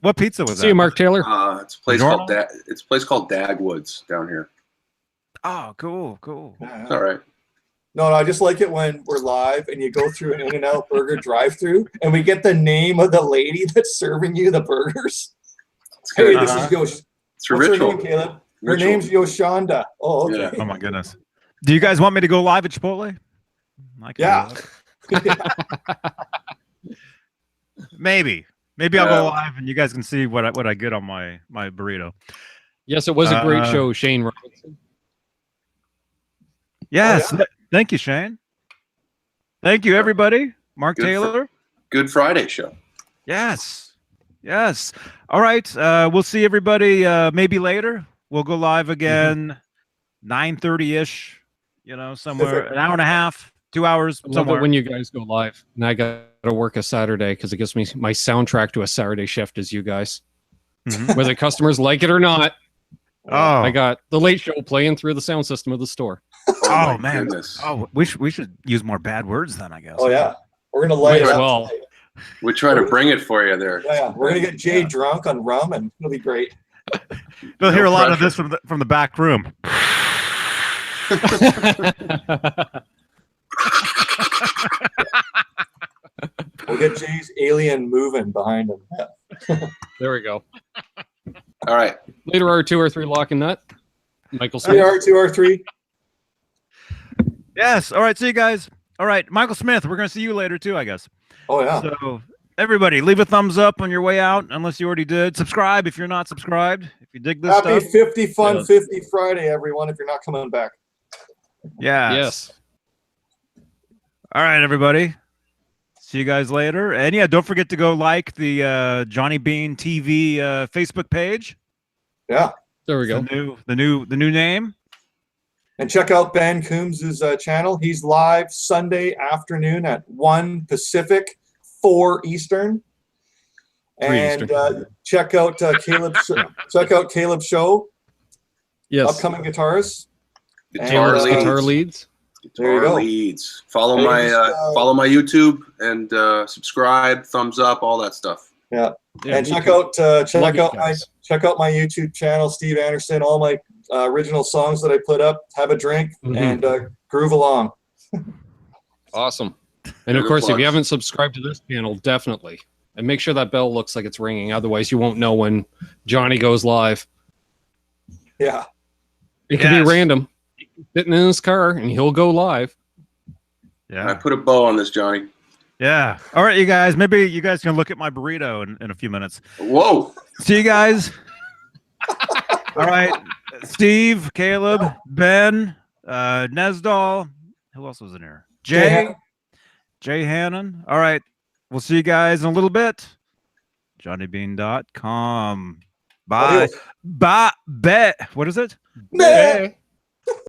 What pizza was see you, that? Mark Taylor. It's a place Normal? called it's a place called Dagwoods down here. Oh, cool. It's all right. No, I just like it when we're live and you go through an In-N-Out Burger drive-through and we get the name of the lady that's serving you the burgers. It's Hey, good. this is Yosh. It's a What's ritual. her name, Caleb? Her Ritual. name's Yoshanda. Oh, okay. Yeah. Oh my goodness. Do you guys want me to go live at Chipotle? I can Yeah. do that. Maybe I'll Yeah. go live and you guys can see what I get on my burrito. Yes, it was a great Uh, show, Shane Robinson. Yes. Thank you, Shane. Thank you, everybody. Mark Good for- Taylor. Good Friday show. Yes. All right. We'll see everybody maybe later. We'll go live again 9:30-ish, somewhere an hour and a half, 2 hours, I love somewhere. it when you guys go live. And I got to work a Saturday because it gives me my soundtrack to a Saturday shift as you guys. Mhm. Whether customers like it or not, Oh, I got the late show playing through the sound system of the store. Oh, my man. goodness. Oh, we should use more bad words then, I guess. Oh, yeah. We're going to light Might it as up. well. We try to bring it for you there. Yeah. We're going to get Jay drunk on rum and it'll be great. They'll hear a lot of pressure. this from the back room. We'll get Jay's alien moving behind him. Yeah. There we go. All right. Later R2 R3 lock and nut. Michael Three Smith. R2 R3. Yes. All right. See you guys. All right, Michael Smith, we're gonna see you later too, I guess. Oh yeah. So everybody, leave a thumbs up on your way out, unless you already did. Subscribe if you're not subscribed. If you dig this Happy stuff. 50 Fun Yeah. 50 Friday, everyone, if you're not coming back. Yes. All right, everybody. See you guys later. And yeah, don't forget to go like the Johnny Beane TV Facebook page. Yeah. There we go. The new name. And check out Ben Coombs' channel. He's live Sunday afternoon at 1 Pacific, 4 Eastern. 3 And Eastern. check out Caleb's show, Yes. Upcoming Guitars. Guitar And, leads. Guitar leads. There you Guitar go. leads. Follow Hey, my just, follow my YouTube and subscribe, thumbs up, all that stuff. Yeah, And me check too. out Love you guys. check out my YouTube channel, Steve Anderson. All my original songs that I put up. Have a drink Mhm. and groove along. Awesome. And of Good course, if plugs. you haven't subscribed to this channel, definitely. And make sure that bell looks like it's ringing. Otherwise, you won't know when Johnny goes live. Yeah. It could Yes. be random. Sitting in his car, and he'll go live. I Yeah. put a bow on this, Johnny. Yeah. All right, you guys. Maybe you guys can look at my burrito in a few minutes. Whoa. See you guys. All right. Steve, Caleb, Ben, Nesdal. Who else was in here? Jay Hannon. All right. We'll see you guys in a little bit. JohnnyBean.com. Bye. Adios. Bye. Bet. What is it? Meh.